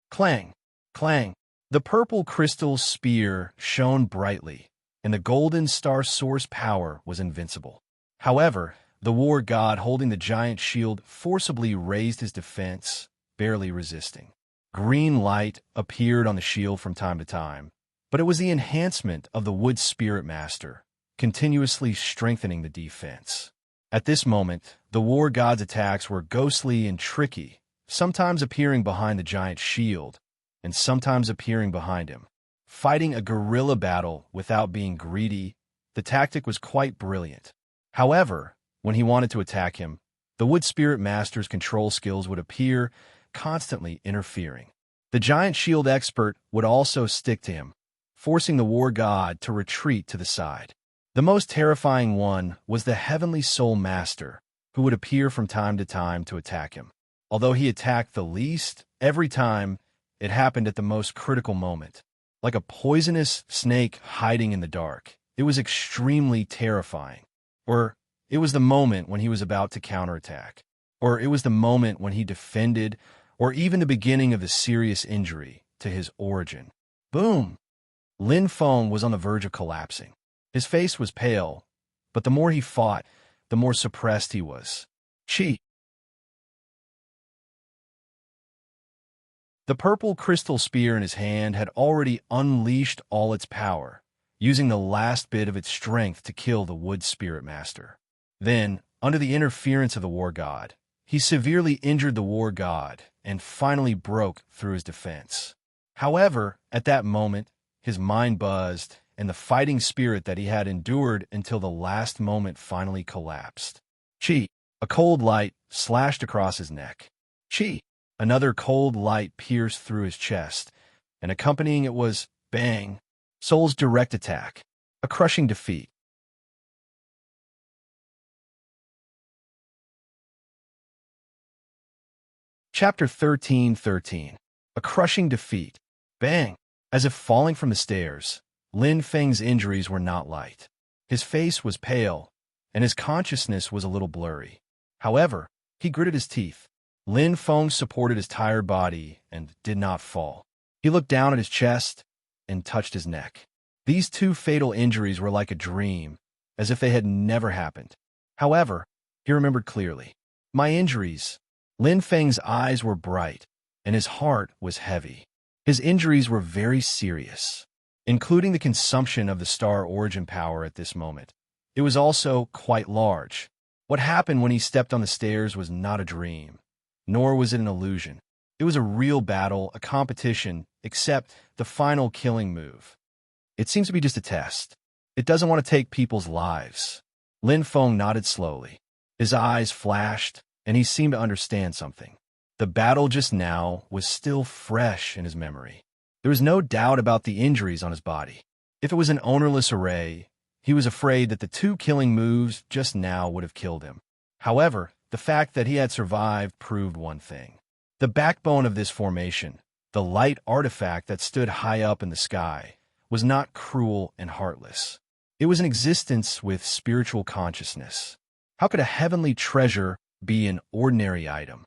S1: Clang, clang. The purple crystal spear shone brightly, and the golden star source power was invincible. However, the war god holding the giant shield forcibly raised his defense, barely resisting. Green light appeared on the shield from time to time, but it was the enhancement of the wood spirit master, continuously strengthening the defense. At this moment, the war god's attacks were ghostly and tricky, sometimes appearing behind the giant shield, and sometimes appearing behind him. Fighting a guerrilla battle without being greedy, the tactic was quite brilliant. However, when he wanted to attack him, the wood spirit master's control skills would appear, constantly interfering. The giant shield expert would also stick to him, forcing the war god to retreat to the side. The most terrifying one was the heavenly soul master, who would appear from time to time to attack him. Although he attacked the least, every time, it happened at the most critical moment. Like a poisonous snake hiding in the dark, it was extremely terrifying. Or it was the moment when he was about to counterattack. Or it was the moment when he defended, or even the beginning of the serious injury to his origin. Boom! Lin Feng was on the verge of collapsing. His face was pale, but the more he fought, the more suppressed he was. Chi! The purple crystal spear in his hand had already unleashed all its power, using the last bit of its strength to kill the wood spirit master. Then, under the interference of the war god, he severely injured the war god and finally broke through his defense. However, at that moment, his mind buzzed, and the fighting spirit that he had endured until the last moment finally collapsed. Chi! A cold light slashed across his neck. Chi! Another cold light pierced through his chest, and accompanying it was, bang, Soul's direct attack, a crushing defeat. Chapter 13:13. A crushing defeat. Bang! As if falling from the stairs, Lin Feng's injuries were not light. His face was pale, and his consciousness was a little blurry. However, he gritted his teeth. Lin Feng supported his tired body and did not fall. He looked down at his chest and touched his neck. These 2 fatal injuries were like a dream, as if they had never happened. However, he remembered clearly. My injuries. Lin Feng's eyes were bright, and his heart was heavy. His injuries were very serious, including the consumption of the star origin power at this moment. It was also quite large. What happened when he stepped on the stairs was not a dream, nor was it an illusion. It was a real battle, a competition, except the final killing move. It seems to be just a test. It doesn't want to take people's lives. Lin Feng nodded slowly. His eyes flashed, and he seemed to understand something. The battle just now was still fresh in his memory. There was no doubt about the injuries on his body. If it was an ownerless array, he was afraid that the 2 killing moves just now would have killed him. However, the fact that he had survived proved one thing. The backbone of this formation, the light artifact that stood high up in the sky, was not cruel and heartless. It was an existence with spiritual consciousness. How could a heavenly treasure be an ordinary item?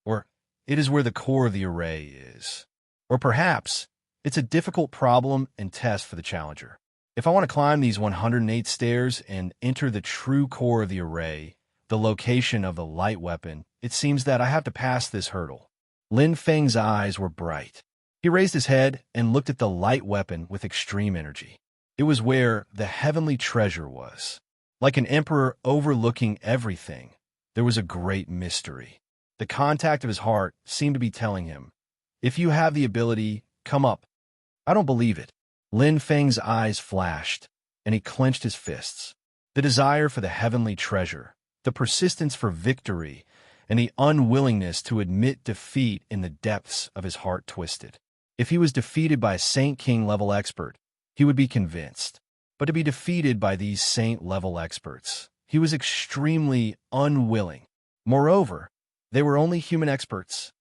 S1: Or, it is where the core of the array is. Or perhaps, It's a difficult problem and test for the challenger. If I want to climb these 108 stairs and enter the true core of the array, the location of the light weapon, it seems that I have to pass this hurdle. Lin Feng's eyes were bright. He raised his head and looked at the light weapon with extreme energy. It was where the heavenly treasure was. Like an emperor overlooking everything, there was a great mystery. The contact of his heart seemed to be telling him, "If you have the ability, come up." I don't believe it. Lin Feng's eyes flashed, and he clenched his fists. The desire for the heavenly treasure, the persistence for victory, and the unwillingness to admit defeat in the depths of his heart twisted. If he was defeated by a Saint King-level expert, he would be convinced. But to be defeated by these Saint-level experts, he was extremely unwilling. Moreover, they were only human experts.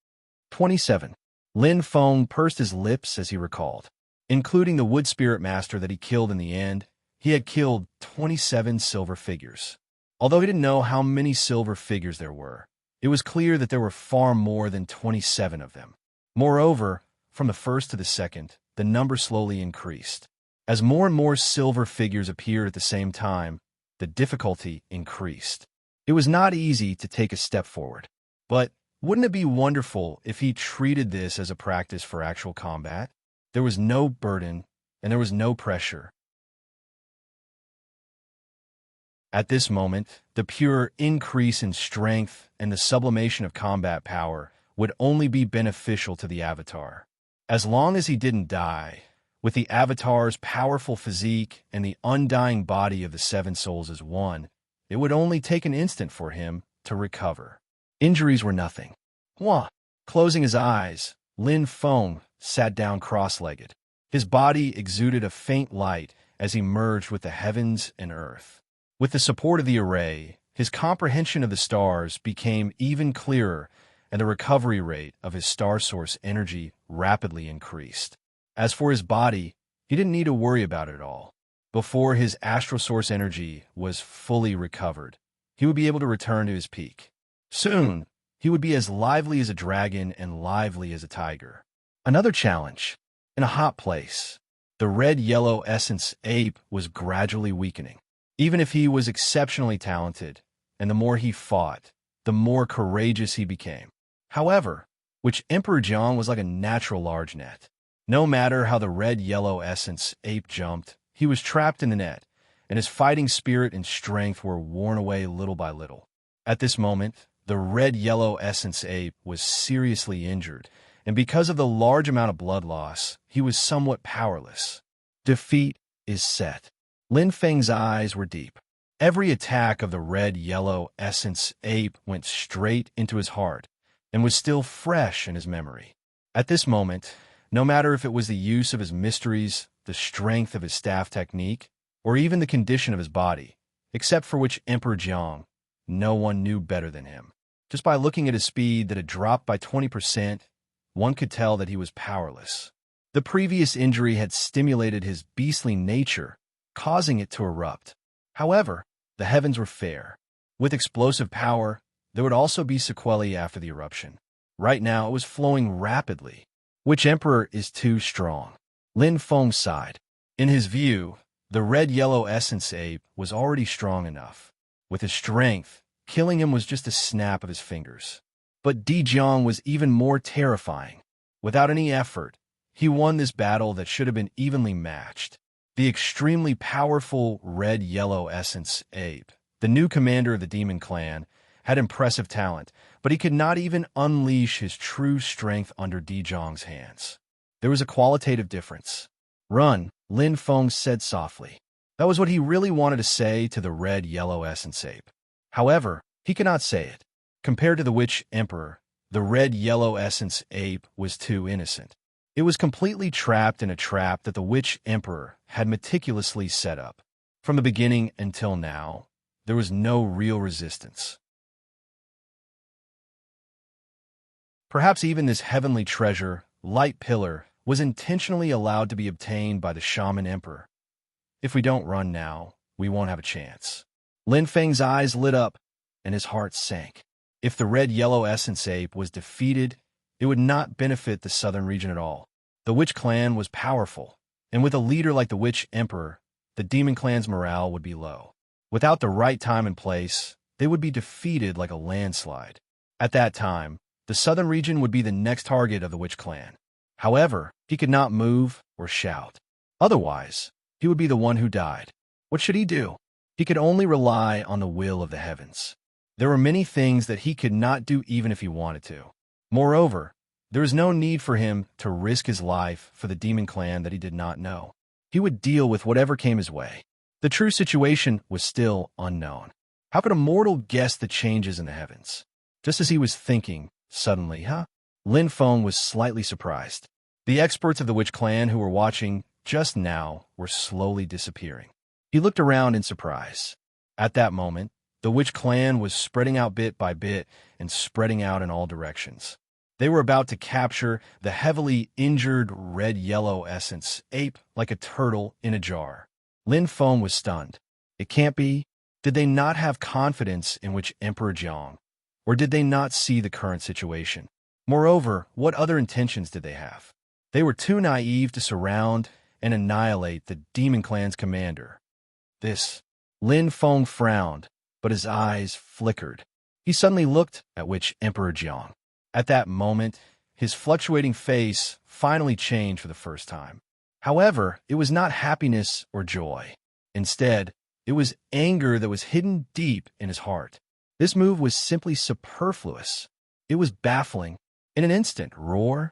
S1: 27. Lin Feng pursed his lips as he recalled. Including the wood spirit master that he killed in the end, he had killed 27 silver figures. Although he didn't know how many silver figures there were, it was clear that there were far more than 27 of them. Moreover, from the first to the second, the number slowly increased. As more and more silver figures appeared at the same time, the difficulty increased. It was not easy to take a step forward. But wouldn't it be wonderful if he treated this as a practice for actual combat? There was no burden, and there was no pressure. At this moment, the pure increase in strength and the sublimation of combat power would only be beneficial to the Avatar. As long as he didn't die, with the Avatar's powerful physique and the undying body of the Seven Souls as one, it would only take an instant for him to recover. Injuries were nothing. Wah! Closing his eyes, Lin Feng sat down cross-legged. His body exuded a faint light as he merged with the heavens and earth. With the support of the array, his comprehension of the stars became even clearer, and the recovery rate of his star source energy rapidly increased. As for his body, he didn't need to worry about it at all. Before his astral source energy was fully recovered, he would be able to return to his peak. Soon, he would be as lively as a dragon and lively as a tiger. Another challenge. In a hot place, the red-yellow essence ape was gradually weakening. Even if he was exceptionally talented, and the more he fought, the more courageous he became. However, which Emperor Jiang was like a natural large net. No matter how the red-yellow essence ape jumped, he was trapped in the net, and his fighting spirit and strength were worn away little by little. At this moment, the red-yellow essence ape was seriously injured, and because of the large amount of blood loss, he was somewhat powerless. Defeat is set. Lin Feng's eyes were deep. Every attack of the red-yellow essence ape went straight into his heart and was still fresh in his memory. At this moment, no matter if it was the use of his mysteries, the strength of his staff technique, or even the condition of his body, except for which Emperor Jiang, no one knew better than him. Just by looking at his speed that had dropped by 20%, one could tell that he was powerless. The previous injury had stimulated his beastly nature, causing it to erupt. However, the heavens were fair. With explosive power, there would also be sequelae after the eruption. Right now, it was flowing rapidly. Which emperor is too strong? Lin Feng sighed. In his view, the red-yellow essence ape was already strong enough. With his strength, killing him was just a snap of his fingers. But Di Jiang was even more terrifying. Without any effort, he won this battle that should have been evenly matched. The extremely powerful red-yellow essence ape, the new commander of the demon clan, had impressive talent, but he could not even unleash his true strength under Di Jiang's hands. There was a qualitative difference. Run, Lin Feng said softly. That was what he really wanted to say to the red-yellow essence ape. However, he could not say it. Compared to the Witch Emperor, the red-yellow essence ape was too innocent. It was completely trapped in a trap that the Witch Emperor had meticulously set up. From the beginning until now, there was no real resistance. Perhaps even this heavenly treasure, Light Pillar, was intentionally allowed to be obtained by the Shaman Emperor. If we don't run now, we won't have a chance. Lin Feng's eyes lit up, and his heart sank. If the red-yellow essence ape was defeated, it would not benefit the southern region at all. The witch clan was powerful, and with a leader like the witch emperor, the demon clan's morale would be low. Without the right time and place, they would be defeated like a landslide. At that time, the southern region would be the next target of the witch clan. However, he could not move or shout. Otherwise, he would be the one who died. What should he do? He could only rely on the will of the heavens. There were many things that he could not do even if he wanted to. Moreover, there was no need for him to risk his life for the demon clan that he did not know. He would deal with whatever came his way. The true situation was still unknown. How could a mortal guess the changes in the heavens? Just as he was thinking, suddenly, Lin Feng was slightly surprised. The experts of the witch clan who were watching just now were slowly disappearing. He looked around in surprise. At that moment, the witch clan was spreading out bit by bit and spreading out in all directions. They were about to capture the heavily injured red-yellow essence ape like a turtle in a jar. Lin Feng was stunned. It can't be. Did they not have confidence in Witch Emperor Jiang? Or did they not see the current situation? Moreover, what other intentions did they have? They were too naive to surround and annihilate the demon clan's commander. Lin Feng frowned, but his eyes flickered. He suddenly looked at Witch Emperor Jiang. At that moment, his fluctuating face finally changed for the first time. However, it was not happiness or joy. Instead, it was anger that was hidden deep in his heart. This move was simply superfluous. It was baffling. In an instant, the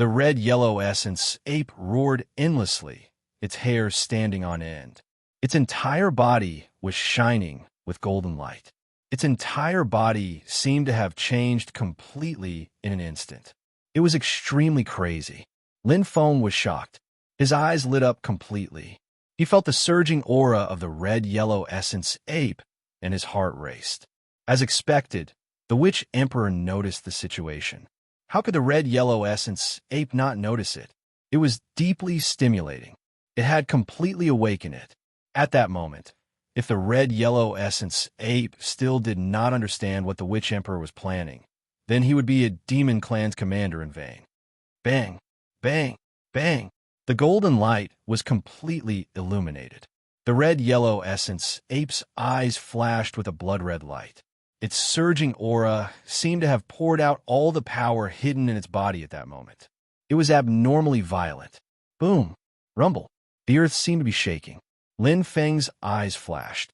S1: red-yellow essence ape roared endlessly, its hair standing on end. Its entire body was shining with golden light. Its entire body seemed to have changed completely in an instant. It was extremely crazy. Lin Feng was shocked. His eyes lit up completely. He felt the surging aura of the red-yellow essence ape, and his heart raced. As expected, the witch emperor noticed the situation. How could the red-yellow essence ape not notice it? It was deeply stimulating. It had completely awakened it. At that moment, if the red-yellow essence ape still did not understand what the witch emperor was planning, then he would be a demon clan's commander in vain. Bang! Bang! Bang! The golden light was completely illuminated. The red-yellow essence ape's eyes flashed with a blood-red light. Its surging aura seemed to have poured out all the power hidden in its body at that moment. It was abnormally violent. Boom! Rumble! The earth seemed to be shaking. Lin Feng's eyes flashed.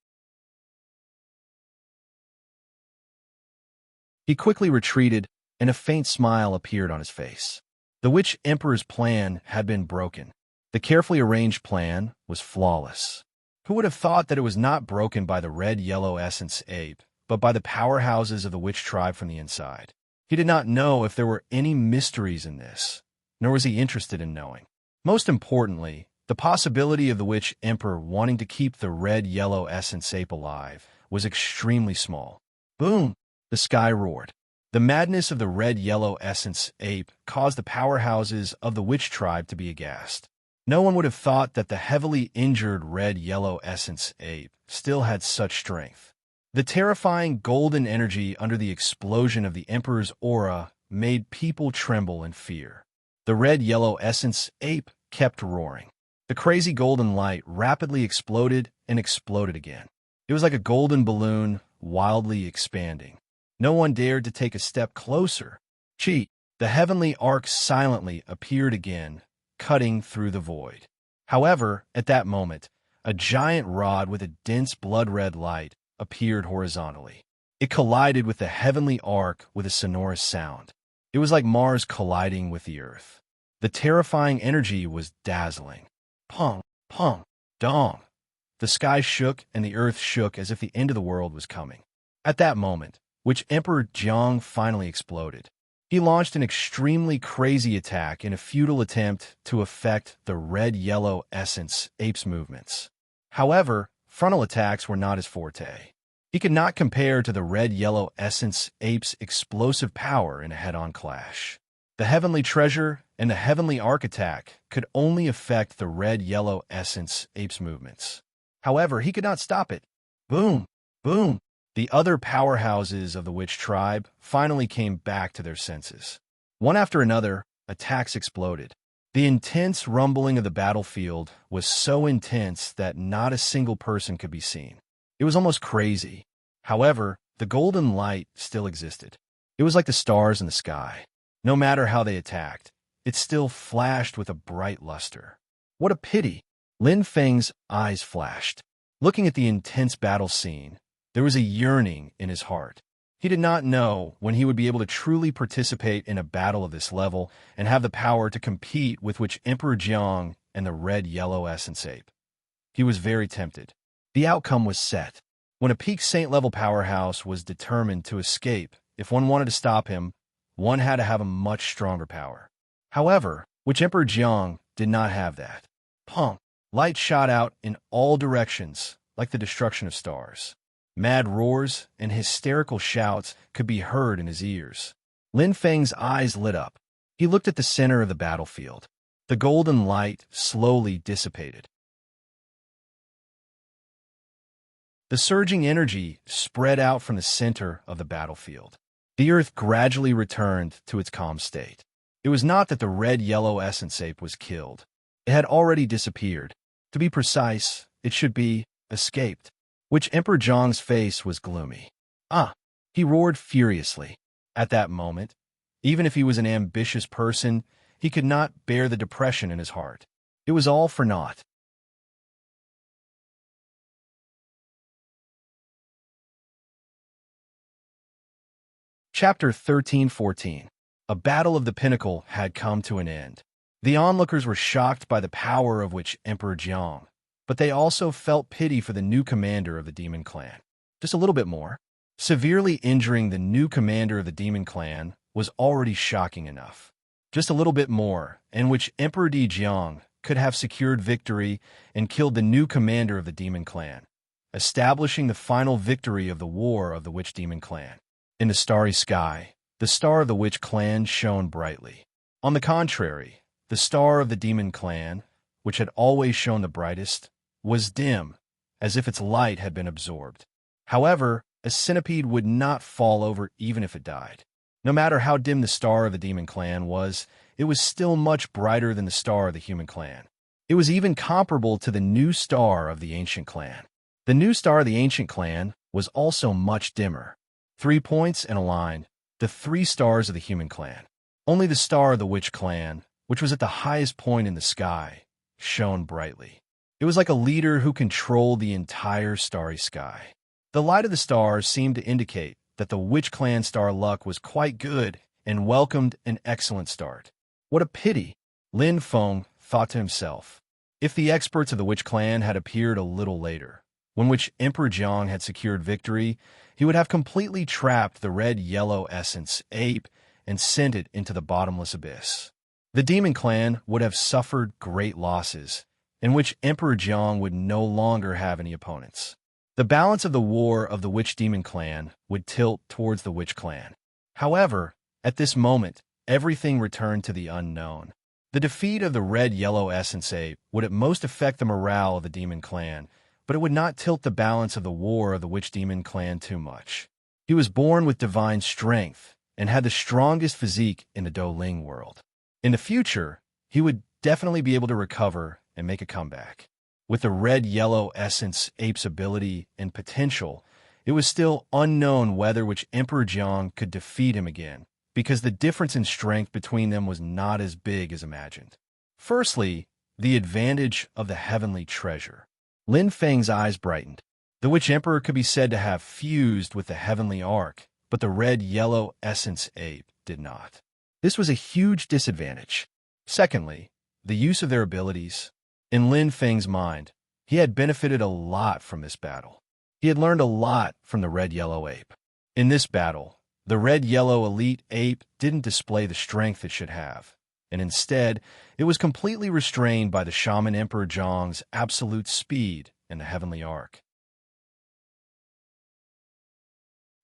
S1: He quickly retreated, and a faint smile appeared on his face. The witch emperor's plan had been broken. The carefully arranged plan was flawless. Who would have thought that it was not broken by the red-yellow essence ape, but by the powerhouses of the witch tribe from the inside? He did not know if there were any mysteries in this, nor was he interested in knowing. Most importantly, the possibility of the witch emperor wanting to keep the red-yellow essence ape alive was extremely small. Boom! The sky roared. The madness of the red-yellow essence ape caused the powerhouses of the witch tribe to be aghast. No one would have thought that the heavily injured red-yellow essence ape still had such strength. The terrifying golden energy under the explosion of the emperor's aura made people tremble in fear. The red-yellow essence ape kept roaring. The crazy golden light rapidly exploded and exploded again. It was like a golden balloon wildly expanding. No one dared to take a step closer. The heavenly arc silently appeared again, cutting through the void. However, at that moment, a giant rod with a dense blood-red light appeared horizontally. It collided with the heavenly arc with a sonorous sound. It was like Mars colliding with the Earth. The terrifying energy was dazzling. Pong, pong, dong. The sky shook and the Earth shook as if the end of the world was coming. At that moment, Witch Emperor Jiang finally exploded. He launched an extremely crazy attack in a futile attempt to affect the red-yellow essence ape's movements. However, frontal attacks were not his forte. He could not compare to the red-yellow essence ape's explosive power in a head-on clash. The heavenly treasure and the heavenly arc attack could only affect the red-yellow essence ape's movements. However, he could not stop it. Boom! Boom! The other powerhouses of the witch tribe finally came back to their senses. One after another, attacks exploded. The intense rumbling of the battlefield was so intense that not a single person could be seen. It was almost crazy. However, the golden light still existed. It was like the stars in the sky. No matter how they attacked, it still flashed with a bright luster. What a pity! Lin Feng's eyes flashed. Looking at the intense battle scene, there was a yearning in his heart. He did not know when he would be able to truly participate in a battle of this level and have the power to compete with which Emperor Jiang and the red-yellow essence ape. He was very tempted. The outcome was set. When a peak saint-level powerhouse was determined to escape, if one wanted to stop him, one had to have a much stronger power. However, which Emperor Jiang did not have that. Punk! Light shot out in all directions, like the destruction of stars. Mad roars and hysterical shouts could be heard in his ears. Lin Feng's eyes lit up. He looked at the center of the battlefield. The golden light slowly dissipated. The surging energy spread out from the center of the battlefield. The earth gradually returned to its calm state. It was not that the red-yellow essence ape was killed. It had already disappeared. To be precise, it should be escaped. Which Emperor Jiang's face was gloomy. He roared furiously. At that moment, even if he was an ambitious person, he could not bear the depression in his heart. It was all for naught. Chapter 13-14. A battle of the pinnacle had come to an end. The onlookers were shocked by the power of which Emperor Jiang, but they also felt pity for the new commander of the demon clan. Just a little bit more. Severely injuring the new commander of the demon clan was already shocking enough. Just a little bit more, in which Emperor Di Jiang could have secured victory and killed the new commander of the demon clan, establishing the final victory of the war of the witch demon clan. In the starry sky, the star of the witch clan shone brightly. On the contrary, the star of the demon clan, which had always shone the brightest, was dim, as if its light had been absorbed. However, a centipede would not fall over even if it died. No matter how dim the star of the demon clan was, it was still much brighter than the star of the human clan. It was even comparable to the new star of the ancient clan. The new star of the ancient clan was also much dimmer. 3 points in a line, the 3 stars of the human clan. Only the star of the witch clan, which was at the highest point in the sky, shone brightly. It was like a leader who controlled the entire starry sky. The light of the stars seemed to indicate that the witch clan star luck was quite good and welcomed an excellent start. What a pity, Lin Feng thought to himself. If the experts of the witch clan had appeared a little later, when which Emperor Jiang had secured victory, he would have completely trapped the red-yellow essence ape and sent it into the bottomless abyss. The demon clan would have suffered great losses, in which Emperor Jiang would no longer have any opponents. The balance of the war of the witch demon clan would tilt towards the witch clan. However, at this moment, everything returned to the unknown. The defeat of the red-yellow essence ape would at most affect the morale of the demon clan, but it would not tilt the balance of the war of the witch demon clan too much. He was born with divine strength and had the strongest physique in the Douling world. In the future, he would definitely be able to recover and make a comeback. With the red-yellow essence ape's ability and potential, it was still unknown whether which Emperor Jiang could defeat him again, because the difference in strength between them was not as big as imagined. Firstly, the advantage of the heavenly treasure. Lin Feng's eyes brightened. The witch emperor could be said to have fused with the heavenly ark, but the red-yellow essence ape did not. This was a huge disadvantage. Secondly, the use of their abilities. In Lin Feng's mind, he had benefited a lot from this battle. He had learned a lot from the red-yellow ape. In this battle, the red-yellow elite ape didn't display the strength it should have, and instead, it was completely restrained by the Shaman Emperor Jiang's absolute speed and the heavenly ark.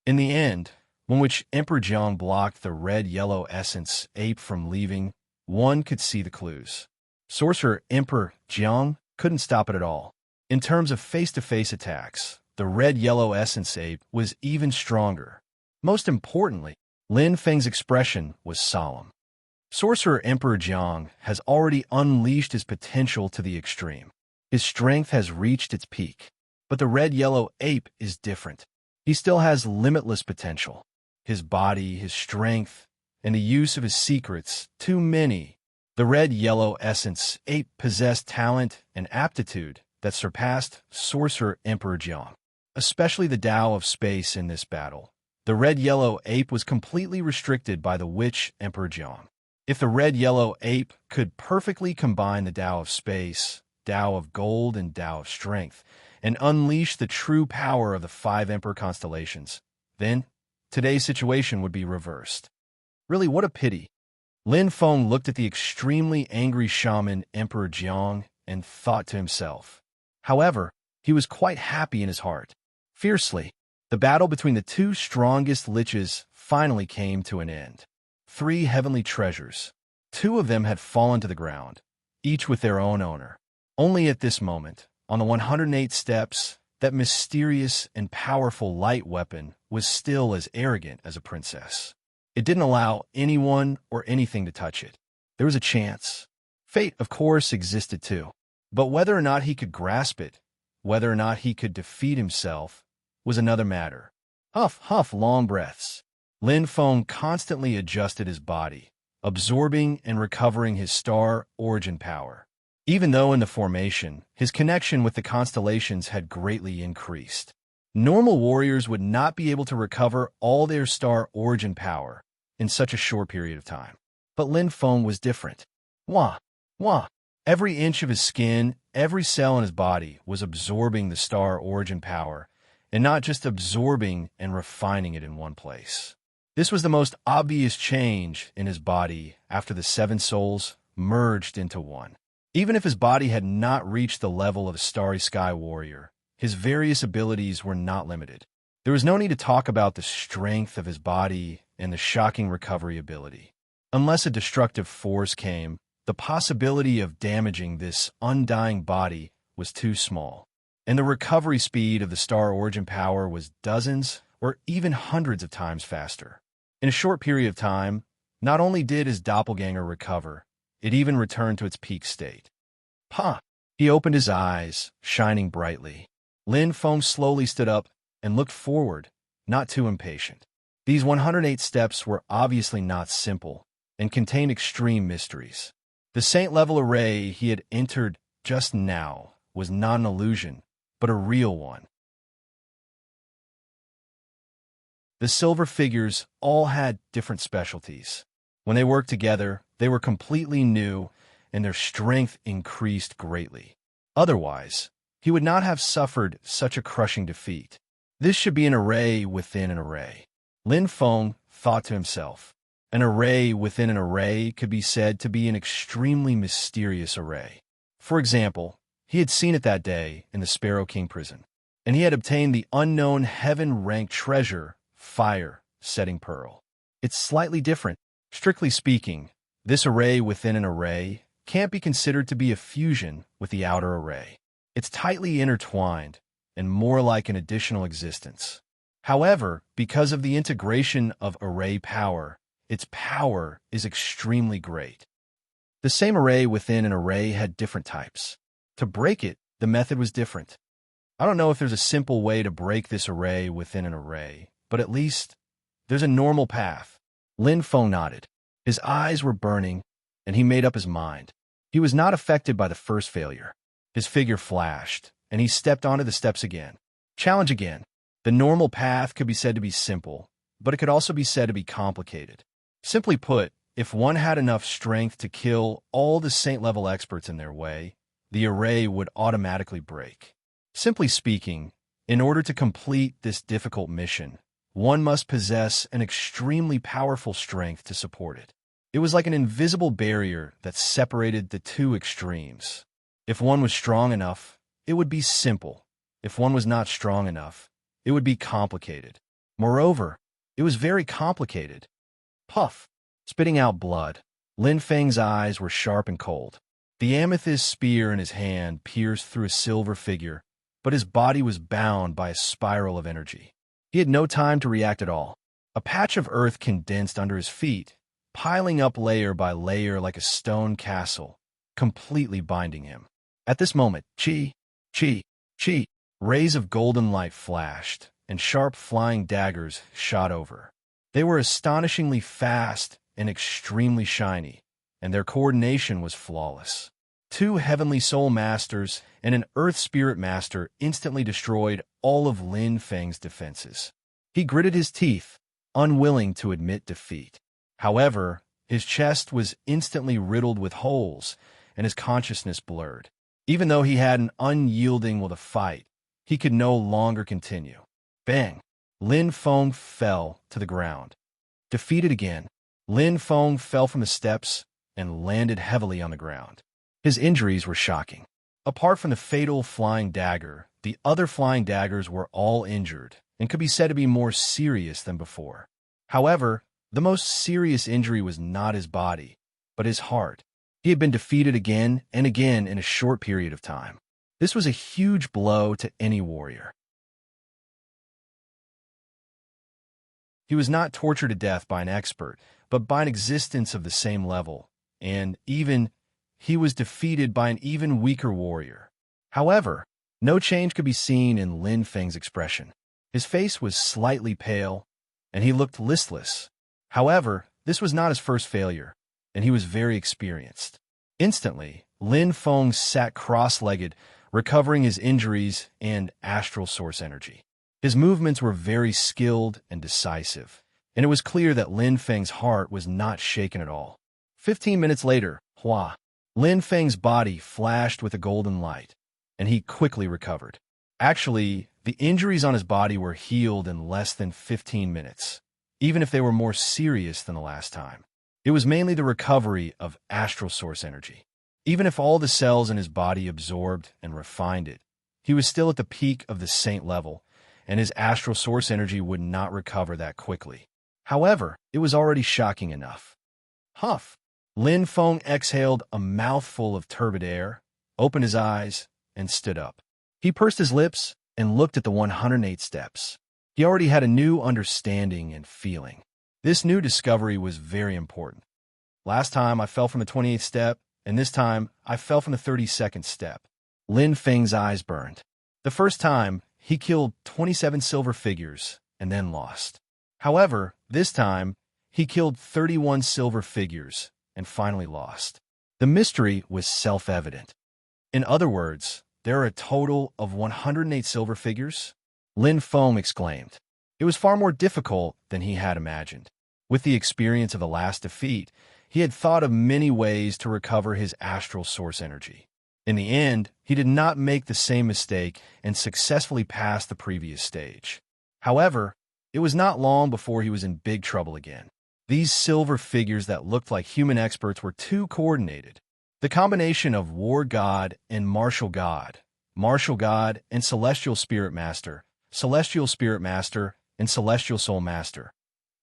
S1: In the end, when which Emperor Jiang blocked the red-yellow essence ape from leaving, one could see the clues. Sorcerer Emperor Jiang couldn't stop it at all. In terms of face-to-face attacks, the red-yellow essence ape was even stronger. Most importantly, Lin Feng's expression was solemn. Sorcerer Emperor Jiang has already unleashed his potential to the extreme. His strength has reached its peak. But the red-yellow ape is different. He still has limitless potential. His body, his strength, and the use of his secrets, too many. The red-yellow essence ape possessed talent and aptitude that surpassed Sorcerer Emperor Jiang, especially the Tao of space in this battle. The red-yellow ape was completely restricted by the Witch Emperor Jiang. If the red-yellow ape could perfectly combine the Tao of space, Tao of gold, and Tao of strength, and unleash the true power of the 5 Emperor constellations, then today's situation would be reversed. Really, what a pity. Lin Feng looked at the extremely angry shaman Emperor Jiang and thought to himself. However, he was quite happy in his heart. Fiercely, the battle between the 2 strongest liches finally came to an end. 3 heavenly treasures. 2 of them had fallen to the ground, each with their own owner. Only at this moment, on the 108 steps, that mysterious and powerful light weapon was still as arrogant as a princess. It didn't allow anyone or anything to touch it. There was a chance. Fate, of course, existed too. But whether or not he could grasp it, whether or not he could defeat himself, was another matter. Huff, long breaths. Lin Feng constantly adjusted his body, absorbing and recovering his star origin power. Even though in the formation, his connection with the constellations had greatly increased. Normal warriors would not be able to recover all their star origin power in such a short period of time. But Lin Feng was different. Wah! Every inch of his skin, every cell in his body was absorbing the star origin power, and not just absorbing and refining it in one place. This was the most obvious change in his body after the 7 souls merged into one. Even if his body had not reached the level of a starry sky warrior, his various abilities were not limited. There was no need to talk about the strength of his body and the shocking recovery ability. Unless a destructive force came, the possibility of damaging this undying body was too small. And the recovery speed of the star origin power was dozens or even hundreds of times faster. In a short period of time, not only did his doppelganger recover, it even returned to its peak state. He opened his eyes, shining brightly. Lin Feng slowly stood up and looked forward, not too impatient. These 108 steps were obviously not simple and contained extreme mysteries. The saint-level array he had entered just now was not an illusion, but a real one. The silver figures all had different specialties. When they worked together, they were completely new, and their strength increased greatly. Otherwise, he would not have suffered such a crushing defeat. This should be an array within an array. Lin Feng thought to himself. An array within an array could be said to be an extremely mysterious array. For example, he had seen it that day in the Sparrow King prison, and he had obtained the unknown heaven-ranked treasure, Fire Setting Pearl. It's slightly different. Strictly speaking, this array within an array can't be considered to be a fusion with the outer array. It's tightly intertwined and more like an additional existence. However, because of the integration of array power, its power is extremely great. The same array within an array had different types. To break it, the method was different. I don't know if there's a simple way to break this array within an array, but at least there's a normal path. Lin Feng nodded. His eyes were burning, and he made up his mind. He was not affected by the first failure. His figure flashed, and he stepped onto the steps again. Challenge again. The normal path could be said to be simple, but it could also be said to be complicated. Simply put, if one had enough strength to kill all the saint-level experts in their way, the array would automatically break. Simply speaking, in order to complete this difficult mission, one must possess an extremely powerful strength to support it. It was like an invisible barrier that separated the two extremes. If one was strong enough, it would be simple. If one was not strong enough, it would be complicated. Moreover, it was very complicated. Puff! Spitting out blood, Lin Feng's eyes were sharp and cold. The amethyst spear in his hand pierced through a silver figure, but his body was bound by a spiral of energy. He had no time to react at all. A patch of earth condensed under his feet, piling up layer by layer like a stone castle, completely binding him. At this moment, chi, rays of golden light flashed, and sharp flying daggers shot over. They were astonishingly fast and extremely shiny, and their coordination was flawless. Two heavenly soul masters and an earth spirit master instantly destroyed all of Lin Feng's defenses. He gritted his teeth, unwilling to admit defeat. However, his chest was instantly riddled with holes, and his consciousness blurred. Even though he had an unyielding will to fight, he could no longer continue. Bang! Lin Feng fell to the ground. Defeated again, Lin Feng fell from the steps and landed heavily on the ground. His injuries were shocking. Apart from the fatal flying dagger, the other flying daggers were all injured and could be said to be more serious than before. However, the most serious injury was not his body, but his heart. He had been defeated again and again in a short period of time. This was a huge blow to any warrior. He was not tortured to death by an expert, but by an existence of the same level, and he was defeated by an even weaker warrior. However, no change could be seen in Lin Feng's expression. His face was slightly pale, and he looked listless. However, this was not his first failure, and he was very experienced. Instantly, Lin Feng sat cross-legged, recovering his injuries and astral source energy. His movements were very skilled and decisive, and it was clear that Lin Feng's heart was not shaken at all. 15 minutes later, Lin Feng's body flashed with a golden light, and he quickly recovered. Actually, the injuries on his body were healed in less than 15 minutes, even if they were more serious than the last time. It was mainly the recovery of astral source energy. Even if all the cells in his body absorbed and refined it, he was still at the peak of the saint level, and his astral source energy would not recover that quickly. However, it was already shocking enough. Huff! Lin Feng exhaled a mouthful of turbid air, opened his eyes, and stood up. He pursed his lips and looked at the 108 steps. He already had a new understanding and feeling. This new discovery was very important. Last time I fell from the 28th step, and this time I fell from the 32nd step. Lin Feng's eyes burned. The first time, he killed 27 silver figures and then lost. However, this time, he killed 31 silver figures and finally lost. The mystery was self-evident. In other words, there are a total of 108 silver figures? Lin Feng exclaimed. It was far more difficult than he had imagined. With the experience of the last defeat, he had thought of many ways to recover his astral source energy. In the end, he did not make the same mistake and successfully passed the previous stage. However, it was not long before he was in big trouble again. These silver figures that looked like human experts were too coordinated. The combination of War God and Martial God and Celestial Spirit Master, Celestial Spirit Master, and Celestial Soul Master.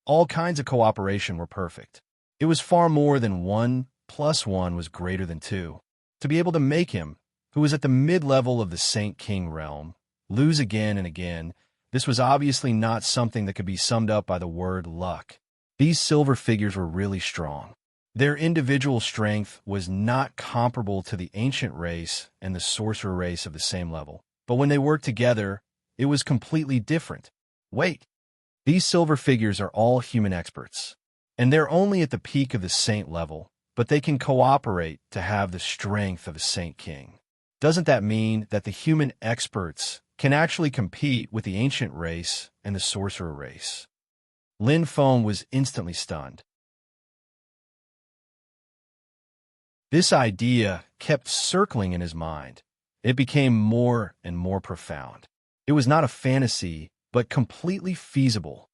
S1: All kinds of cooperation were perfect. It was far more than 1 + 1 was greater than 2. To be able to make him, who was at the mid-level of the Saint King realm, lose again and again, this was obviously not something that could be summed up by the word luck. These silver figures were really strong. Their individual strength was not comparable to the ancient race and the sorcerer race of the same level, but when they worked together, it was completely different. Wait, these silver figures are all human experts, and they're only at the peak of the saint level, but they can cooperate to have the strength of a Saint King. Doesn't that mean that the human experts can actually compete with the ancient race and the sorcerer race? Lin Feng was instantly stunned. This idea kept circling in his mind. It became more and more profound. It was not a fantasy, but completely feasible.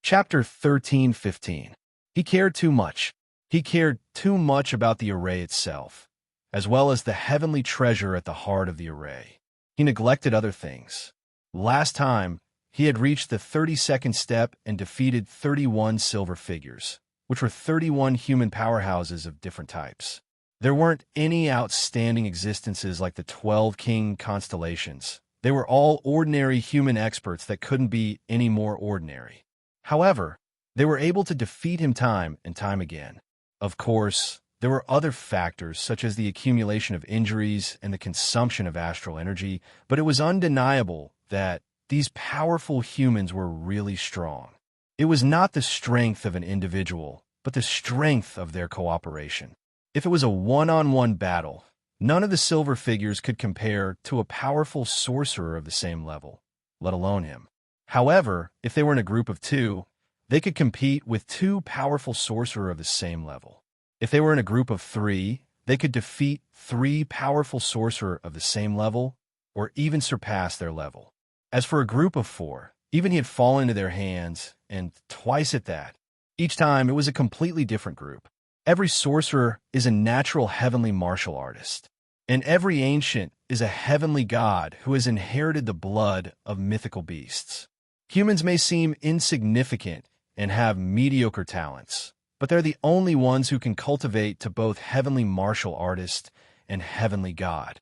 S1: Chapter 13:15. He cared too much. He cared too much about the array itself, as well as the heavenly treasure at the heart of the array. He neglected other things. Last time, he had reached the 32nd step and defeated 31 silver figures, which were 31 human powerhouses of different types. There weren't any outstanding existences like the 12 king constellations. They were all ordinary human experts that couldn't be any more ordinary. However, they were able to defeat him time and time again. Of course, there were other factors such as the accumulation of injuries and the consumption of astral energy, but it was undeniable that these powerful humans were really strong. It was not the strength of an individual, but the strength of their cooperation. If it was a one-on-one battle, none of the silver figures could compare to a powerful sorcerer of the same level, let alone him. However, if they were in a group of two, they could compete with two powerful sorcerers of the same level. If they were in a group of three, they could defeat three powerful sorcerers of the same level, or even surpass their level. As for a group of four, even he had fallen into their hands, and twice at that. Each time, it was a completely different group. Every sorcerer is a natural heavenly martial artist, and every ancient is a heavenly god who has inherited the blood of mythical beasts. Humans may seem insignificant and have mediocre talents, but they're the only ones who can cultivate to both heavenly martial artist and heavenly god.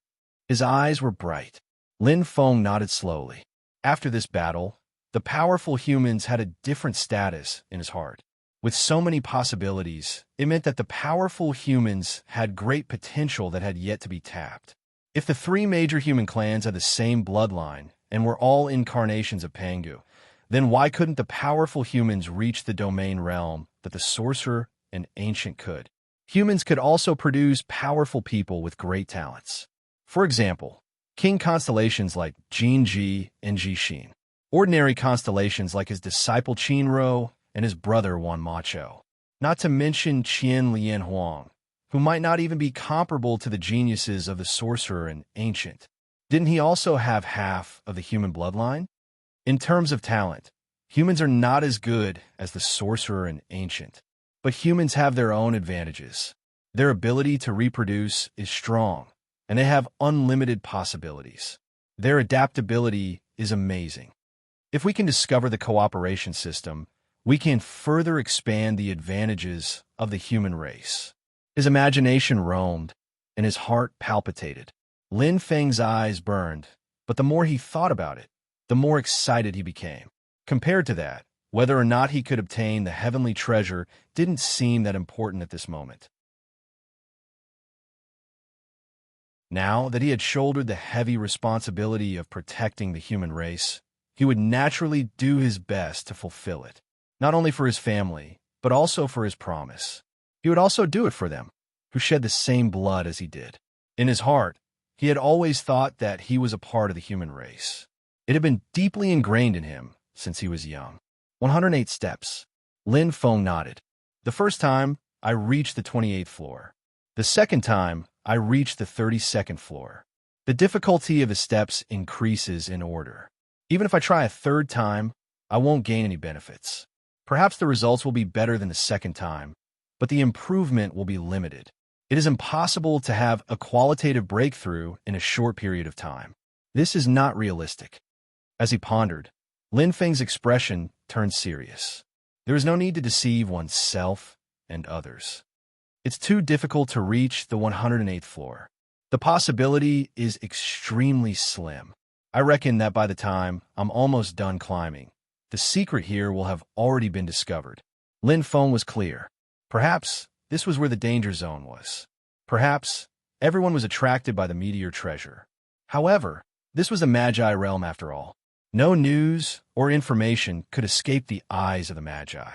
S1: His eyes were bright. Lin Feng nodded slowly. After this battle, the powerful humans had a different status in his heart. With so many possibilities, it meant that the powerful humans had great potential that had yet to be tapped. If the three major human clans had the same bloodline and were all incarnations of Pangu, then why couldn't the powerful humans reach the domain realm that the sorcerer and ancient could? Humans could also produce powerful people with great talents. For example, king constellations like Jinji and Jixin, ordinary constellations like his disciple Qinro and his brother Wan Macho, not to mention Qian Lian Huang, who might not even be comparable to the geniuses of the sorcerer and ancient. Didn't he also have half of the human bloodline? In terms of talent, humans are not as good as the sorcerer and ancient, but humans have their own advantages. Their ability to reproduce is strong, and they have unlimited possibilities. Their adaptability is amazing. If we can discover the cooperation system, we can further expand the advantages of the human race. His imagination roamed, and his heart palpitated. Lin Feng's eyes burned, but the more he thought about it, the more excited he became. Compared to that, whether or not he could obtain the heavenly treasure didn't seem that important at this moment. Now that he had shouldered the heavy responsibility of protecting the human race, he would naturally do his best to fulfill it, not only for his family, but also for his promise. He would also do it for them, who shed the same blood as he did. In his heart, he had always thought that he was a part of the human race. It had been deeply ingrained in him since he was young. 108 steps. Lin Feng nodded. The first time, I reached the 28th floor. The second time, I reached the 32nd floor. The difficulty of the steps increases in order. Even if I try a third time, I won't gain any benefits. Perhaps the results will be better than the second time, but the improvement will be limited. It is impossible to have a qualitative breakthrough in a short period of time. This is not realistic. As he pondered, Lin Feng's expression turned serious. There is no need to deceive oneself and others. It's too difficult to reach the 108th floor. The possibility is extremely slim. I reckon that by the time I'm almost done climbing, the secret here will have already been discovered. Lin Feng was clear. Perhaps this was where the danger zone was. Perhaps everyone was attracted by the meteor treasure. However, this was a Magi realm after all. No news or information could escape the eyes of the Magi.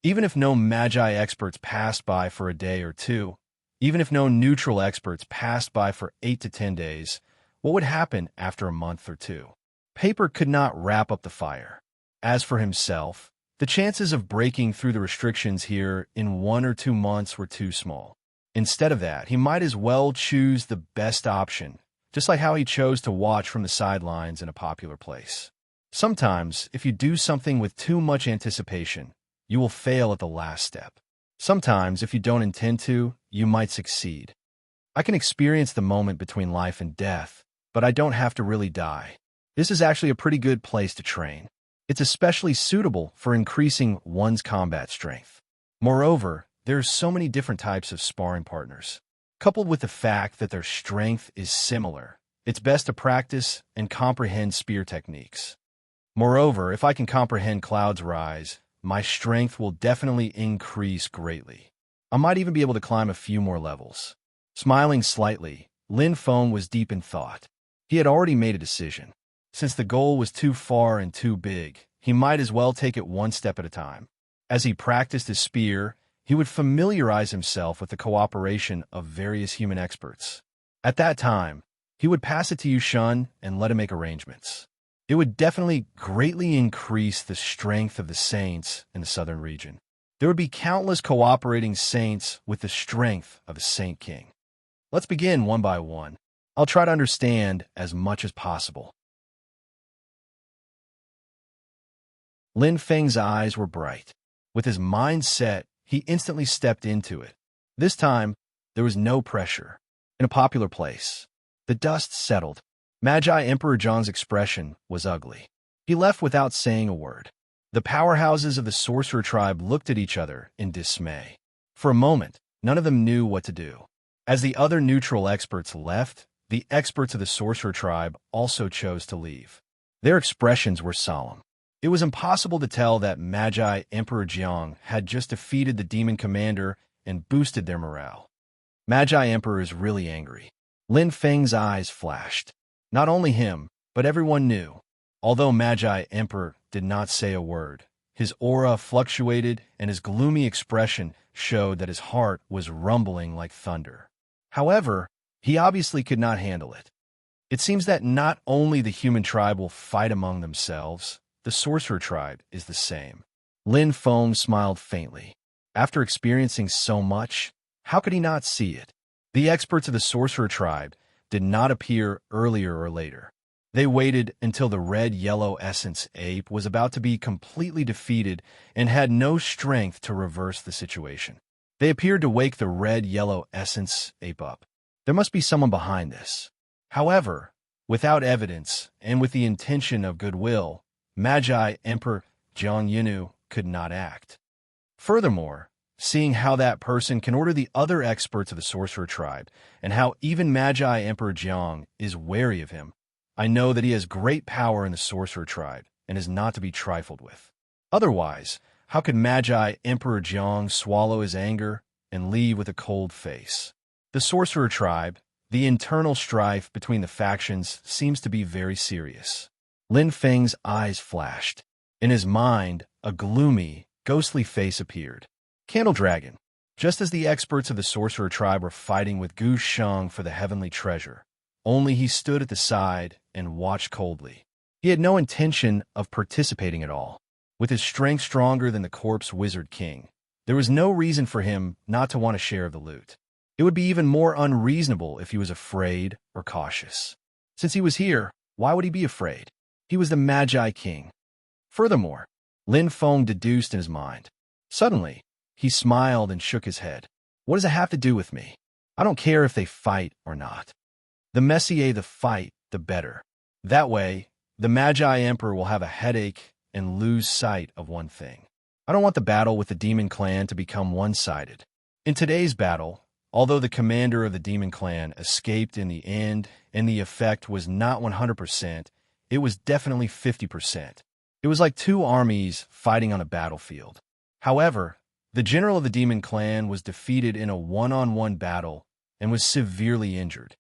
S1: Even if no Magi experts passed by for a day or two, even if no neutral experts passed by for 8 to 10 days, what would happen after a month or two? Paper could not wrap up the fire. As for himself, the chances of breaking through the restrictions here in 1 or 2 months were too small. Instead of that, he might as well choose the best option, just like how he chose to watch from the sidelines in a popular place. Sometimes, if you do something with too much anticipation, you will fail at the last step. Sometimes, if you don't intend to, you might succeed. I can experience the moment between life and death, but I don't have to really die. This is actually a pretty good place to train. It's especially suitable for increasing one's combat strength. Moreover, there are so many different types of sparring partners. Coupled with the fact that their strength is similar, it's best to practice and comprehend spear techniques. Moreover, if I can comprehend clouds rise, my strength will definitely increase greatly. I might even be able to climb a few more levels. Smiling slightly, Lin Feng was deep in thought. He had already made a decision. Since the goal was too far and too big, he might as well take it one step at a time. As he practiced his spear, he would familiarize himself with the cooperation of various human experts. At that time, he would pass it to Yushun and let him make arrangements. It would definitely greatly increase the strength of the saints in the southern region. There would be countless cooperating saints with the strength of a Saint King. Let's begin one by one. I'll try to understand as much as possible. Lin Feng's eyes were bright. With his mind set, he instantly stepped into it. This time, there was no pressure. In a popular place, the dust settled. Magi Emperor Zhang's expression was ugly. He left without saying a word. The powerhouses of the sorcerer tribe looked at each other in dismay. For a moment, none of them knew what to do. As the other neutral experts left, the experts of the sorcerer tribe also chose to leave. Their expressions were solemn. It was impossible to tell that Magi Emperor Jiang had just defeated the demon commander and boosted their morale. Magi Emperor is really angry. Lin Feng's eyes flashed. Not only him, but everyone knew. Although Magi Emperor did not say a word, his aura fluctuated and his gloomy expression showed that his heart was rumbling like thunder. However, he obviously could not handle it. It seems that not only the human tribe will fight among themselves, the sorcerer tribe is the same. Lin Feng smiled faintly. After experiencing so much, how could he not see it? The experts of the sorcerer tribe did not appear earlier or later. They waited until the red-yellow essence ape was about to be completely defeated and had no strength to reverse the situation. They appeared to wake the red-yellow essence ape up. There must be someone behind this. However, without evidence and with the intention of goodwill, Magi Emperor Jiang Yinu could not act. Furthermore, seeing how that person can order the other experts of the sorcerer tribe and how even Magi Emperor Jiang is wary of him, I know that he has great power in the sorcerer tribe and is not to be trifled with. Otherwise, how could Magi Emperor Jiang swallow his anger and leave with a cold face? The sorcerer tribe, the internal strife between the factions, seems to be very serious. Lin Feng's eyes flashed. In his mind, a gloomy, ghostly face appeared. Candle Dragon. Just as the experts of the sorcerer tribe were fighting with Gu Sheng for the heavenly treasure, only he stood at the side and watched coldly. He had no intention of participating at all. With his strength stronger than the corpse wizard king, there was no reason for him not to want a share of the loot. It would be even more unreasonable if he was afraid or cautious. Since he was here, why would he be afraid? He was the Magi King. Furthermore, Lin Feng deduced in his mind. Suddenly, he smiled and shook his head. What does it have to do with me? I don't care if they fight or not. The messier the fight, the better. That way, the Magi Emperor will have a headache and lose sight of one thing. I don't want the battle with the demon clan to become one-sided. In today's battle, although the commander of the demon clan escaped in the end and the effect was not 100%, it was definitely 50%. It was like two armies fighting on a battlefield. However, the general of the demon clan was defeated in a one-on-one battle and was severely injured.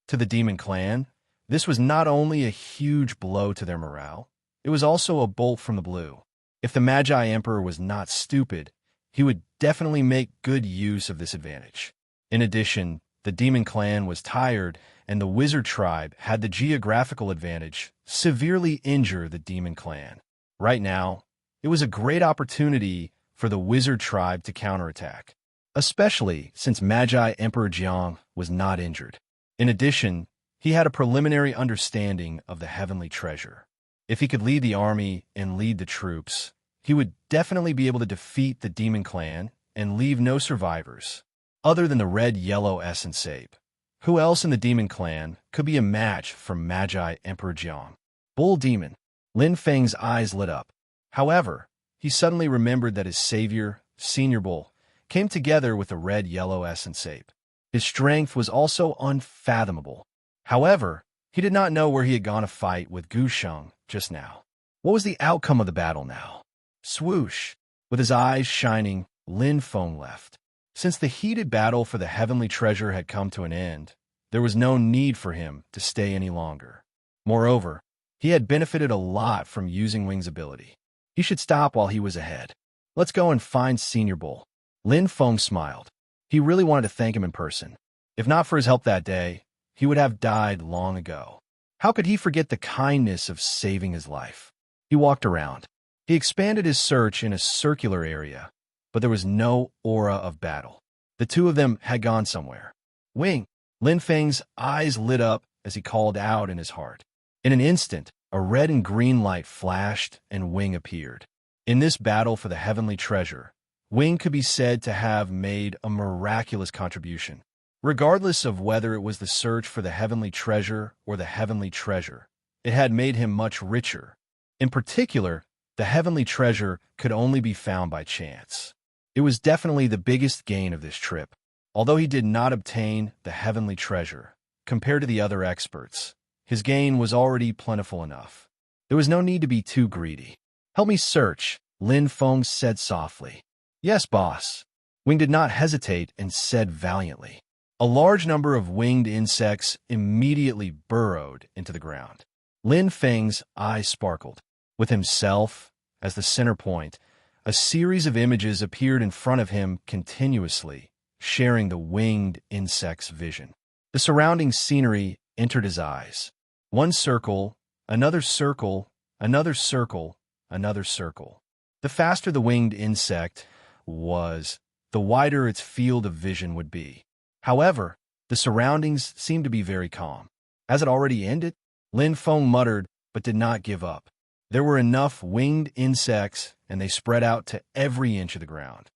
S1: To the demon clan, this was not only a huge blow to their morale, it was also a bolt from the blue. If the Magi Emperor was not stupid, he would definitely make good use of this advantage. In addition, the demon clan was tired, and the wizard tribe had the geographical advantage, severely injure the demon clan. Right now, it was a great opportunity for the wizard tribe to counterattack, especially since Magi Emperor Jiang was not injured. In addition, he had a preliminary understanding of the heavenly treasure. If he could lead the army and lead the troops, he would definitely be able to defeat the demon clan and leave no survivors, other than the red-yellow essence ape. Who else in the demon clan could be a match for Magi Emperor Jiang? Bull Demon. Lin Feng's eyes lit up. However, he suddenly remembered that his savior, Senior Bull, came together with the red-yellow essence ape. His strength was also unfathomable. However, he did not know where he had gone to fight with Gusheng just now. What was the outcome of the battle now? Swoosh! With his eyes shining, Lin Feng left. Since the heated battle for the heavenly treasure had come to an end, there was no need for him to stay any longer. Moreover, he had benefited a lot from using Wing's ability. He should stop while he was ahead. Let's go and find Senior Bull. Lin Feng smiled. He really wanted to thank him in person. If not for his help that day, he would have died long ago. How could he forget the kindness of saving his life? He walked around. He expanded his search in a circular area, but there was no aura of battle. The two of them had gone somewhere. Wing! Lin Feng's eyes lit up as he called out in his heart. In an instant, a red and green light flashed and Wing appeared. In this battle for the heavenly treasure, Wing could be said to have made a miraculous contribution. Regardless of whether it was the search for the heavenly treasure or the heavenly treasure, it had made him much richer. In particular, the heavenly treasure could only be found by chance. It was definitely the biggest gain of this trip. Although he did not obtain the heavenly treasure, compared to the other experts, his gain was already plentiful enough. There was no need to be too greedy. Help me search, Lin Feng said softly. Yes, boss. Wing did not hesitate and said valiantly. A large number of winged insects immediately burrowed into the ground. Lin Feng's eyes sparkled. With himself as the center point, a series of images appeared in front of him continuously, sharing the winged insect's vision. The surrounding scenery entered his eyes. One circle, another circle, another circle, another circle. The faster the winged insect was, the wider its field of vision would be. However, the surroundings seemed to be very calm. As it already ended, Lin Feng muttered, but did not give up. There were enough winged insects, and they spread out to every inch of the ground.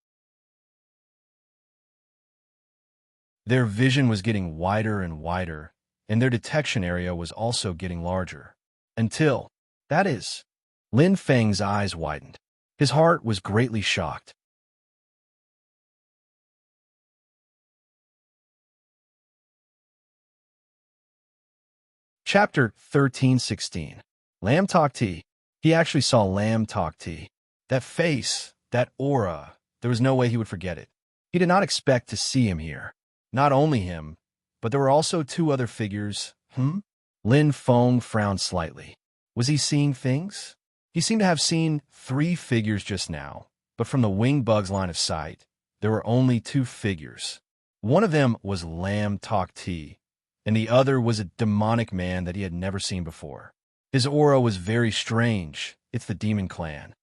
S1: Their vision was getting wider and wider, and their detection area was also getting larger. Until, that is, Lin Feng's eyes widened. His heart was greatly shocked. Chapter 13:16. Lamb Talk Tea. He actually saw Lamb Talk Tea. That face, that aura, there was no way he would forget it. He did not expect to see him here. Not only him, but there were also two other figures. Lin Feng frowned slightly. Was he seeing things? He seemed to have seen 3 figures just now, but from the winged bug's line of sight, there were only 2 figures. One of them was Lamb Talk Tea, and the other was a demonic man that he had never seen before. His aura was very strange. It's the demon clan.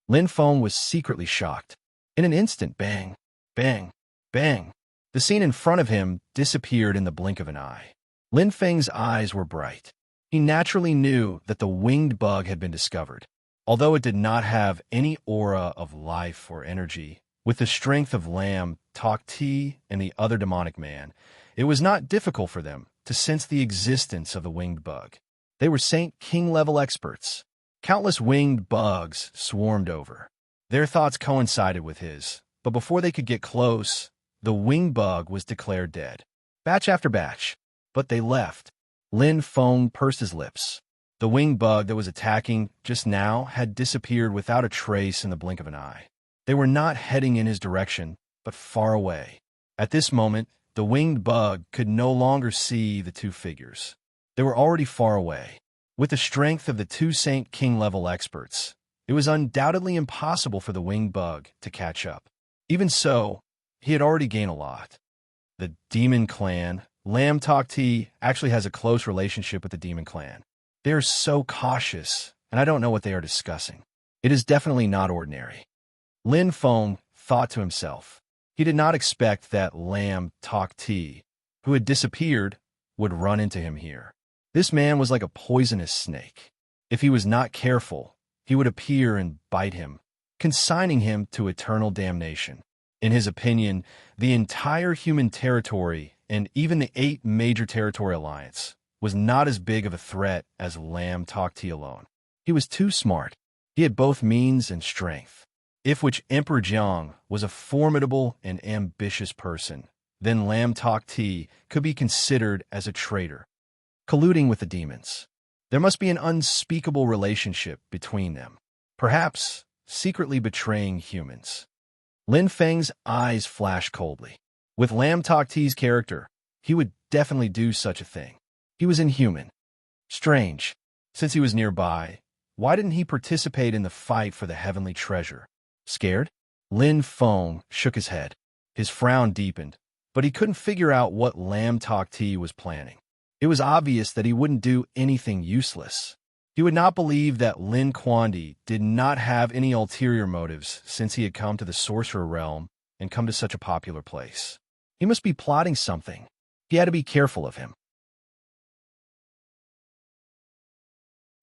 S1: Lin Feng was secretly shocked. In an instant, bang, bang, bang. The scene in front of him disappeared in the blink of an eye. Lin Feng's eyes were bright. He naturally knew that the winged bug had been discovered. Although it did not have any aura of life or energy, with the strength of Lamb, Talk Tea, and the other demonic man, it was not difficult for them to sense the existence of the winged bug. They were Saint King level experts. Countless winged bugs swarmed over. Their thoughts coincided with his, but before they could get close, the winged bug was declared dead. Batch after batch. But they left. Lin Feng pursed his lips. The winged bug that was attacking just now had disappeared without a trace in the blink of an eye. They were not heading in his direction, but far away. At this moment, the winged bug could no longer see the 2 figures. They were already far away. With the strength of the 2 Saint King level experts, it was undoubtedly impossible for the winged bug to catch up. Even so, he had already gained a lot. The demon clan, Lamb Talk Tea, actually has a close relationship with the demon clan. They are so cautious, and I don't know what they are discussing. It is definitely not ordinary. Lin Feng thought to himself. He did not expect that Lamb Talk Tea, who had disappeared, would run into him here. This man was like a poisonous snake. If he was not careful, he would appear and bite him, consigning him to eternal damnation. In his opinion, the entire human territory, and even the 8 major territory alliance, was not as big of a threat as Lamb Talk Tea alone. He was too smart. He had both means and strength. If which Emperor Jiang was a formidable and ambitious person, then Lam Tok Ti could be considered as a traitor, colluding with the demons. There must be an unspeakable relationship between them, perhaps secretly betraying humans. Lin Feng's eyes flashed coldly. With Lam Tok Ti's character, he would definitely do such a thing. He was inhuman. Strange. Since he was nearby, why didn't he participate in the fight for the heavenly treasure? Scared? Lin Feng shook his head. His frown deepened, but he couldn't figure out what Lam Tok Ti was planning. It was obvious that he wouldn't do anything useless. He would not believe that Lin Quandi did not have any ulterior motives since he had come to the sorcerer realm and come to such a popular place. He must be plotting something. He had to be careful of him.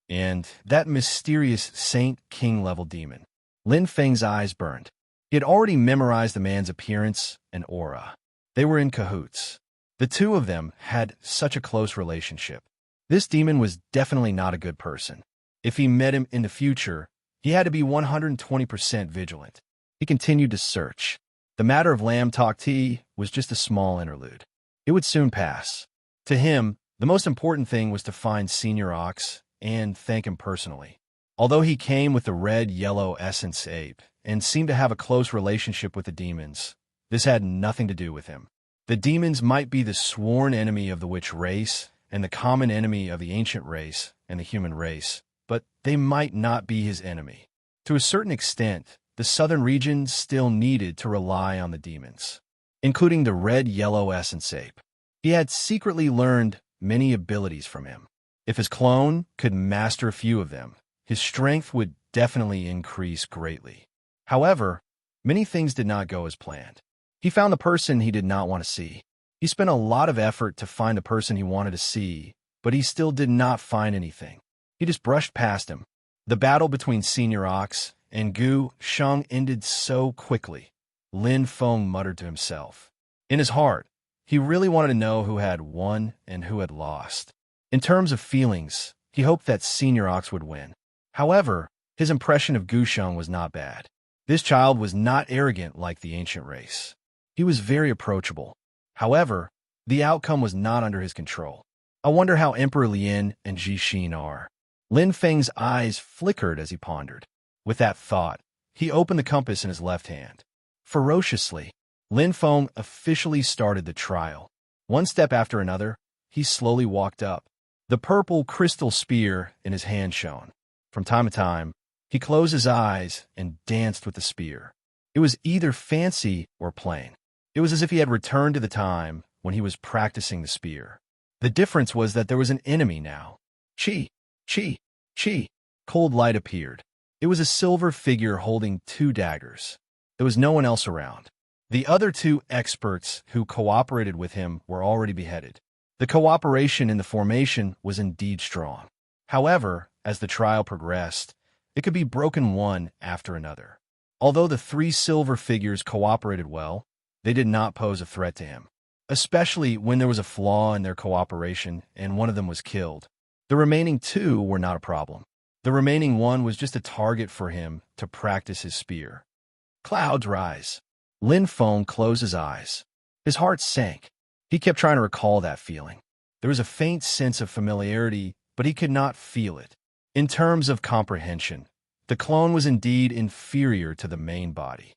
S1: And that mysterious Saint King level demon. Lin Feng's eyes burned. He had already memorized the man's appearance and aura. They were in cahoots. The two of them had such a close relationship. This demon was definitely not a good person. If he met him in the future, he had to be 120% vigilant. He continued to search. The matter of Lam Tok Ti was just a small interlude. It would soon pass. To him, the most important thing was to find Senior Ox and thank him personally. Although he came with the red-yellow essence ape and seemed to have a close relationship with the demons, this had nothing to do with him. The demons might be the sworn enemy of the witch race and the common enemy of the ancient race and the human race, but they might not be his enemy. To a certain extent, the southern region still needed to rely on the demons, including the red-yellow essence ape. He had secretly learned many abilities from him. If his clone could master a few of them, his strength would definitely increase greatly. However, many things did not go as planned. He found the person he did not want to see. He spent a lot of effort to find the person he wanted to see, but he still did not find anything. He just brushed past him. The battle between Senior Ox and Gu Sheng ended so quickly. Lin Feng muttered to himself. In his heart, he really wanted to know who had won and who had lost. In terms of feelings, he hoped that Senior Ox would win. However, his impression of Gu Sheng was not bad. This child was not arrogant like the ancient race. He was very approachable. However, the outcome was not under his control. I wonder how Emperor Lien and Ji Xin are. Lin Feng's eyes flickered as he pondered. With that thought, he opened the compass in his left hand. Ferociously, Lin Feng officially started the trial. One step after another, he slowly walked up. The purple crystal spear in his hand shone. From time to time, he closed his eyes and danced with the spear. It was either fancy or plain. It was as if he had returned to the time when he was practicing the spear. The difference was that there was an enemy now. Chi, Chi, Chi. Cold light appeared. It was a silver figure holding two daggers. There was no one else around. The other two experts who cooperated with him were already beheaded. The cooperation in the formation was indeed strong. However, as the trial progressed, it could be broken one after another. Although the three silver figures cooperated well, they did not pose a threat to him, especially when there was a flaw in their cooperation and one of them was killed. The remaining two were not a problem. The remaining one was just a target for him to practice his spear. Clouds rise. Lin Feng closed his eyes. His heart sank. He kept trying to recall that feeling. There was a faint sense of familiarity, but he could not feel it. In terms of comprehension, the clone was indeed inferior to the main body.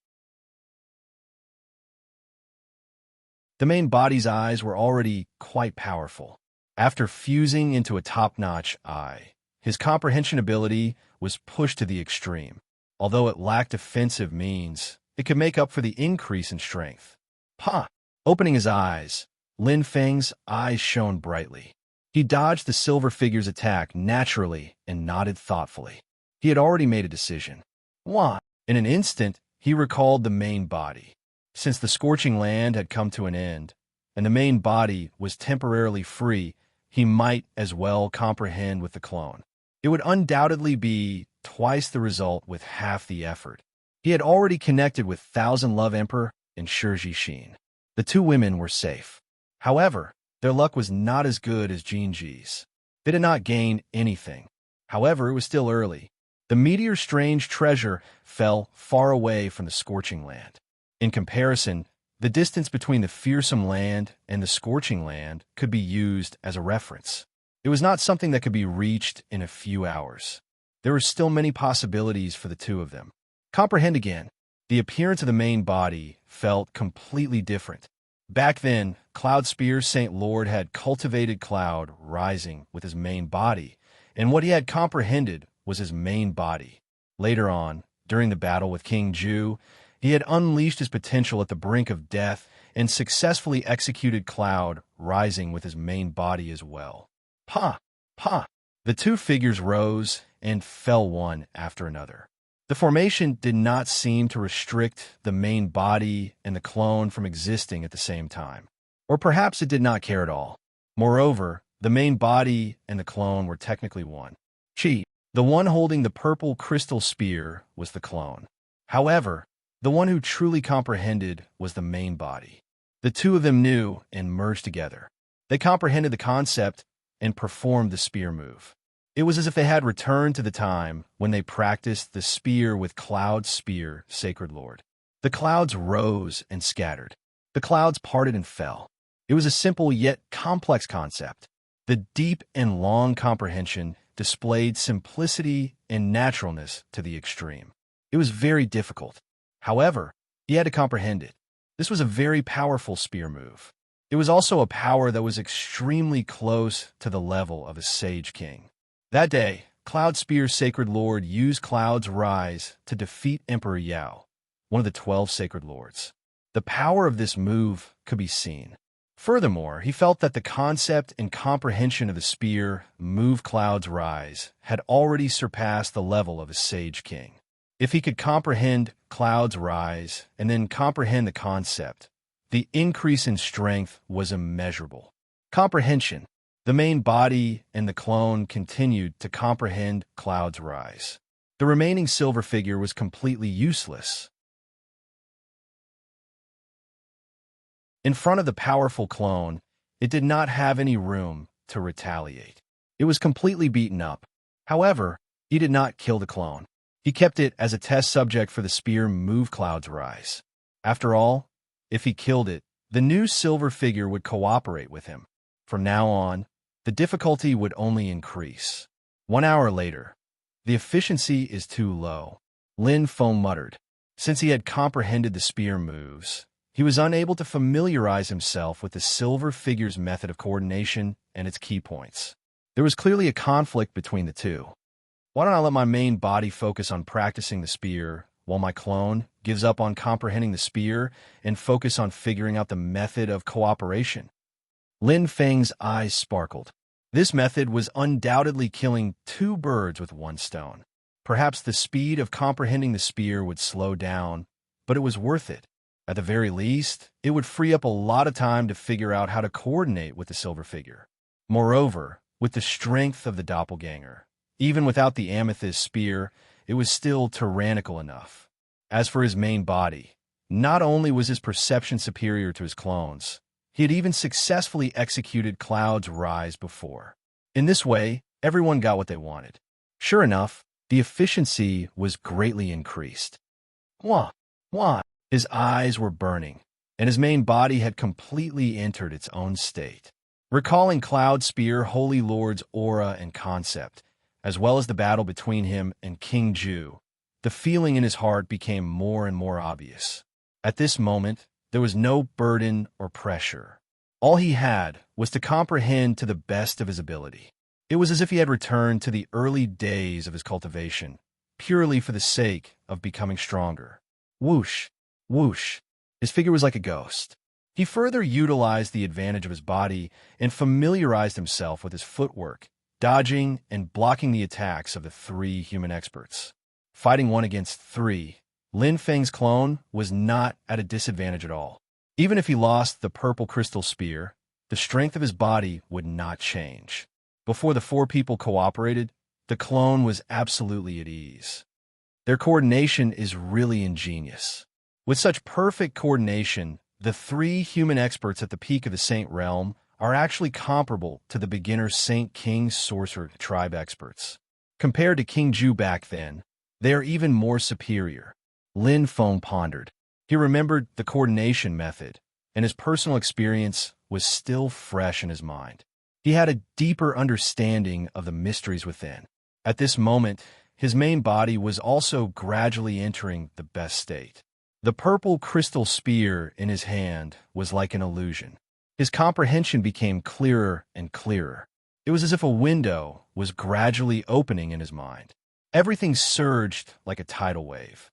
S1: The main body's eyes were already quite powerful. After fusing into a top-notch eye, his comprehension ability was pushed to the extreme. Although it lacked offensive means, it could make up for the increase in strength. Pa! Opening his eyes, Lin Feng's eyes shone brightly. He dodged the silver figure's attack naturally and nodded thoughtfully. He had already made a decision. Why? In an instant, he recalled the main body. Since the scorching land had come to an end, and the main body was temporarily free, he might as well comprehend with the clone. It would undoubtedly be twice the result with half the effort. He had already connected with Thousand Love Emperor and Shi Xin. The two women were safe. However, their luck was not as good as Jinji's. They did not gain anything. However, it was still early. The meteor's strange treasure fell far away from the scorching land. In comparison, The distance between the fearsome land and the scorching land could be used as a reference. It was not something that could be reached in a few hours. There were still many possibilities for the two of them. Comprehend again. The appearance of the main body felt completely different. Back then, Cloud Spear's Saint Lord had cultivated Cloud rising with his main body, and what he had comprehended was his main body. Later on, during the battle with King Ju, he had unleashed his potential at the brink of death and successfully executed Cloud rising with his main body as well. Pa! Pa! The two figures rose and fell one after another. The formation did not seem to restrict the main body and the clone from existing at the same time. Or perhaps it did not care at all. Moreover, the main body and the clone were technically one. The one holding the purple crystal spear was the clone. However, the one who truly comprehended was the main body. The two of them knew and merged together. They comprehended the concept and performed the spear move. It was as if they had returned to the time when they practiced the spear with Cloud Spear, Sacred Lord. The clouds rose and scattered. The clouds parted and fell. It was a simple yet complex concept. The deep and long comprehension displayed simplicity and naturalness to the extreme. It was very difficult. However, he had to comprehend it. This was a very powerful spear move. It was also a power that was extremely close to the level of a Sage King. That day, Cloud Spear's Sacred Lord used Cloud's Rise to defeat Emperor Yao, one of the 12 Sacred Lords. The power of this move could be seen. Furthermore, he felt that the concept and comprehension of the spear, move Cloud's Rise, had already surpassed the level of a Sage King. If he could comprehend Cloud's Rise and then comprehend the concept, the increase in strength was immeasurable. Comprehension. The main body and the clone continued to comprehend Cloud's Rise. The remaining silver figure was completely useless. In front of the powerful clone, it did not have any room to retaliate. It was completely beaten up. However, he did not kill the clone. He kept it as a test subject for the spear move Cloud's Rise. After all, if he killed it, the new silver figure would cooperate with him. From now on, the difficulty would only increase. 1 hour later, the efficiency is too low. Lin Feng muttered. Since he had comprehended the spear moves, he was unable to familiarize himself with the silver figure's method of coordination and its key points. There was clearly a conflict between the two. Why don't I let my main body focus on practicing the spear, while my clone gives up on comprehending the spear and focus on figuring out the method of cooperation? Lin Feng's eyes sparkled. This method was undoubtedly killing 2 birds with 1 stone. Perhaps the speed of comprehending the spear would slow down, but it was worth it. At the very least, it would free up a lot of time to figure out how to coordinate with the silver figure. Moreover, with the strength of the doppelganger, even without the amethyst spear, it was still tyrannical enough. As for his main body, not only was his perception superior to his clones, he had even successfully executed Cloud's Rise before. In this way, everyone got what they wanted. Sure enough, the efficiency was greatly increased. Wah! His eyes were burning, and his main body had completely entered its own state. Recalling Cloud Spear Holy Lord's aura and concept, as well as the battle between him and King Ju, the feeling in his heart became more and more obvious. At this moment, there was no burden or pressure. All he had was to comprehend to the best of his ability. It was as if he had returned to the early days of his cultivation, purely for the sake of becoming stronger. Whoosh, whoosh. His figure was like a ghost. He further utilized the advantage of his body and familiarized himself with his footwork, dodging and blocking the attacks of the 3 human experts. Fighting 1 against 3, Lin Feng's clone was not at a disadvantage at all. Even if he lost the purple crystal spear, the strength of his body would not change. Before the 4 people cooperated, the clone was absolutely at ease. Their coordination is really ingenious. With such perfect coordination, the 3 human experts at the peak of the Saint Realm are actually comparable to the beginner Saint King Sorcerer tribe experts. Compared to King Ju back then, they are even more superior. Lin Feng pondered. He remembered the coordination method, and his personal experience was still fresh in his mind. He had a deeper understanding of the mysteries within. At this moment, his main body was also gradually entering the best state. The purple crystal spear in his hand was like an illusion. His comprehension became clearer and clearer. It was as if a window was gradually opening in his mind. Everything surged like a tidal wave.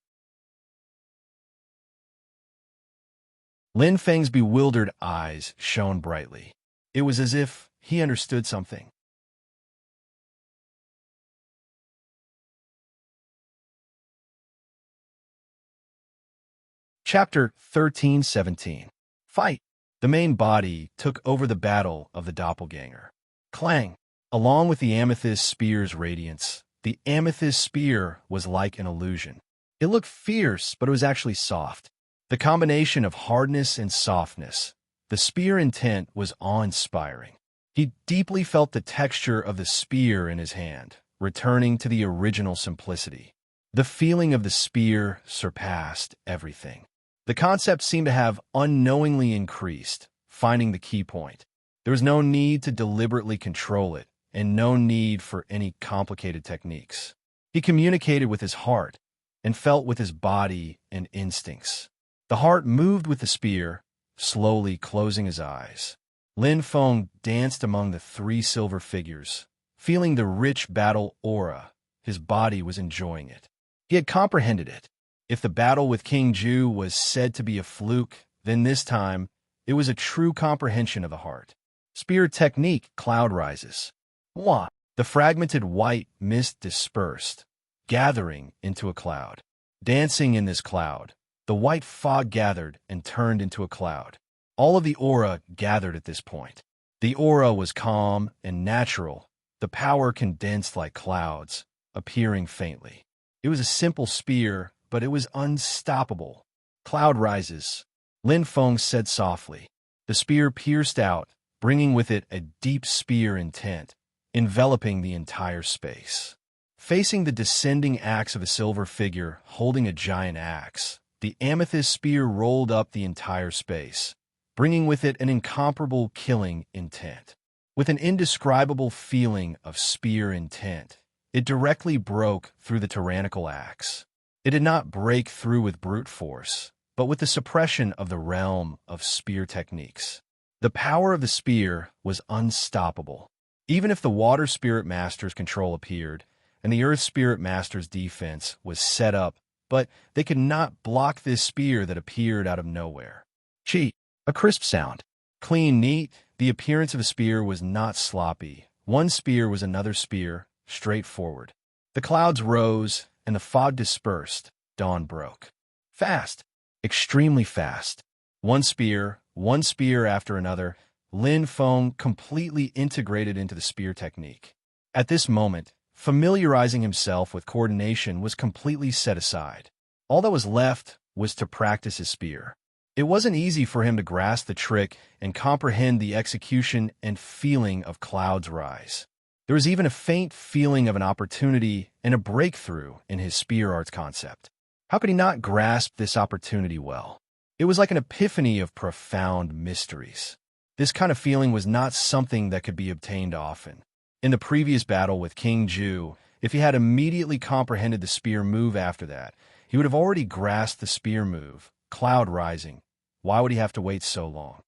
S1: Lin Feng's bewildered eyes shone brightly. It was as if he understood something. Chapter 13-17. Fight! The main body took over the battle of the doppelganger. Clang! Along with the amethyst spear's radiance, the amethyst spear was like an illusion. It looked fierce, but it was actually soft. The combination of hardness and softness, the spear intent was awe-inspiring. He deeply felt the texture of the spear in his hand, returning to the original simplicity. The feeling of the spear surpassed everything. The concept seemed to have unknowingly increased, finding the key point. There was no need to deliberately control it, and no need for any complicated techniques. He communicated with his heart and felt with his body and instincts. The heart moved with the spear, slowly closing his eyes. Lin Feng danced among the three silver figures, feeling the rich battle aura. His body was enjoying it. He had comprehended it. If the battle with King Ju was said to be a fluke, then this time it was a true comprehension of the heart. Spear technique, cloud rises. Wah! The fragmented white mist dispersed, gathering into a cloud. Dancing in this cloud, the white fog gathered and turned into a cloud. All of the aura gathered at this point. The aura was calm and natural, the power condensed like clouds, appearing faintly. It was a simple spear, but it was unstoppable. Cloud rises, Lin Feng said softly. The spear pierced out, bringing with it a deep spear intent, enveloping the entire space. Facing the descending axe of a silver figure holding a giant axe, the amethyst spear rolled up the entire space, bringing with it an incomparable killing intent. With an indescribable feeling of spear intent, it directly broke through the tyrannical axe. It did not break through with brute force, but with the suppression of the realm of spear techniques. The power of the spear was unstoppable. Even if the Water Spirit Master's control appeared, and the Earth Spirit Master's defense was set up, but they could not block this spear that appeared out of nowhere. Chi, a crisp sound. Clean, neat, the appearance of a spear was not sloppy. One spear was another spear, straightforward. The clouds rose, and the fog dispersed. Dawn broke. Fast, extremely fast. One spear after another, Lin Feng completely integrated into the spear technique. At this moment, familiarizing himself with coordination was completely set aside. All that was left was to practice his spear. It wasn't easy for him to grasp the trick and comprehend the execution and feeling of clouds rise. There was even a faint feeling of an opportunity and a breakthrough in his spear arts concept. How could he not grasp this opportunity well? It was like an epiphany of profound mysteries. This kind of feeling was not something that could be obtained often. In the previous battle with King Ju, if he had immediately comprehended the spear move after that, he would have already grasped the spear move, cloud rising. Why would he have to wait so long?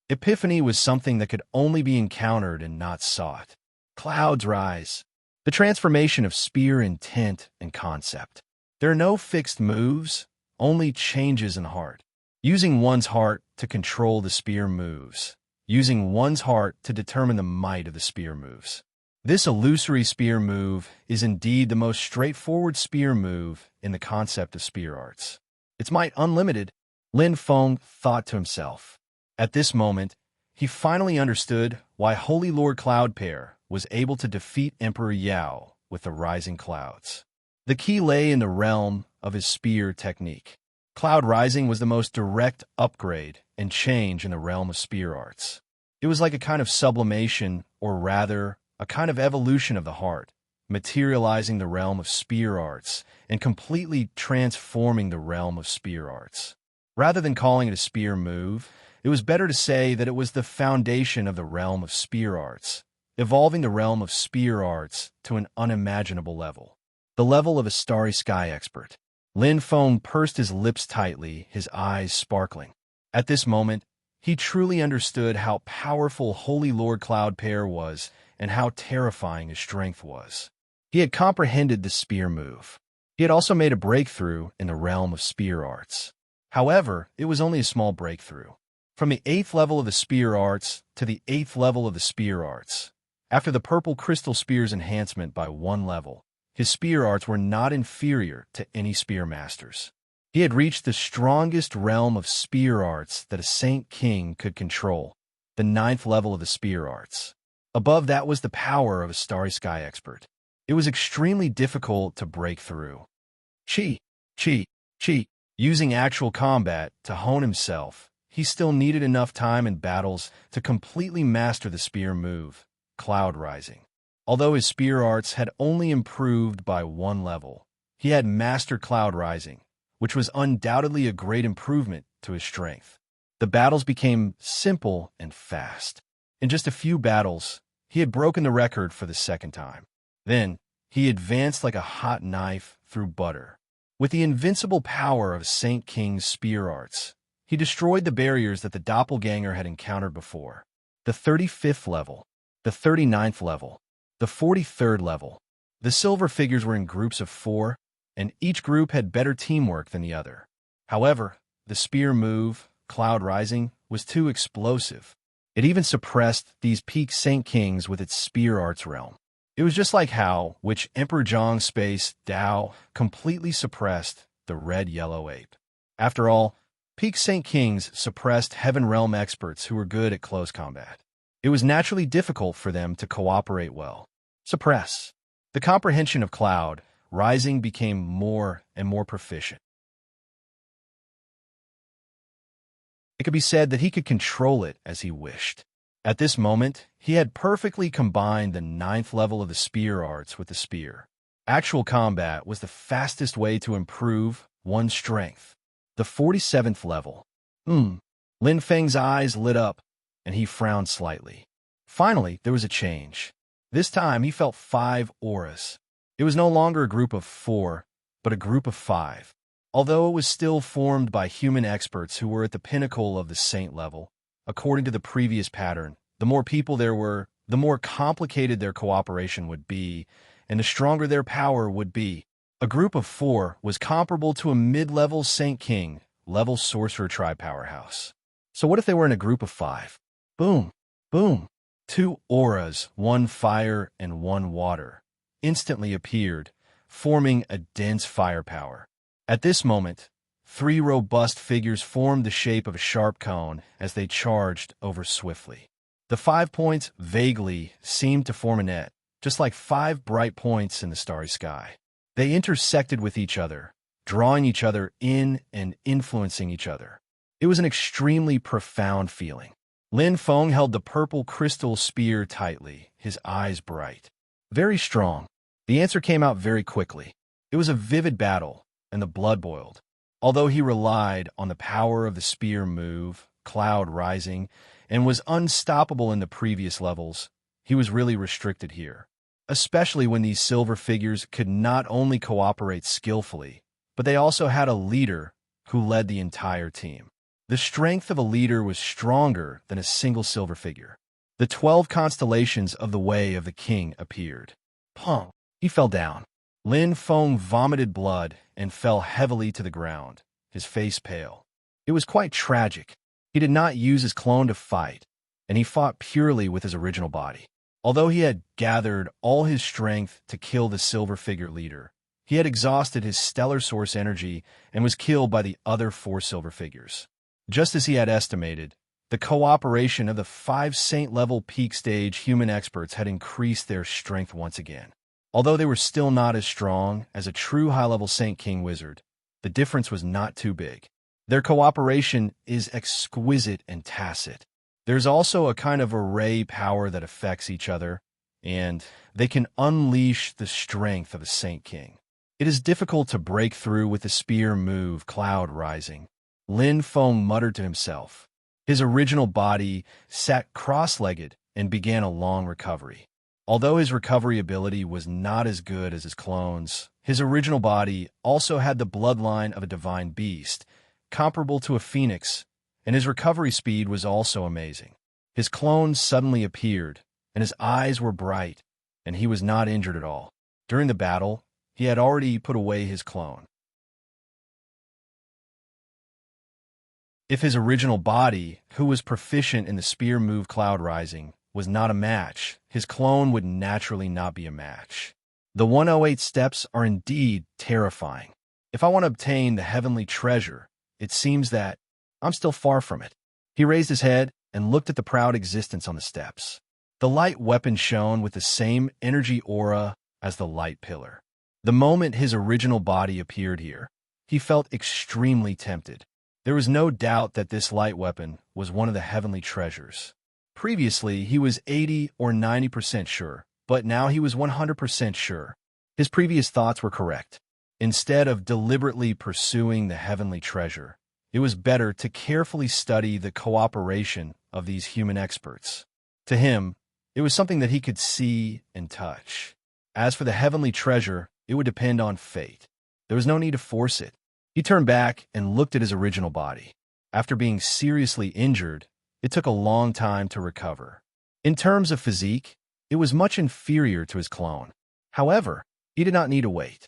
S1: Epiphany was something that could only be encountered and not sought. Clouds rise. The transformation of spear intent and concept. There are no fixed moves, only changes in heart. Using one's heart to control the spear moves. Using one's heart to determine the might of the spear moves. This illusory spear move is indeed the most straightforward spear move in the concept of spear arts. Its might unlimited, Lin Feng thought to himself. At this moment, he finally understood why Holy Lord Cloudpair was able to defeat Emperor Yao with the rising clouds. The key lay in the realm of his spear technique. Cloud rising was the most direct upgrade and change in the realm of spear arts. It was like a kind of sublimation, or rather, a kind of evolution of the heart, materializing the realm of spear arts and completely transforming the realm of spear arts. Rather than calling it a spear move, it was better to say that it was the foundation of the realm of spear arts, evolving the realm of spear arts to an unimaginable level. The level of a starry sky expert. Lin Feng pursed his lips tightly, his eyes sparkling. At this moment, he truly understood how powerful Holy Lord Cloud Pair was and how terrifying his strength was. He had comprehended the spear move. He had also made a breakthrough in the realm of spear arts. However, it was only a small breakthrough. From the 8th level of the spear arts to the 8th level of the spear arts, after the purple crystal spear's enhancement by 1 level, his spear arts were not inferior to any spear masters. He had reached the strongest realm of spear arts that a Saint King could control, the 9th level of the spear arts. Above that was the power of a starry sky expert. It was extremely difficult to break through. Chi. Using actual combat to hone himself, he still needed enough time in battles to completely master the spear move, Cloud Rising. Although his spear arts had only improved by 1 level, he had mastered Cloud Rising, which was undoubtedly a great improvement to his strength. The battles became simple and fast. In just a few battles, he had broken the record for the 2nd time. Then, he advanced like a hot knife through butter. With the invincible power of Saint King's spear arts, he destroyed the barriers that the doppelganger had encountered before. The 35th level, the 39th level, the 43rd level. The silver figures were in groups of 4, and each group had better teamwork than the other. However, the spear move, Cloud Rising, was too explosive. It even suppressed these peak Saint Kings with its spear arts realm. It was just like how, which Emperor Zhong's space, Dao, completely suppressed the red-yellow ape. After all, peak Saint Kings suppressed Heaven Realm experts who were good at close combat. It was naturally difficult for them to cooperate well. Suppress. The comprehension of Cloud Rising became more and more proficient. It could be said that he could control it as he wished. At this moment, he had perfectly combined the 9th level of the spear arts with the spear. Actual combat was the fastest way to improve one's strength. The 47th level. Lin Feng's eyes lit up, and he frowned slightly. Finally, there was a change. This time, he felt 5 auras. It was no longer a group of 4, but a group of 5. Although it was still formed by human experts who were at the pinnacle of the saint level, according to the previous pattern, the more people there were, the more complicated their cooperation would be, and the stronger their power would be. A group of 4 was comparable to a mid-level Saint King, level sorcerer tribe powerhouse. So what if they were in a group of 5? Boom, boom. 2 auras, 1 fire and 1 water, instantly appeared, forming a dense firepower. At this moment, 3 robust figures formed the shape of a sharp cone as they charged over swiftly. The 5 points vaguely seemed to form a net, just like 5 bright points in the starry sky. They intersected with each other, drawing each other in and influencing each other. It was an extremely profound feeling. Lin Feng held the purple crystal spear tightly, his eyes bright. Very strong. The answer came out very quickly. It was a vivid battle, and the blood boiled. Although he relied on the power of the spear move, Cloud Rising, and was unstoppable in the previous levels, he was really restricted here. Especially when these silver figures could not only cooperate skillfully, but they also had a leader who led the entire team. The strength of a leader was stronger than a single silver figure. The 12 constellations of the Way of the King appeared. Pong! He fell down. Lin Feng vomited blood and fell heavily to the ground, his face pale. It was quite tragic. He did not use his clone to fight, and he fought purely with his original body. Although he had gathered all his strength to kill the silver figure leader, he had exhausted his stellar source energy and was killed by the other 4 silver figures. Just as he had estimated, the cooperation of the 5 saint-level peak stage human experts had increased their strength once again. Although they were still not as strong as a true high-level Saint King wizard, the difference was not too big. Their cooperation is exquisite and tacit. There's also a kind of array power that affects each other, and they can unleash the strength of a Saint King. It is difficult to break through with the spear move Cloud Rising, Lin Feng muttered to himself. His original body sat cross-legged and began a long recovery. Although his recovery ability was not as good as his clones, his original body also had the bloodline of a divine beast, comparable to a phoenix, and his recovery speed was also amazing. His clone suddenly appeared, and his eyes were bright, and he was not injured at all. During the battle, he had already put away his clone. If his original body, who was proficient in the spear move Cloud Rising, was not a match, his clone would naturally not be a match. The 108 steps are indeed terrifying. If I want to obtain the heavenly treasure, it seems that I'm still far from it. He raised his head and looked at the proud existence on the steps. The light weapon shone with the same energy aura as the light pillar. The moment his original body appeared here, he felt extremely tempted. There was no doubt that this light weapon was one of the heavenly treasures. Previously, he was 80 or 90% sure, but now he was 100% sure. His previous thoughts were correct. Instead of deliberately pursuing the heavenly treasure, it was better to carefully study the cooperation of these human experts. To him, it was something that he could see and touch. As for the heavenly treasure, it would depend on fate. There was no need to force it. He turned back and looked at his original body. After being seriously injured, it took a long time to recover. In terms of physique, it was much inferior to his clone. However, he did not need to wait.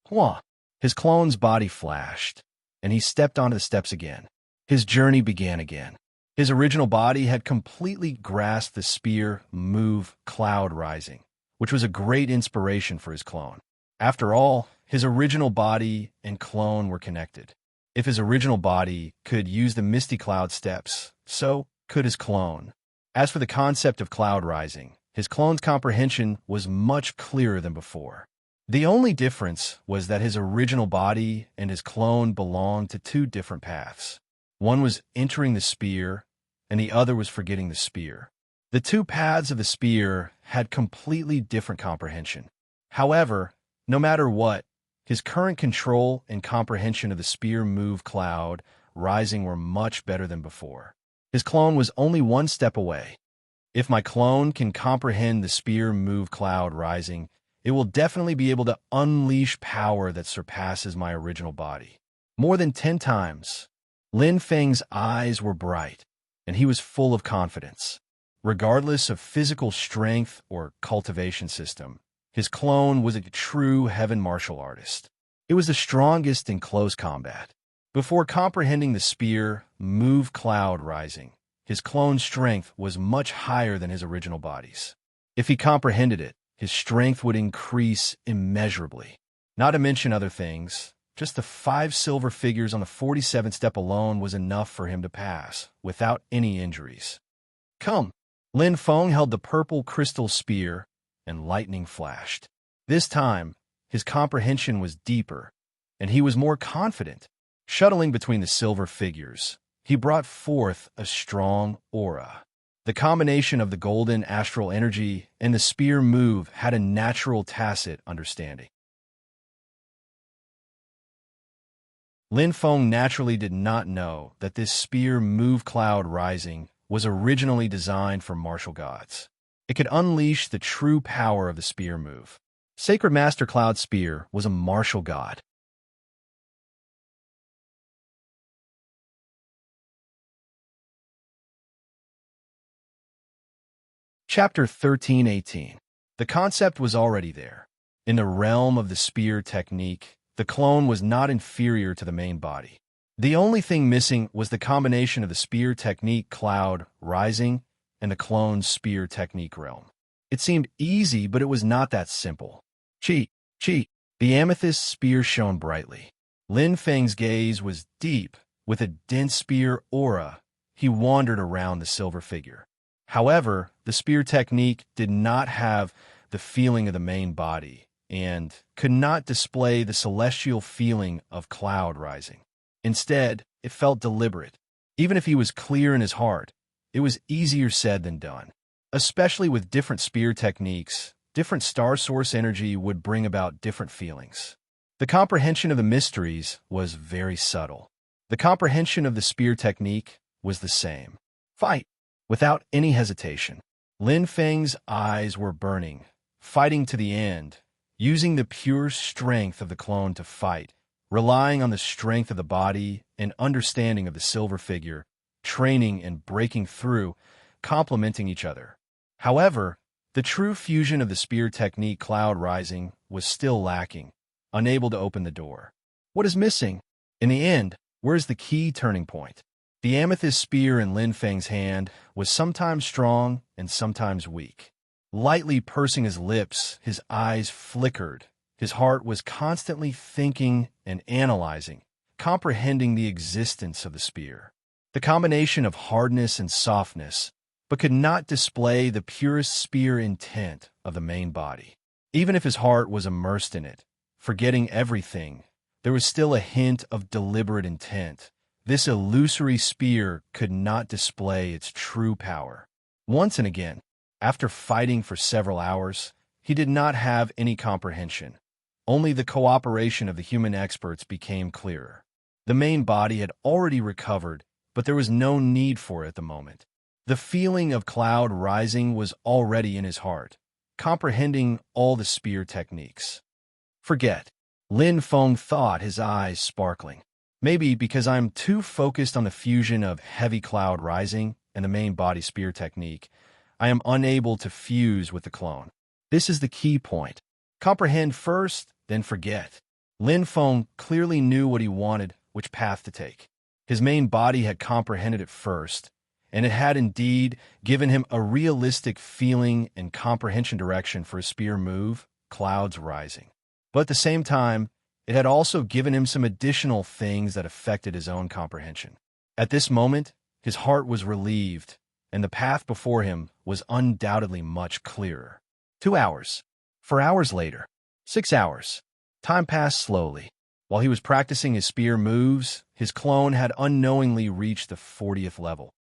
S1: Hua! His clone's body flashed, and he stepped onto the steps again. His journey began again. His original body had completely grasped the spear move Cloud Rising, which was a great inspiration for his clone. After all, his original body and clone were connected. If his original body could use the misty cloud steps, so could his clone. As for the concept of Cloud Rising, his clone's comprehension was much clearer than before. The only difference was that his original body and his clone belonged to two different paths. One was entering the spear, and the other was forgetting the spear. The two paths of the spear had completely different comprehension. However, no matter what, his current control and comprehension of the spear move Cloud Rising were much better than before. His clone was only one step away. If my clone can comprehend the spear move Cloud Rising, it will definitely be able to unleash power that surpasses my original body. More than 10 times. Lin Feng's eyes were bright, and he was full of confidence. Regardless of physical strength or cultivation system, his clone was a true heaven martial artist. It was the strongest in close combat. Before comprehending the spear move Cloud Rising, his clone's strength was much higher than his original body's. If he comprehended it, his strength would increase immeasurably. Not to mention other things, just the 5 silver figures on the 47th step alone was enough for him to pass, without any injuries. Come! Lin Feng held the purple crystal spear, and lightning flashed. This time, his comprehension was deeper, and he was more confident. Shuttling between the silver figures, he brought forth a strong aura. The combination of the golden astral energy and the spear move had a natural tacit understanding. Lin Feng naturally did not know that this spear move Cloud Rising was originally designed for martial gods. It could unleash the true power of the spear move. Sacred Master Cloud Spear was a martial god. Chapter 13:18. The concept was already there. In the realm of the spear technique, the clone was not inferior to the main body. The only thing missing was the combination of the spear technique Cloud Rising and the clone's spear technique realm. It seemed easy, but it was not that simple. Chi. The amethyst spear shone brightly. Lin Feng's gaze was deep. With a dense spear aura, he wandered around the silver figure. However, the spear technique did not have the feeling of the main body and could not display the celestial feeling of Cloud Rising. Instead, it felt deliberate. Even if he was clear in his heart, it was easier said than done. Especially with different spear techniques, different star source energy would bring about different feelings. The comprehension of the mysteries was very subtle. The comprehension of the spear technique was the same. Fight! Without any hesitation. Lin Feng's eyes were burning, fighting to the end, using the pure strength of the clone to fight, relying on the strength of the body and understanding of the silver figure, training and breaking through, complementing each other. However, the true fusion of the spear technique Cloud Rising was still lacking, unable to open the door. What is missing? In the end, where's the key turning point? The amethyst spear in Lin Feng's hand was sometimes strong and sometimes weak. Lightly pursing his lips, his eyes flickered. His heart was constantly thinking and analyzing, comprehending the existence of the spear. The combination of hardness and softness, but could not display the purest spear intent of the main body. Even if his heart was immersed in it, forgetting everything, there was still a hint of deliberate intent. This illusory spear could not display its true power. Once and again, after fighting for several hours, he did not have any comprehension. Only the cooperation of the human experts became clearer. The main body had already recovered, but there was no need for it at the moment. The feeling of Cloud Rising was already in his heart, comprehending all the spear techniques. Forget. Lin Feng thought, his eyes sparkling. Maybe because I'm too focused on the fusion of heavy Cloud Rising and the main body spear technique, I am unable to fuse with the clone. This is the key point. Comprehend first, then forget. Lin Feng clearly knew what he wanted, which path to take. His main body had comprehended it first, and it had indeed given him a realistic feeling and comprehension direction for his spear move, Clouds Rising. But at the same time, it had also given him some additional things that affected his own comprehension. At this moment, his heart was relieved, and the path before him was undoubtedly much clearer. 2 hours. 4 hours later. 6 hours. Time passed slowly. While he was practicing his spear moves, his clone had unknowingly reached the 40th level.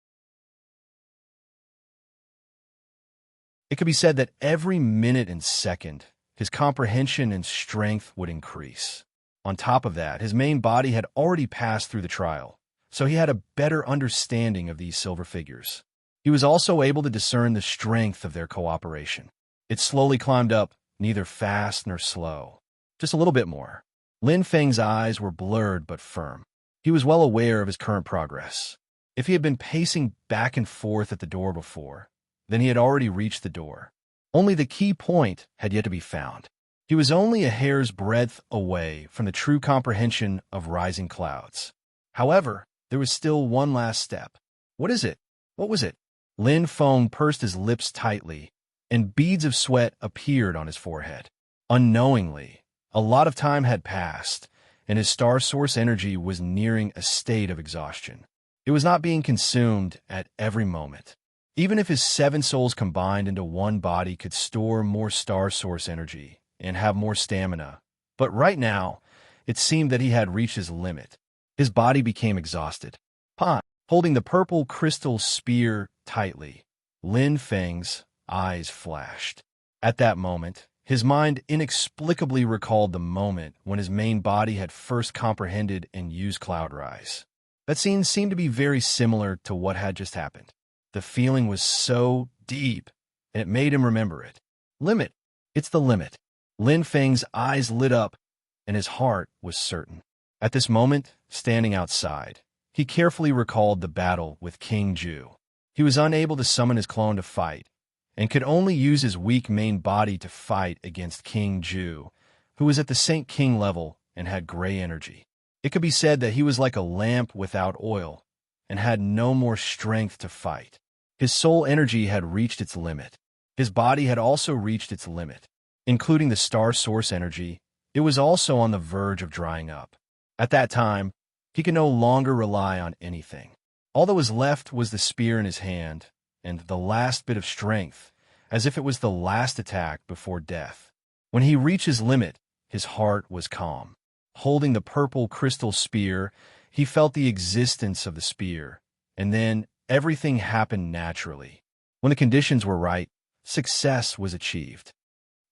S1: It could be said that every minute and second, his comprehension and strength would increase. On top of that, his main body had already passed through the trial, so he had a better understanding of these silver figures. He was also able to discern the strength of their cooperation. It slowly climbed up, neither fast nor slow. Just a little bit more. Lin Feng's eyes were blurred but firm. He was well aware of his current progress. If he had been pacing back and forth at the door before, then he had already reached the door. Only the key point had yet to be found. He was only a hair's breadth away from the true comprehension of rising clouds. However, there was still one last step. What is it? What was it? Lin Feng pursed his lips tightly, and beads of sweat appeared on his forehead. Unknowingly, a lot of time had passed, and his star source energy was nearing a state of exhaustion. It was not being consumed at every moment. Even if his 7 souls combined into one body could store more star source energy and have more stamina, but right now, it seemed that he had reached his limit. His body became exhausted. Holding the purple crystal spear tightly, Lin Feng's eyes flashed. At that moment, his mind inexplicably recalled the moment when his main body had first comprehended and used Cloud Rise. That scene seemed to be very similar to what had just happened. The feeling was so deep, and it made him remember it. Limit. It's the limit. Lin Feng's eyes lit up, and his heart was certain. At this moment, standing outside, he carefully recalled the battle with King Ju. He was unable to summon his clone to fight, and could only use his weak main body to fight against King Ju, who was at the Saint King level and had gray energy. It could be said that he was like a lamp without oil, and had no more strength to fight. His soul energy had reached its limit. His body had also reached its limit. Including the star source energy, it was also on the verge of drying up. At that time, he could no longer rely on anything. All that was left was the spear in his hand, and the last bit of strength, as if it was the last attack before death. When he reached his limit, his heart was calm. Holding the purple crystal spear, he felt the existence of the spear, and then everything happened naturally. When the conditions were right, success was achieved.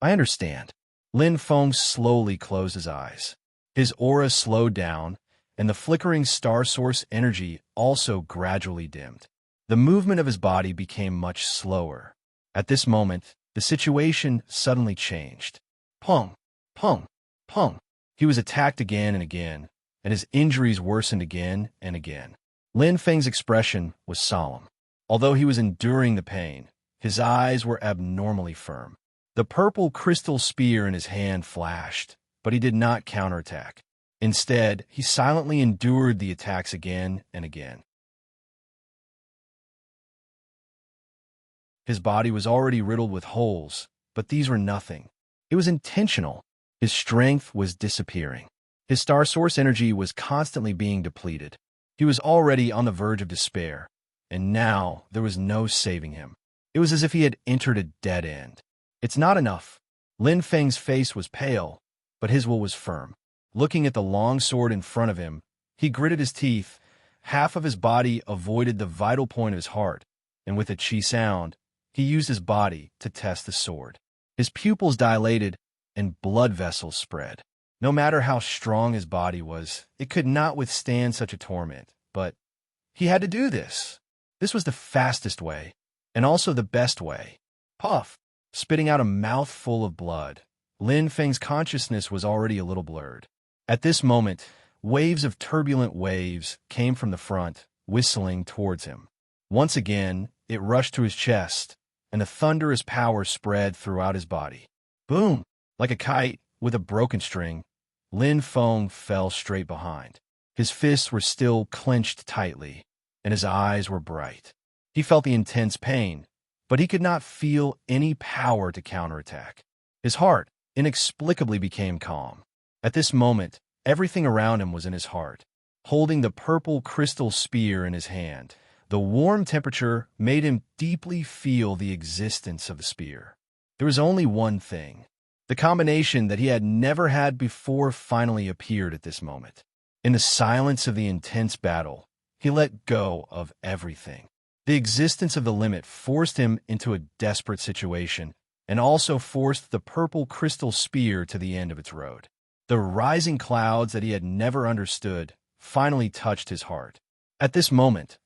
S1: I understand. Lin Feng slowly closed his eyes. His aura slowed down, and the flickering star source energy also gradually dimmed. The movement of his body became much slower. At this moment, the situation suddenly changed. Pong, pong, pong. He was attacked again and again, and his injuries worsened again and again. Lin Feng's expression was solemn. Although he was enduring the pain, his eyes were abnormally firm. The purple crystal spear in his hand flashed, but he did not counterattack. Instead, he silently endured the attacks again and again. His body was already riddled with holes, but these were nothing. It was intentional. His strength was disappearing. His star source energy was constantly being depleted. He was already on the verge of despair, and now there was no saving him. It was as if he had entered a dead end. It's not enough. Lin Feng's face was pale, but his will was firm. Looking at the long sword in front of him, he gritted his teeth. Half of his body avoided the vital point of his heart, and with a chi sound, he used his body to test the sword. His pupils dilated, and blood vessels spread. No matter how strong his body was, it could not withstand such a torment. But he had to do this. This was the fastest way, and also the best way. Puff! Spitting out a mouthful of blood, Lin Feng's consciousness was already a little blurred. At this moment, waves of turbulent waves came from the front, whistling towards him. Once again, it rushed to his chest, and a thunderous power spread throughout his body. Boom! Like a kite with a broken string, Lin Feng fell straight behind. His fists were still clenched tightly, and his eyes were bright. He felt the intense pain, but he could not feel any power to counterattack. His heart inexplicably became calm. At this moment, everything around him was in his heart. Holding the purple crystal spear in his hand, the warm temperature made him deeply feel the existence of the spear. There was only one thing. The combination that he had never had before finally appeared at this moment. In the silence of the intense battle, he let go of everything. The existence of the limit forced him into a desperate situation and also forced the purple crystal spear to the end of its road. The rising clouds that he had never understood finally touched his heart. At this moment,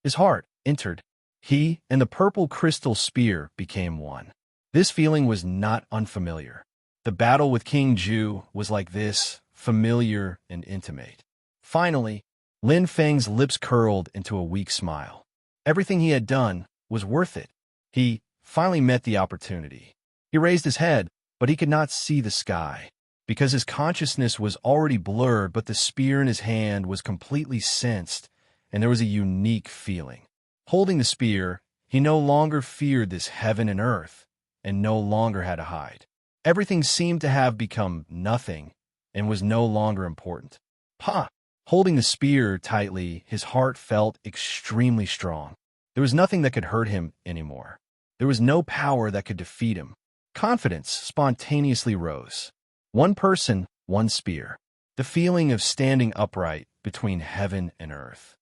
S1: his heart entered. He and the purple crystal spear became one. This feeling was not unfamiliar. The battle with King Ju was like this, familiar and intimate. Finally, Lin Feng's lips curled into a weak smile. Everything he had done was worth it. He finally met the opportunity. He raised his head, but he could not see the sky, because his consciousness was already blurred, but the spear in his hand was completely sensed, and there was a unique feeling. Holding the spear, he no longer feared this heaven and earth, and no longer had to hide. Everything seemed to have become nothing, and was no longer important. Ha! Holding the spear tightly, his heart felt extremely strong. There was nothing that could hurt him anymore. There was no power that could defeat him. Confidence spontaneously rose. One person, one spear. The feeling of standing upright between heaven and earth.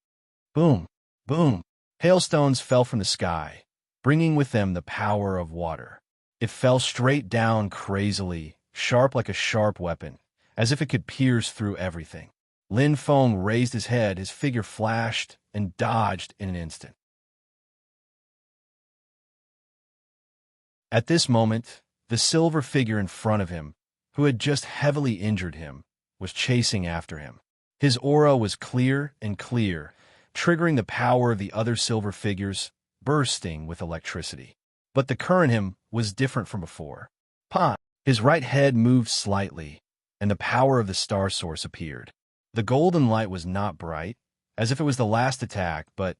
S1: Boom, boom. Hailstones fell from the sky, bringing with them the power of water. It fell straight down crazily, sharp like a sharp weapon, as if it could pierce through everything. Lin Feng raised his head, his figure flashed and dodged in an instant. At this moment, the silver figure in front of him, who had just heavily injured him, was chasing after him. His aura was clear and clear, triggering the power of the other silver figures, bursting with electricity. But the current him was different from before. Pa! His right head moved slightly, and the power of the star source appeared. The golden light was not bright, as if it was the last attack, but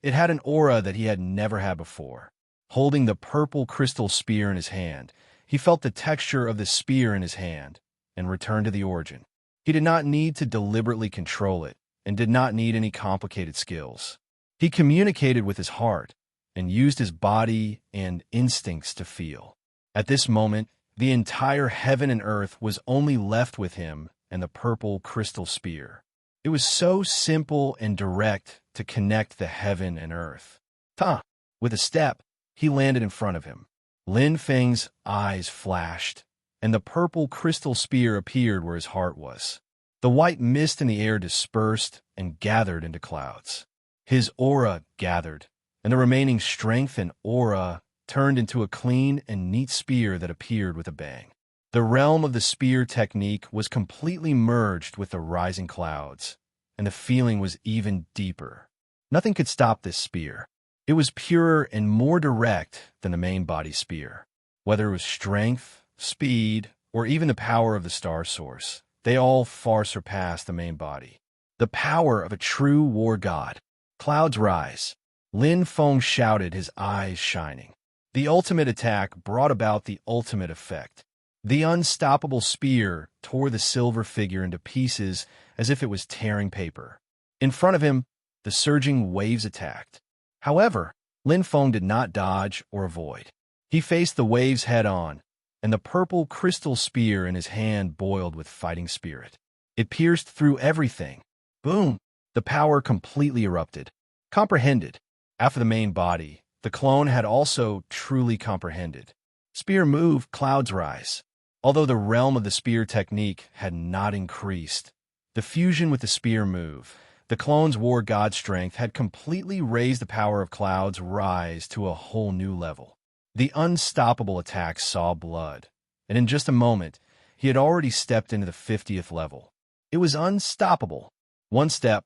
S1: it had an aura that he had never had before. Holding the purple crystal spear in his hand, he felt the texture of the spear in his hand and returned to the origin. He did not need to deliberately control it and did not need any complicated skills. He communicated with his heart and used his body and instincts to feel. At this moment, the entire heaven and earth was only left with him and the purple crystal spear. It was so simple and direct to connect the heaven and earth. Ta! With a step, he landed in front of him. Lin Feng's eyes flashed, and the purple crystal spear appeared where his heart was. The white mist in the air dispersed and gathered into clouds. His aura gathered, and the remaining strength and aura turned into a clean and neat spear that appeared with a bang. The realm of the spear technique was completely merged with the rising clouds, and the feeling was even deeper. Nothing could stop this spear. It was purer and more direct than the main body spear. Whether it was strength, speed, or even the power of the star source, they all far surpassed the main body. The power of a true war god. Clouds rise. Lin Feng shouted, his eyes shining. The ultimate attack brought about the ultimate effect. The unstoppable spear tore the silver figure into pieces as if it was tearing paper. In front of him, the surging waves attacked. However, Lin Feng did not dodge or avoid. He faced the waves head-on, and the purple crystal spear in his hand boiled with fighting spirit. It pierced through everything. Boom! The power completely erupted. Comprehended. After the main body, the clone had also truly comprehended. Spear move, clouds rise. Although the realm of the spear technique had not increased, the fusion with the spear move, the clone's war god strength had completely raised the power of clouds rise to a whole new level. The unstoppable attack saw blood, and in just a moment, he had already stepped into the 50th level. It was unstoppable. One step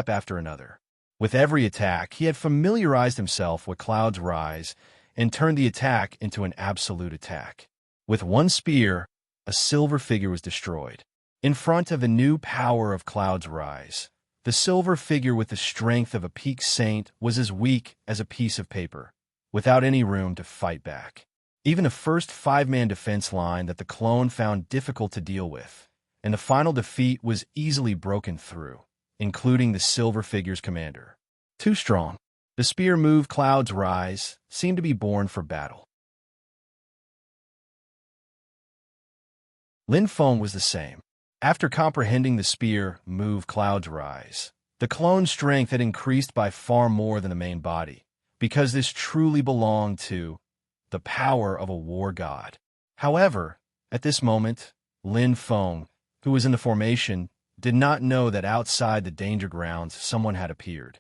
S1: after another. With every attack, he had familiarized himself with clouds rise and turned the attack into an absolute attack. With one spear, a silver figure was destroyed. In front of the new power of clouds rise, the silver figure with the strength of a peak saint was as weak as a piece of paper, without any room to fight back. Even the first 5-man defense line that the clone found difficult to deal with, and the final defeat was easily broken through, including the silver figure's commander. Too strong. The spear move clouds rise seemed to be born for battle. Lin Feng was the same. After comprehending the spear move clouds rise, the clone's strength had increased by far more than the main body, because this truly belonged to the power of a war god. However, at this moment, Lin Feng, who was in the formation, did not know that outside the danger grounds someone had appeared.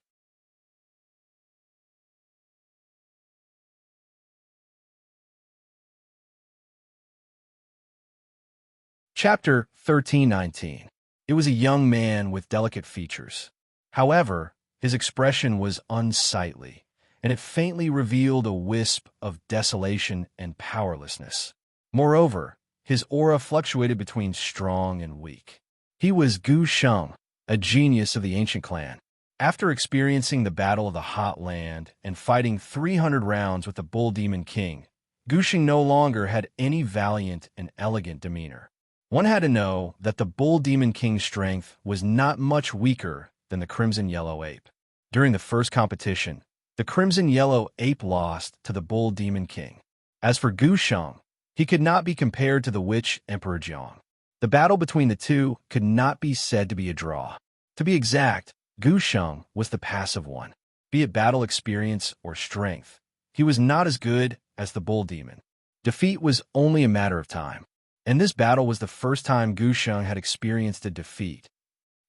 S1: Chapter 1319. It was a young man with delicate features. However, his expression was unsightly, and it faintly revealed a wisp of desolation and powerlessness. Moreover, his aura fluctuated between strong and weak. He was Gu Sheng, a genius of the ancient clan. After experiencing the Battle of the Hot Land and fighting 300 rounds with the Bull Demon King, Gu Sheng no longer had any valiant and elegant demeanor. One had to know that the Bull Demon King's strength was not much weaker than the Crimson Yellow Ape. During the first competition, the Crimson Yellow Ape lost to the Bull Demon King. As for Gu Sheng, he could not be compared to the Witch Emperor Jiang. The battle between the two could not be said to be a draw. To be exact, Gu Sheng was the passive one. Be it battle experience or strength, he was not as good as the Bull Demon. Defeat was only a matter of time. And this battle was the first time Gu Sheng had experienced a defeat.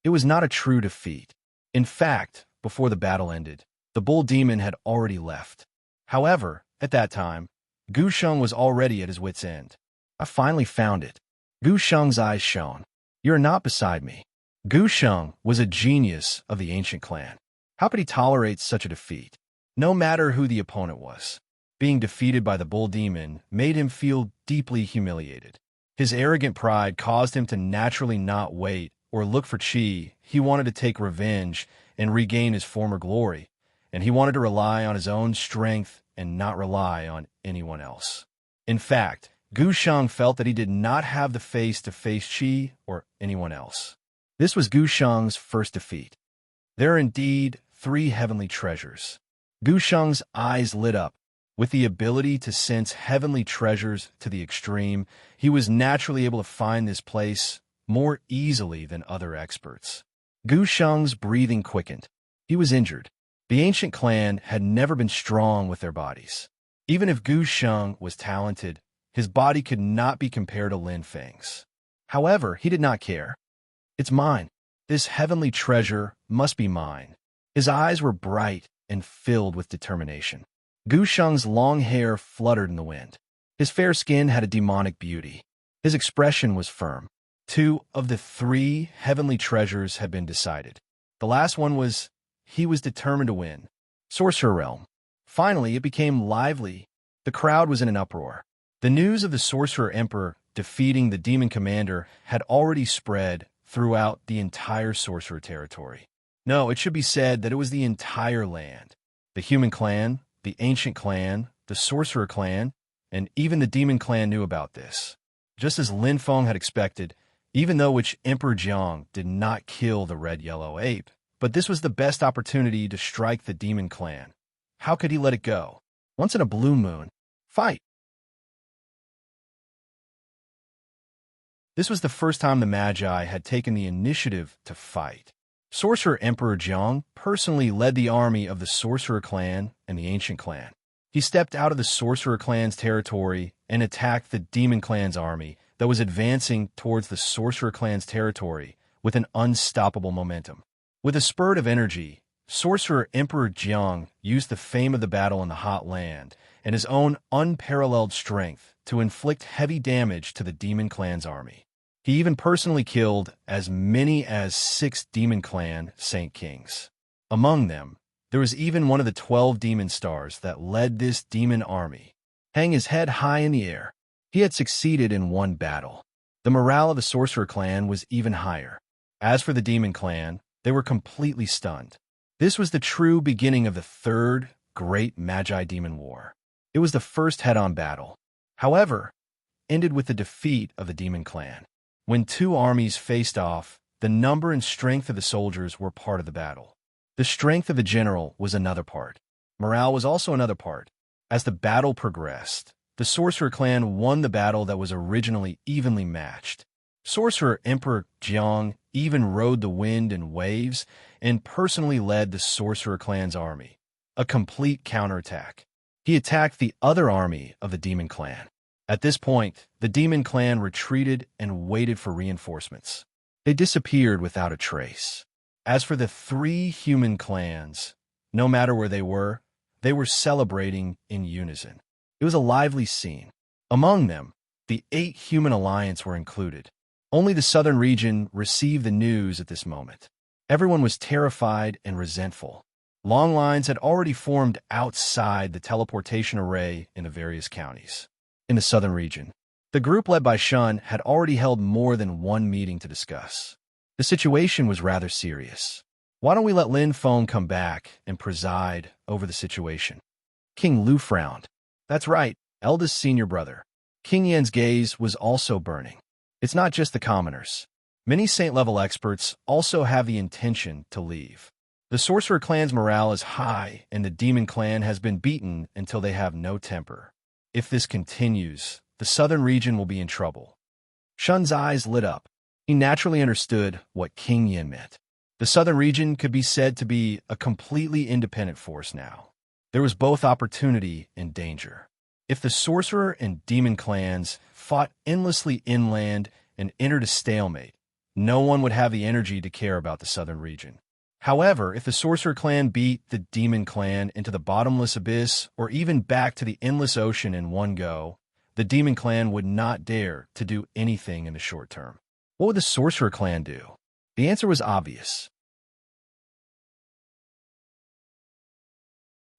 S1: It was not a true defeat. In fact, before the battle ended, the Bull Demon had already left. However, at that time, Gu Sheng was already at his wit's end. I finally found it. Gu Sheng's eyes shone. You're not beside me. Gu Sheng was a genius of the ancient clan. How could he tolerate such a defeat? No matter who the opponent was. Being defeated by the Bull Demon made him feel deeply humiliated. His arrogant pride caused him to naturally not wait or look for Qi. He wanted to take revenge and regain his former glory, and he wanted to rely on his own strength and not rely on anyone else. In fact, Gu Sheng felt that he did not have the face to face Qi or anyone else. This was Gu Sheng's first defeat. There are indeed 3 heavenly treasures. Gu Sheng's eyes lit up. With the ability to sense heavenly treasures to the extreme, he was naturally able to find this place more easily than other experts. Gu Sheng's breathing quickened. He was injured. The ancient clan had never been strong with their bodies. Even if Gu Sheng was talented, his body could not be compared to Lin Feng's. However, he did not care. It's mine. This heavenly treasure must be mine. His eyes were bright and filled with determination. Gu Sheng's long hair fluttered in the wind. His fair skin had a demonic beauty. His expression was firm. 2 of the 3 heavenly treasures had been decided. The last one was, he was determined to win. Sorcerer Realm. Finally, it became lively. The crowd was in an uproar. The news of the Sorcerer Emperor defeating the Demon Commander had already spread throughout the entire Sorcerer territory. No, it should be said that it was the entire land. The Human Clan, the Ancient Clan, the Sorcerer Clan, and even the Demon Clan knew about this. Just as Lin Feng had expected, even though which Emperor Jiang did not kill the red-yellow ape, but this was the best opportunity to strike the Demon Clan. How could he let it go? Once in a blue moon, fight! This was the first time the Magi had taken the initiative to fight. Sorcerer Emperor Jiang personally led the army of the Sorcerer Clan and the Ancient Clan. He stepped out of the Sorcerer Clan's territory and attacked the Demon Clan's army that was advancing towards the Sorcerer Clan's territory with an unstoppable momentum. With a spurt of energy, Sorcerer Emperor Jiang used the fame of the battle in the Hot Land and his own unparalleled strength to inflict heavy damage to the Demon Clan's army. He even personally killed as many as 6 Demon Clan Saint Kings. Among them, there was even one of the 12 demon stars that led this demon army. Hang his head high in the air. He had succeeded in one battle. The morale of the Sorcerer Clan was even higher. As for the Demon Clan, they were completely stunned. This was the true beginning of the 3rd Great Magi-Demon War. It was the first head-on battle. However, ended with the defeat of the Demon Clan. When 2 armies faced off, the number and strength of the soldiers were part of the battle. The strength of the general was another part. Morale was also another part. As the battle progressed, the Sorcerer Clan won the battle that was originally evenly matched. Sorcerer Emperor Jiang even rode the wind and waves and personally led the Sorcerer Clan's army. A complete counterattack. He attacked the other army of the Demon Clan. At this point, the Demon Clan retreated and waited for reinforcements. They disappeared without a trace. As for the 3 human clans, no matter where they were celebrating in unison. It was a lively scene. Among them, the 8 human alliance were included. Only the southern region received the news at this moment. Everyone was terrified and resentful. Long lines had already formed outside the teleportation array in the various counties. In the southern region, the group led by Shun had already held more than one meeting to discuss. The situation was rather serious. Why don't we let Lin Feng come back and preside over the situation? King Lu frowned. That's right, eldest senior brother. King Yan's gaze was also burning. It's not just the commoners. Many saint-level experts also have the intention to leave. The Sorcerer Clan's morale is high, and the Demon Clan has been beaten until they have no temper. If this continues, the southern region will be in trouble. Shun's eyes lit up. He naturally understood what King Yin meant. The southern region could be said to be a completely independent force now. There was both opportunity and danger. If the Sorcerer and Demon Clans fought endlessly inland and entered a stalemate, no one would have the energy to care about the southern region. However, if the Sorcerer Clan beat the Demon Clan into the bottomless abyss or even back to the endless ocean in one go, the Demon Clan would not dare to do anything in the short term. What would the Sorcerer Clan do? The answer was obvious.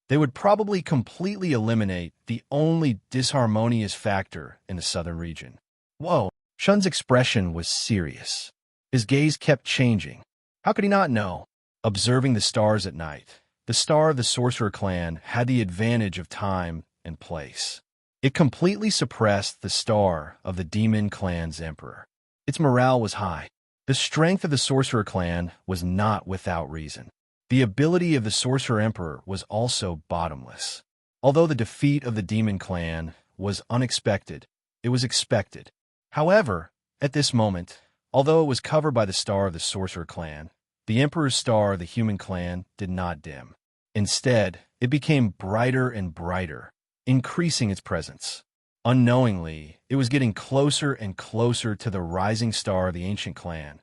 S1: They would probably completely eliminate the only disharmonious factor in the southern region. Whoa, Shun's expression was serious. His gaze kept changing. How could he not know? Observing the stars at night, the star of the Sorcerer Clan had the advantage of time and place. It completely suppressed the star of the Demon Clan's emperor. Its morale was high. The strength of the Sorcerer Clan was not without reason. The ability of the Sorcerer Emperor was also bottomless. Although the defeat of the Demon Clan was unexpected, it was expected. However, at this moment, although it was covered by the star of the Sorcerer Clan, the Emperor's star of the Human Clan did not dim. Instead, it became brighter and brighter, increasing its presence. Unknowingly, it was getting closer and closer to the rising star of the ancient clan.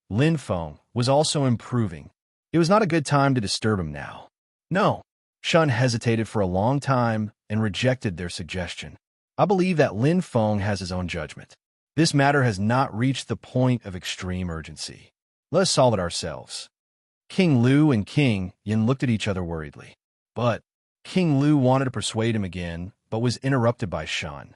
S1: Lin Feng was also improving. It was not a good time to disturb him now. No. Shun hesitated for a long time and rejected their suggestion. I believe that Lin Feng has his own judgment. This matter has not reached the point of extreme urgency. Let us solve it ourselves. King Lu and King Yin looked at each other worriedly. But King Lu wanted to persuade him again, but was interrupted by Shun.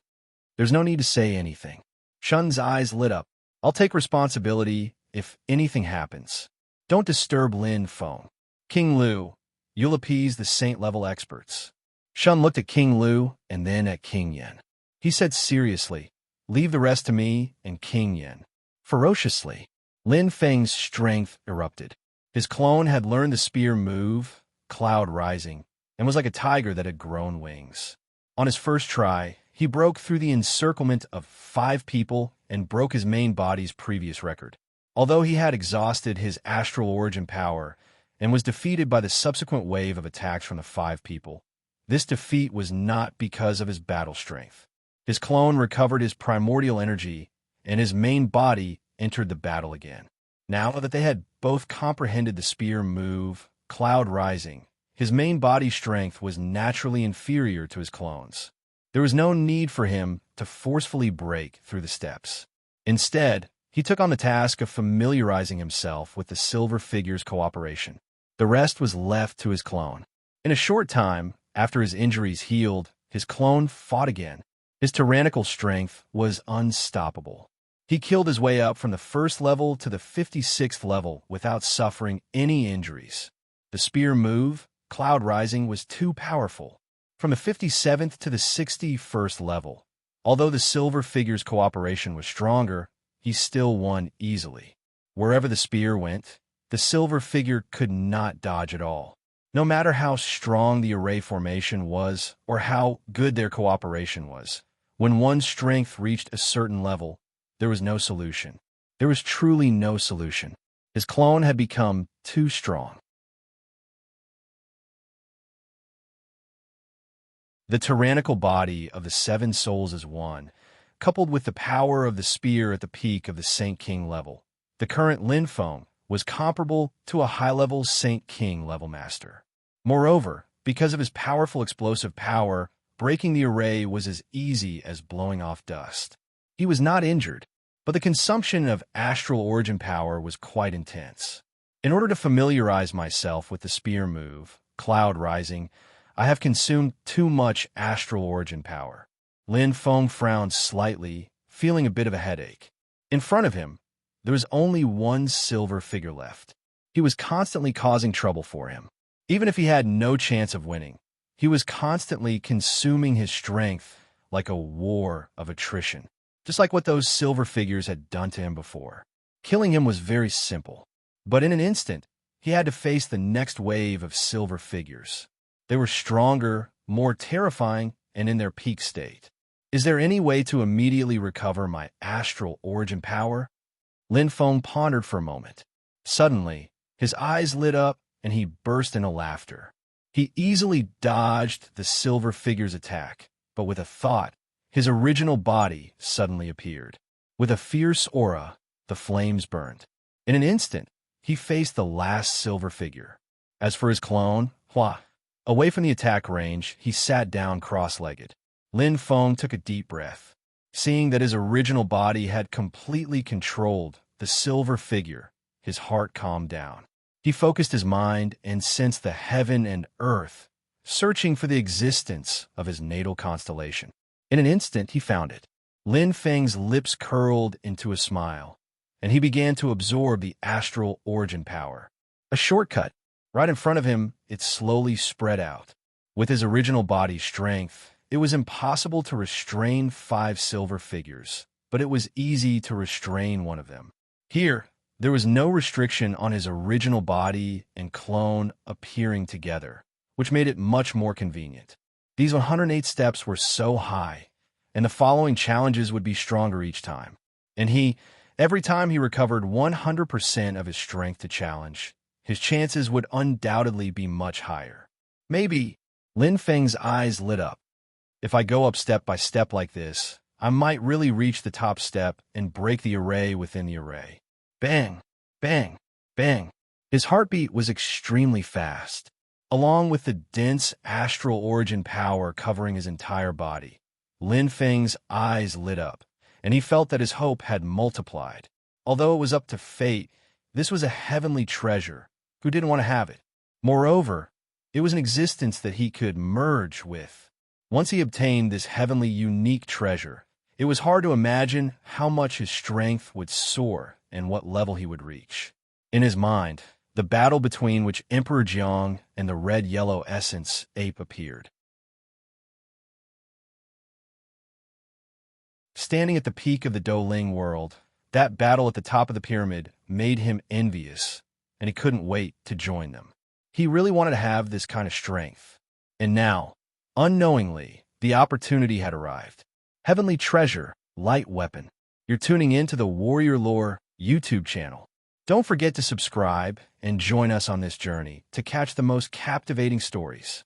S1: There's no need to say anything. Shun's eyes lit up. I'll take responsibility if anything happens. Don't disturb Lin Feng. King Lu, you'll appease the saint-level experts. Shun looked at King Lu and then at King Yin. He said seriously, leave the rest to me and King Yin. Ferociously, Lin Feng's strength erupted. His clone had learned the spear move, cloud rising, and was like a tiger that had grown wings. On his first try, he broke through the encirclement of 5 people and broke his main body's previous record. Although he had exhausted his astral origin power and was defeated by the subsequent wave of attacks from the 5 people, this defeat was not because of his battle strength. His clone recovered his primordial energy, and his main body entered the battle again. Now that they had both comprehended the spear move, cloud rising, his main body strength was naturally inferior to his clone's. There was no need for him to forcefully break through the steps. Instead, he took on the task of familiarizing himself with the silver figure's cooperation. The rest was left to his clone. In a short time, after his injuries healed, his clone fought again. His tyrannical strength was unstoppable. He killed his way up from the 1st level to the 56th level without suffering any injuries. The spear move, cloud rising, was too powerful. From the 57th to the 61st level, although the silver figure's cooperation was stronger, he still won easily. Wherever the spear went, the silver figure could not dodge at all. No matter how strong the array formation was or how good their cooperation was, when one's strength reached a certain level, there was no solution. There was truly no solution. His clone had become too strong. The tyrannical body of the 7 souls as one, coupled with the power of the spear at the peak of the Saint King level, the current Lin Feng was comparable to a high-level Saint King level master. Moreover, because of his powerful explosive power, breaking the array was as easy as blowing off dust. He was not injured, but the consumption of astral origin power was quite intense. In order to familiarize myself with the spear move, cloud rising, I have consumed too much astral origin power. Lin Feng frowned slightly, feeling a bit of a headache. In front of him, there was only one silver figure left. He was constantly causing trouble for him. Even if he had no chance of winning, he was constantly consuming his strength like a war of attrition, just like what those silver figures had done to him before. Killing him was very simple, but in an instant, he had to face the next wave of silver figures. They were stronger, more terrifying, and in their peak state. Is there any way to immediately recover my astral origin power? Lin Feng pondered for a moment. Suddenly, his eyes lit up and he burst into laughter. He easily dodged the silver figure's attack, but with a thought, his original body suddenly appeared. With a fierce aura, the flames burned. In an instant, he faced the last silver figure. As for his clone, away from the attack range, he sat down cross-legged. Lin Feng took a deep breath. Seeing that his original body had completely controlled the silver figure, his heart calmed down. He focused his mind and sensed the heaven and earth, searching for the existence of his natal constellation. In an instant, he found it. Lin Feng's lips curled into a smile, and he began to absorb the astral origin power. A shortcut. Right in front of him, it slowly spread out. With his original body's strength, it was impossible to restrain 5 silver figures, but it was easy to restrain one of them. Here, there was no restriction on his original body and clone appearing together, which made it much more convenient. These 108 steps were so high, and the following challenges would be stronger each time. And every time he recovered 100% of his strength to challenge, his chances would undoubtedly be much higher. Maybe. Lin Feng's eyes lit up. If I go up step by step like this, I might really reach the top step and break the array within the array. Bang, bang, bang. His heartbeat was extremely fast, along with the dense astral origin power covering his entire body. Lin Feng's eyes lit up, and he felt that his hope had multiplied. Although it was up to fate, this was a heavenly treasure. Who didn't want to have it? Moreover, it was an existence that he could merge with. Once he obtained this heavenly unique treasure, it was hard to imagine how much his strength would soar and what level he would reach. In his mind, the battle between which Emperor Jiang and the red-yellow essence ape appeared. Standing at the peak of the Douling world, that battle at the top of the pyramid made him envious, and he couldn't wait to join them. He really wanted to have this kind of strength. And now, unknowingly, the opportunity had arrived. Heavenly Treasure, Light Weapon. You're tuning in to the Warrior Lore YouTube channel. Don't forget to subscribe and join us on this journey to catch the most captivating stories.